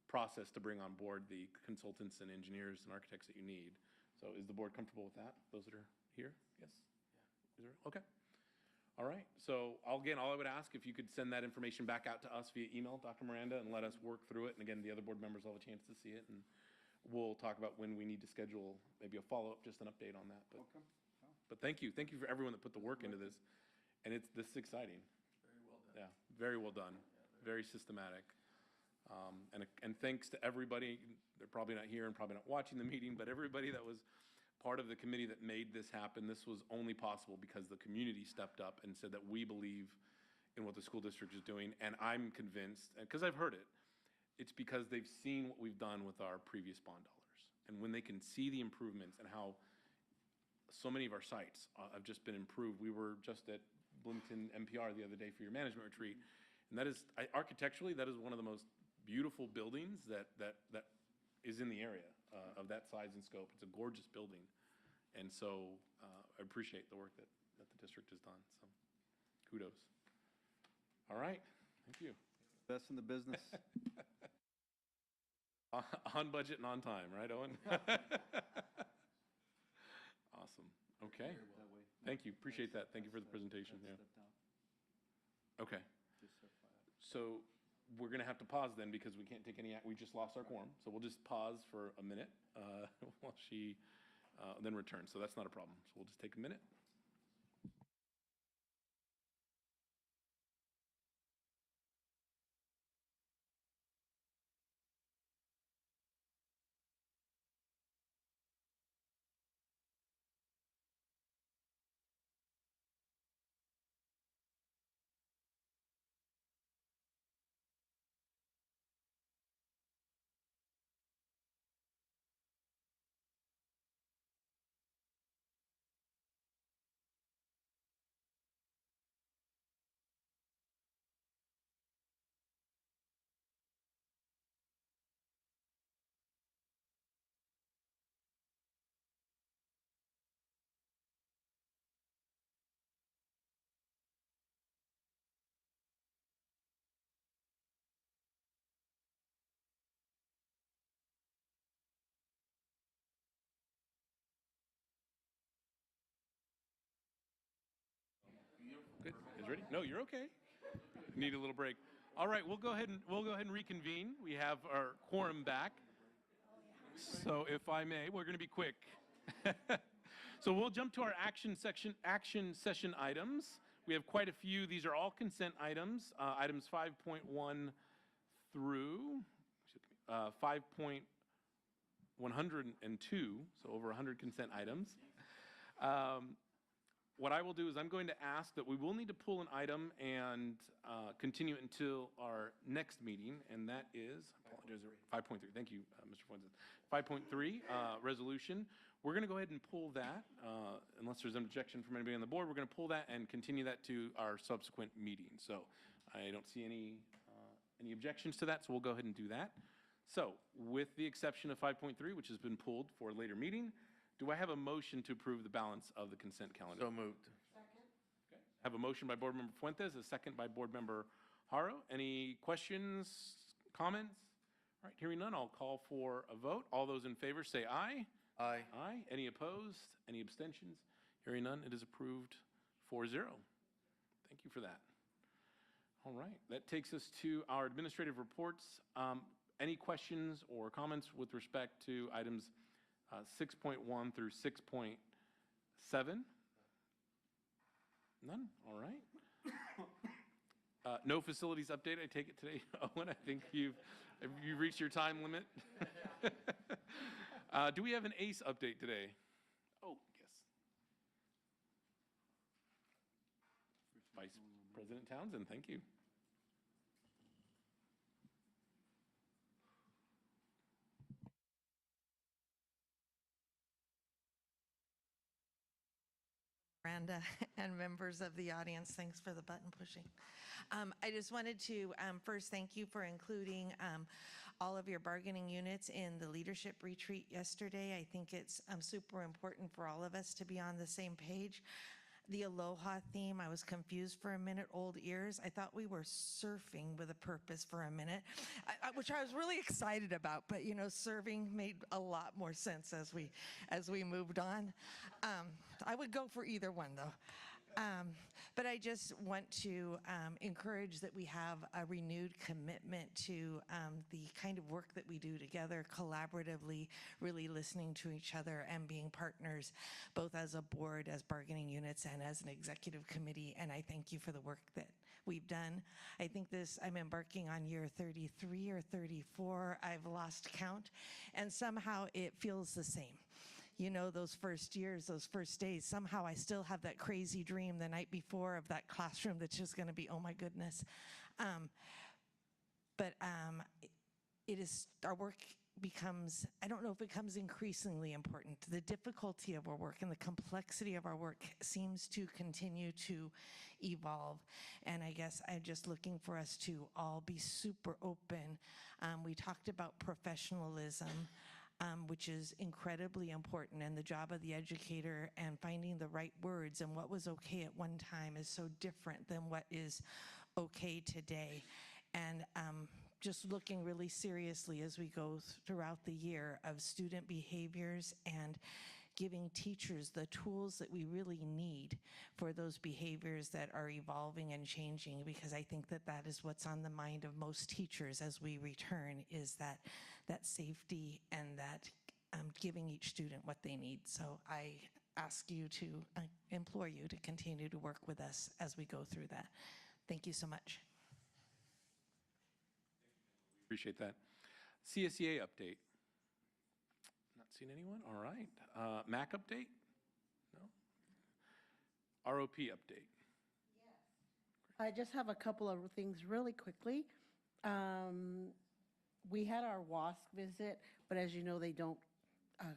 process to bring on board the consultants and engineers and architects that you need. So is the board comfortable with that? Those that are here? Yes? Yeah. Is there? Okay. All right. So all I would ask, if you could send that information back out to us via email, Dr. Miranda, and let us work through it. And again, the other board members will have a chance to see it. And we'll talk about when we need to schedule maybe a follow-up, just an update on that. But thank you for everyone that put the work into this, and this is exciting. Very well done. Yeah, very well done, very systematic. And thanks to everybody, they're probably not here and probably not watching the meeting, but everybody that was part of the committee that made this happen. This was only possible because the community stepped up and said that we believe in what the school district is doing, and I'm convinced, because I've heard it, it's because they've seen what we've done with our previous bond dollars. And when they can see the improvements and how so many of our sites have just been improved. We were just at Bloomington MPR the other day for your management retreat, and that is, architecturally, that is one of the most beautiful buildings that is in the area of that size and scope. It's a gorgeous building, and so I appreciate the work that the district has done, so kudos. All right, thank you. Best in the business. On budget and on time, right, Owen? Awesome. Okay. Thank you. Appreciate that. Thank you for the presentation. Yeah. Okay. So we're going to have to pause then because we can't take any we just lost our quorum. So we'll just pause for a minute while she then returns. So that's not a problem. So we'll just take a minute. Good. Is ready? No, you're okay. Need a little break. All right, we'll go ahead and reconvene. We have our quorum back. So if I may, we're going to be quick. So we'll jump to our action session items. We have quite a few. These are all consent items. Items 5.1 through 5.102, so over 100 consent items. What I will do is I'm going to ask that we will need to pull an item and continue it until our next meeting, and that is 5.3. Thank you, Mr. Fuentes. 5.3, resolution. We're going to go ahead and pull that, unless there's an objection from anybody on the board. We're going to pull that and continue that to our subsequent meeting. So I don't see any objections to that, so we'll go ahead and do that. So with the exception of 5.3, which has been pulled for a later meeting, do I have a motion to approve the balance of the consent calendar? So moved. Second. Okay. I have a motion by Board Member Fuentes, a second by Board Member Haro. Any questions, comments? All right, hearing none, I'll call for a vote. All those in favor say aye. Aye. Aye. Any opposed? Any abstentions? Hearing none, it is approved 4-0. Thank you for that. All right, that takes us to our administrative reports. Any questions or comments with respect to items 6.1 through 6.7? None? All right. No facilities update, I take it today. Owen, I think you've reached your time limit. Do we have an ACE update today? Oh, yes. Vice President Townsend, thank you. Miranda and members of the audience, thanks for the button pushing. I just wanted to first thank you for including all of your bargaining units in the leadership retreat yesterday. I think it's super important for all of us to be on the same page. The Aloha theme, I was confused for a minute, old ears. I thought we were surfing with a purpose for a minute, which I was really excited about, but you know, serving made a lot more sense as we moved on. I would go for either one though. But I just want to encourage that we have a renewed commitment to the kind of work that we do together collaboratively, really listening to each other and being partners, both as a board, as bargaining units, and as an executive committee. And I thank you for the work that we've done. I think I'm embarking on year 33 or 34. I've lost count. And somehow it feels the same. You know, those first years, those first days, somehow I still have that crazy dream the night before of that classroom that's just going to be, oh my goodness. But it is, our work becomes, I don't know if it becomes increasingly important. The difficulty of our work and the complexity of our work seems to continue to evolve. And I guess I'm just looking for us to all be super open. We talked about professionalism. Which is incredibly important, and the job of the educator and finding the right words and what was okay at one time is so different than what is okay today. And just looking really seriously as we go throughout the year of student behaviors and giving teachers the tools that we really need for those behaviors that are evolving and changing, because I think that that is what's on the mind of most teachers as we return, is that safety and that giving each student what they need. So I ask you to, implore you to continue to work with us as we go through that. Thank you so much. Appreciate that. CSEA update. Not seen anyone? All right. MAC update? No? ROP update? I just have a couple of things really quickly. We had our WASC visit, but as you know, they don't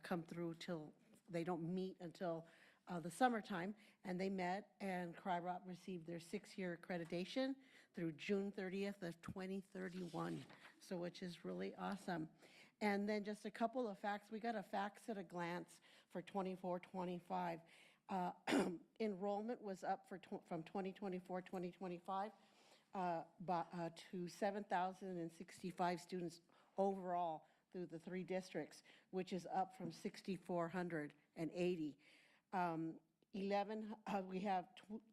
come through till, they don't meet until the summertime, and they met, and CRIROP received their 6-year accreditation through June 30th of 2031, so which is really awesome. And then just a couple of facts. We got a facts at a glance for 24-25. Enrollment was up from 2024-2025 to 7,065 students overall through the 3 districts, which is up from 6,480. We have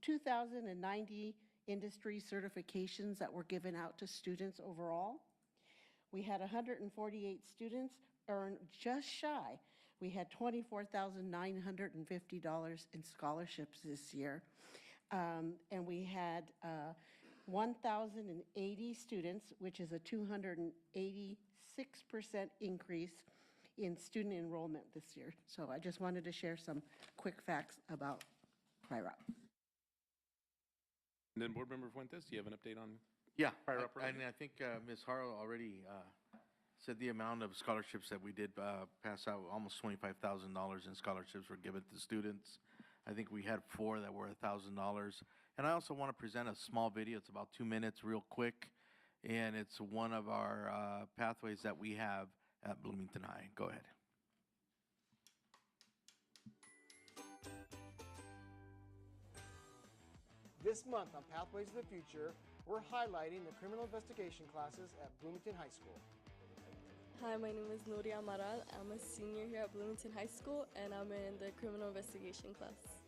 2,090 industry certifications that were given out to students overall. We had 148 students earn just shy. We had $24,950 in scholarships this year. And we had 1,080 students, which is a 286% increase in student enrollment this year. So I just wanted to share some quick facts about CRIROP. And then Board Member Fuentes, do you have an update on? Yeah, CRIROP I think Ms. Harrell already said the amount of scholarships that we did pass out. Almost $25,000 in scholarships were given to students. I think we had 4 that were $1,000. And I also want to present a small video. It's about 2 minutes, real quick. And it's one of our pathways that we have at Bloomington High. Go ahead. This month on Pathways of the Future, we're highlighting the criminal investigation classes at Bloomington High School. Hi, my name is Nuria Amaral. I'm a senior here at Bloomington High School, and I'm in the criminal investigation class.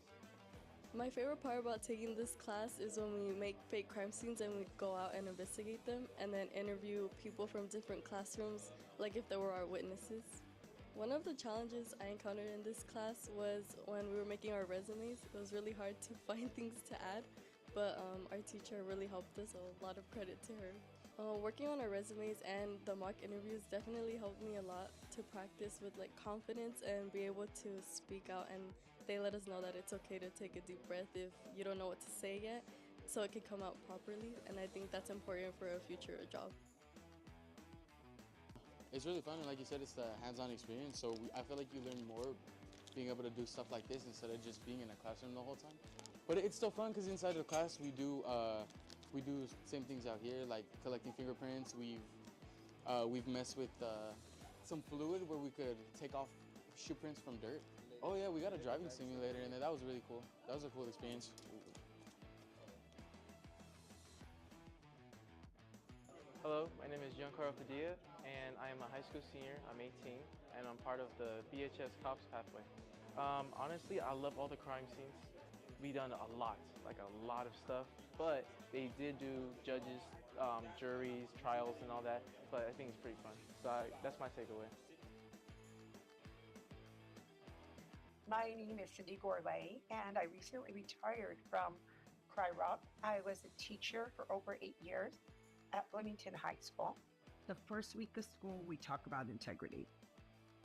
My favorite part about taking this class is when we make fake crime scenes and we go out and investigate them and then interview people from different classrooms, like if they were our witnesses. One of the challenges I encountered in this class was when we were making our resumes. It was really hard to find things to add, but our teacher really helped us, so a lot of credit to her. Working on our resumes and the mock interviews definitely helped me a lot to practice with confidence and be able to speak out, and they let us know that it's okay to take a deep breath if you don't know what to say yet, so it can come out properly, and I think that's important for a future job. It's really fun, and like you said, it's the hands-on experience, so I feel like you learn more being able to do stuff like this instead of just being in a classroom the whole time. But it's still fun because inside the class we do same things out here, like collecting fingerprints. We've messed with some fluid where we could take off shoe prints from dirt. Oh yeah, we got a driving simulator in there. That was really cool. That was a cool experience. Hello, my name is Giancarlo Padilla, and I am a high school senior. I'm 18, and I'm part of the BHS Cops Pathway. Honestly, I love all the crime scenes. be done a lot, like a lot of stuff. But they did do judges, juries, trials, and all that. But I think it's pretty fun. So that's my takeaway. My name is Cindy Gourlay, and I recently retired from CRIROP. I was a teacher for over 8 years at Bloomington High School. The first week of school, we talk about integrity.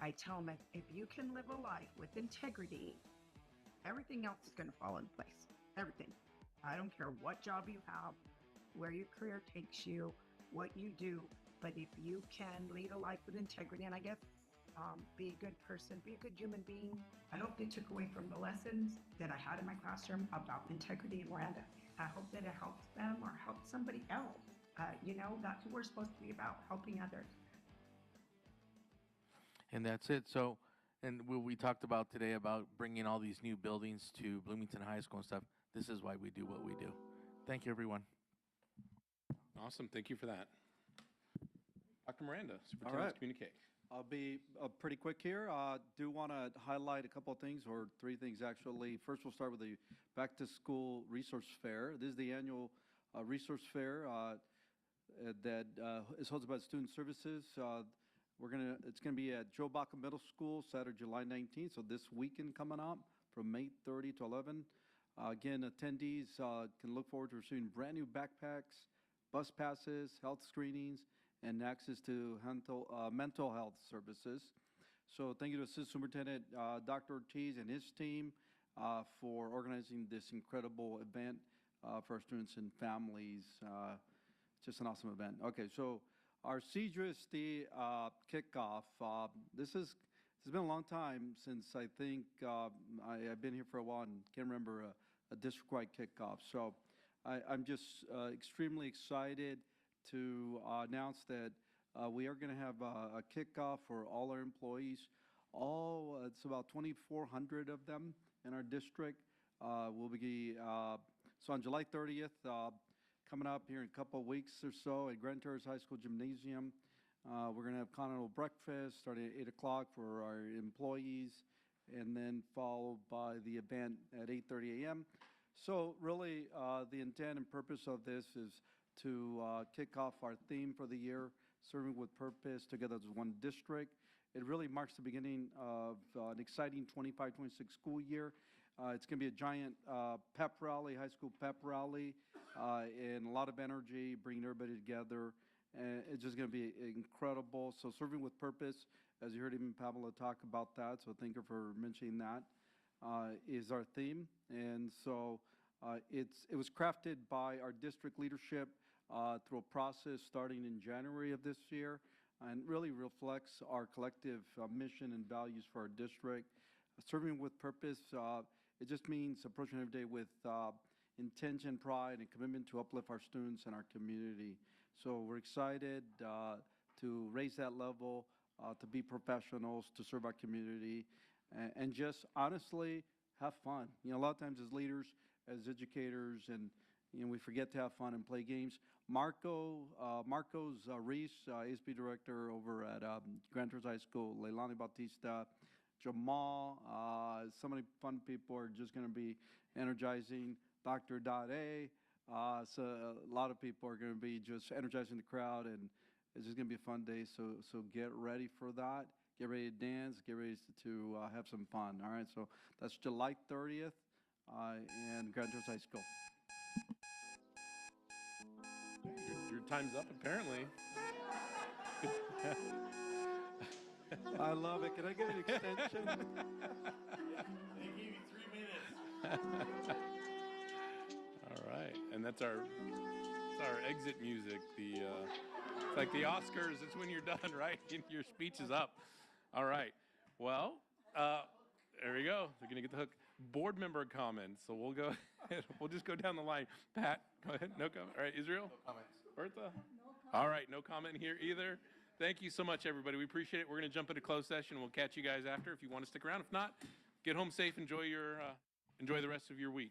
I tell them, if you can live a life with integrity, everything else is going to fall into place. Everything. I don't care what job you have, where your career takes you, what you do, but if you can lead a life with integrity, and I guess be a good person, be a good human being. I hope they took away from the lessons that I had in my classroom about integrity and Miranda. I hope that it helps them or helps somebody else. That's what we're supposed to be about, helping others. And that's it. So, and we talked about today about bringing all these new buildings to Bloomington High School and stuff. This is why we do what we do. Thank you, everyone. Awesome. Thank you for that. Dr. Miranda, All Superintendent right. Communique. I'll be pretty quick here. Do want to highlight a couple of things, or three things actually. First, we'll start with the Back to School Resource Fair. This is the annual resource fair that is hosted by Student Services. It's gonna be at Joe Baca Middle School, Saturday, July 19th. So this weekend coming up from 8:30 to 11. Again, attendees can look forward to receiving brand new backpacks, bus passes, health screenings, and access to mental health services. So thank you to Assistant Superintendent Dr. Ortiz and his team for organizing this incredible event for our students and families. Just an awesome event. Okay, so our CJUSD kickoff. This has been a long time since I think I've been here for a while and can't remember a district-wide kickoff. So I'm just extremely excited to announce that we are going to have a kickoff for all our employees. It's about 2,400 of them in our district. Will be so on July 30th, coming up here in a couple of weeks or so at Grand Terrace High School Gymnasium. We're going to have continental breakfast starting at 8 o'clock for our employees, and then followed by the event at 8:30 a.m. So really, the intent and purpose of this is to kick off our theme for the year, Serving with Purpose Together as One District. It really marks the beginning of an exciting 25-26 school year. It's going to be a giant pep rally, high school pep rally, and a lot of energy, bringing everybody together. And it's just going to be incredible. So Serving with Purpose, as you heard even Pamela talk about that, so thank you for mentioning that, is our theme. And so it was crafted by our district leadership through a process starting in January of this year, and really reflects our collective mission and values for our district. Serving with Purpose, it just means approaching every day with intention, pride, and commitment to uplift our students and our community. So we're excited to raise that level, to be professionals, to serve our community, and just honestly have fun. A lot of times as leaders, as educators, and we forget to have fun and play games. Marcos Reese, ASB director over at Grand Terrace High School, Leilani Bautista, Jamal, so many fun people are just going to be energizing. Dr. Dade, so a lot of people are going to be just energizing the crowd, and it's just going to be a fun day. So get ready for that. Get ready to dance. Get ready to have some fun. All right. So that's July 30th in Grand Terrace High School. Your time's up, apparently. I love it. Can I get an extension? They gave you 3 minutes. All right, and that's our exit music. It's like the Oscars. It's when you're done, right? Your speech is up. All right. Well, there we go. They're gonna get the hook. Board member comments. So we'll go ahead. We'll just go down the line. Pat, go ahead. No comment. All right, Israel. No comments. Bertha. No comment. All right, no comment here either. Thank you so much, everybody. We appreciate it. We're gonna jump into closed session. We'll catch you guys after if you want to stick around. If not, get home safe. Enjoy the rest of your week.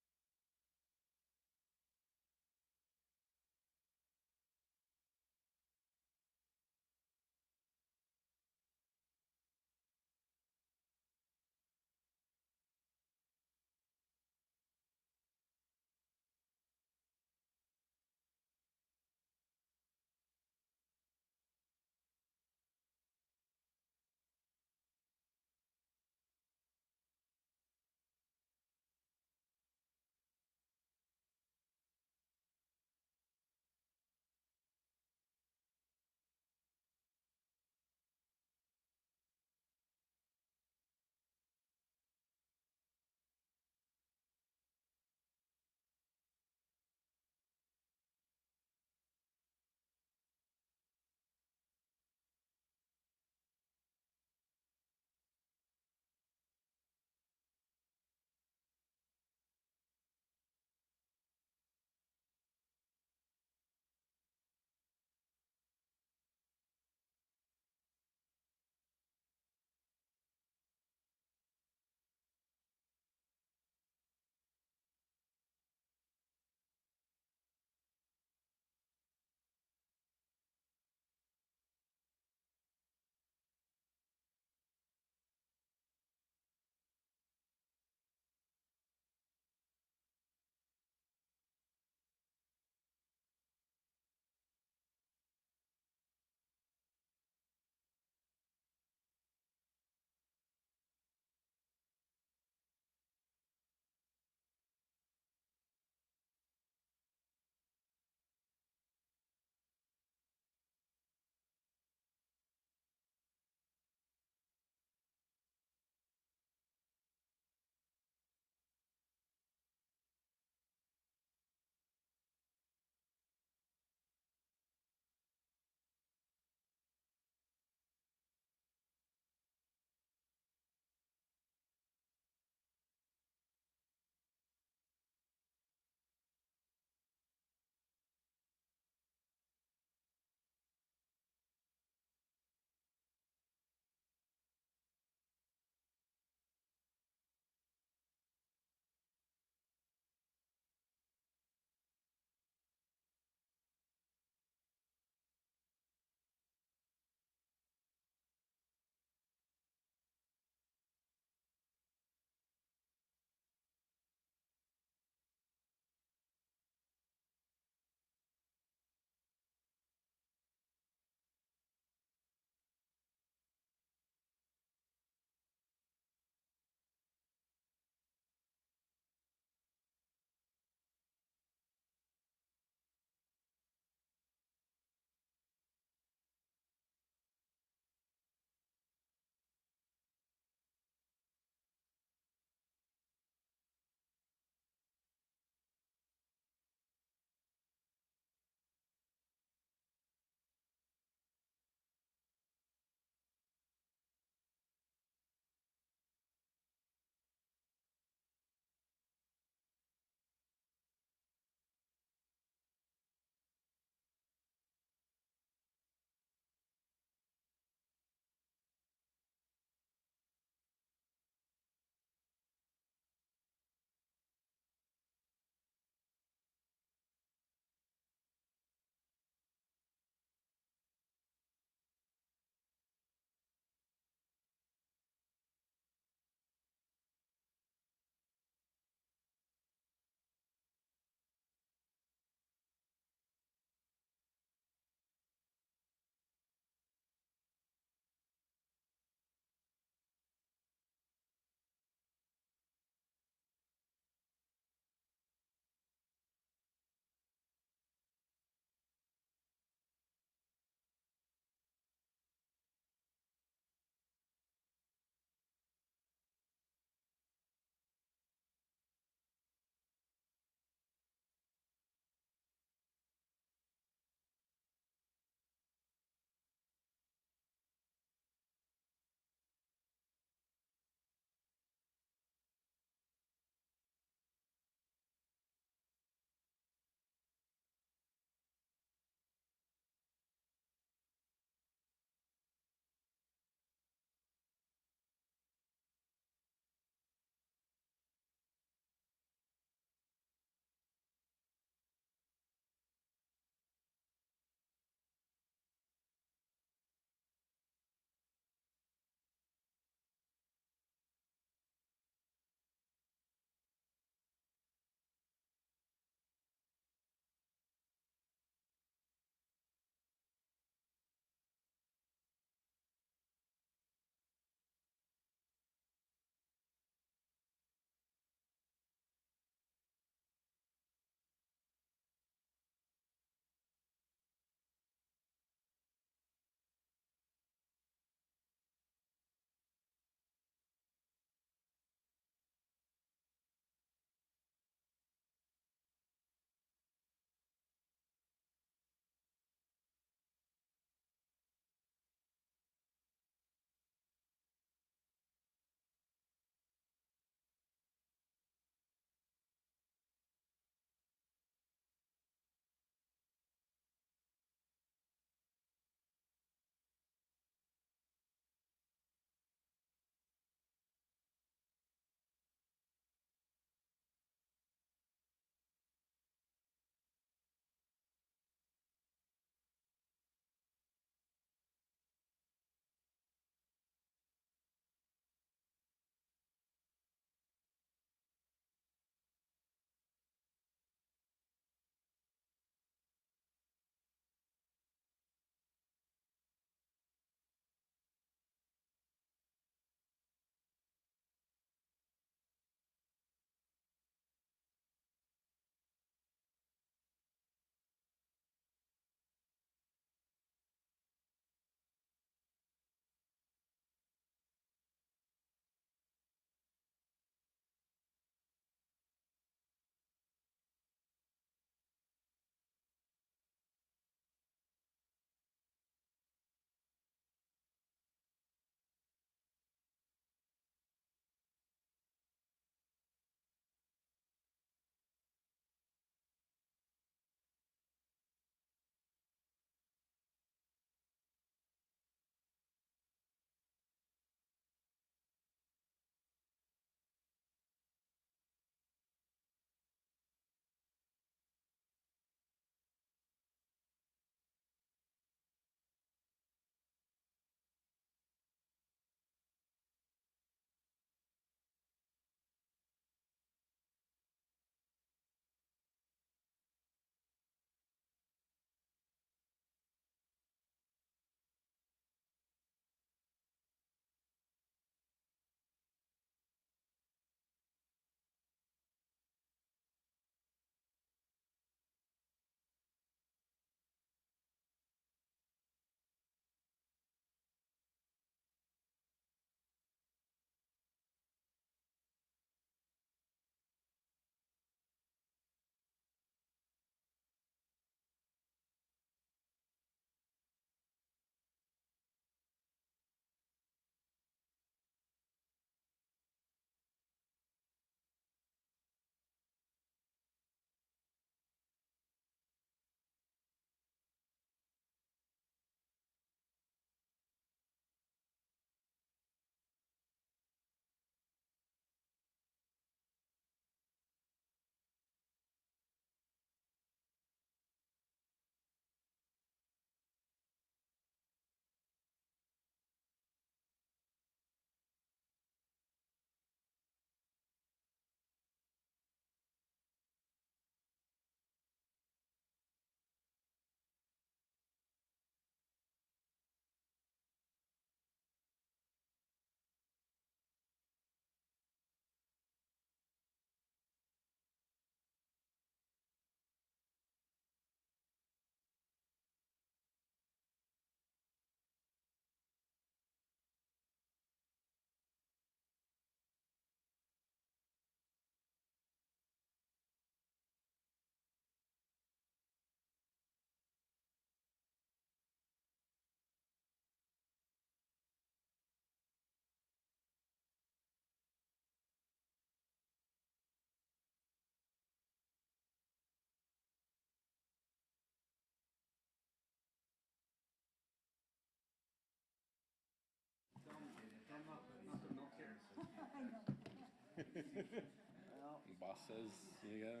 boss says you gotta.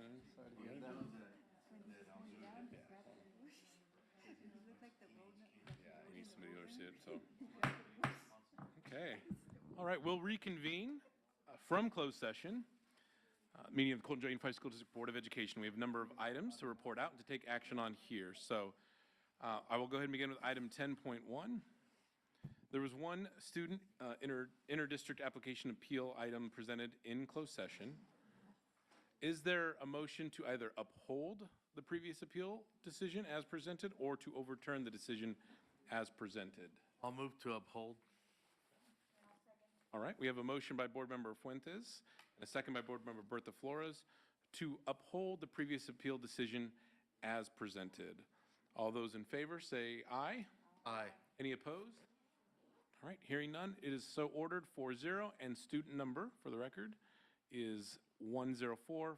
Yeah, he needs somebody to oversee it, so. Okay. All right, we'll reconvene from closed session. Meeting of the Colton Joint Unified School District Board of Education. We have a number of items to report out and to take action on here. So I will go ahead and begin with item 10.1. There was one student inter-district application appeal item presented in closed session. Is there a motion to either uphold the previous appeal decision as presented or to overturn the decision as presented? I'll move to uphold. All right, we have a motion by Board Member Fuentes and a second by Board Member Bertha Flores to uphold the previous appeal decision as presented. All those in favor say aye. Aye. Any opposed? All right, hearing none, it is so ordered 4-0, and student number, for the record, is 104-52548.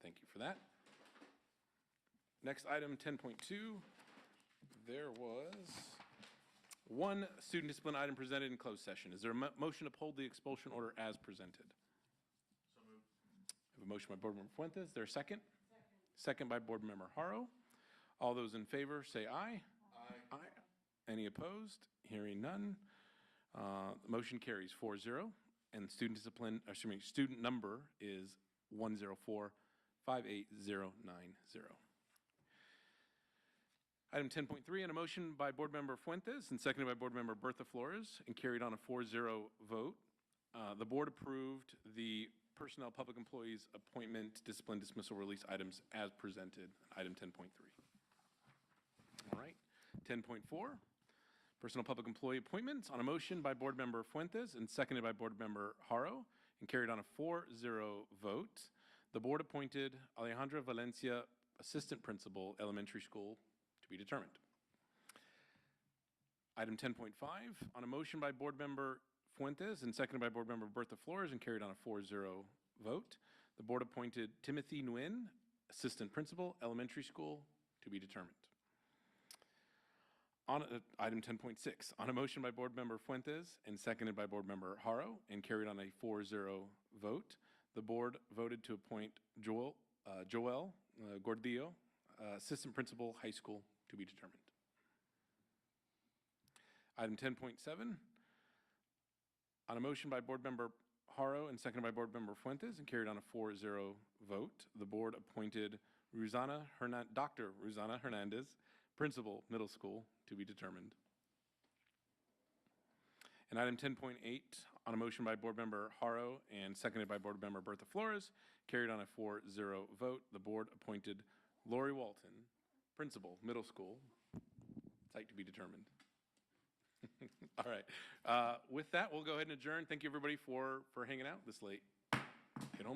Thank you for that. Next item, 10.2. There was one student discipline item presented in closed session. Is there a motion to uphold the expulsion order as presented? So moved. I have a motion by Board Member Fuentes. Is there a second? Second by Board Member Haro. All those in favor say aye. Aye. Any opposed? Hearing none. The motion carries 4-0, and student number is 104-58090. Item 10.3, and a motion by Board Member Fuentes and seconded by Board Member Bertha Flores and carried on a 4-0 vote. The board approved the personnel public employees appointment, discipline, dismissal, release items as presented, item 10.3. All right, 10.4, personal public employee appointments on a motion by Board Member Fuentes and seconded by Board Member Haro and carried on a 4-0 vote. The board appointed Alejandra Valencia, assistant principal, elementary school, to be determined. Item 10.5, on a motion by Board Member Fuentes and seconded by Board Member Bertha Flores and carried on a 4-0 vote. The board appointed Timothy Nguyen, assistant principal, elementary school, to be determined. On item 10.6, on a motion by Board Member Fuentes and seconded by Board Member Haro and carried on a 4-0 vote, the board voted to appoint Joel Gordillo, assistant principal, high school, to be determined. Item 10.7, on a motion by Board Member Haro and seconded by Board Member Fuentes and carried on a 4-0 vote, the board appointed Dr. Rosana Hernandez, principal, middle school, to be determined. And item 10.8, on a motion by Board Member Haro and seconded by Board Member Bertha Flores, carried on a 4-0 vote, the board appointed Lori Walton, principal, middle school, site to be determined. All right. With that, we'll go ahead and adjourn. Thank you, everybody, for hanging out this late. Get home.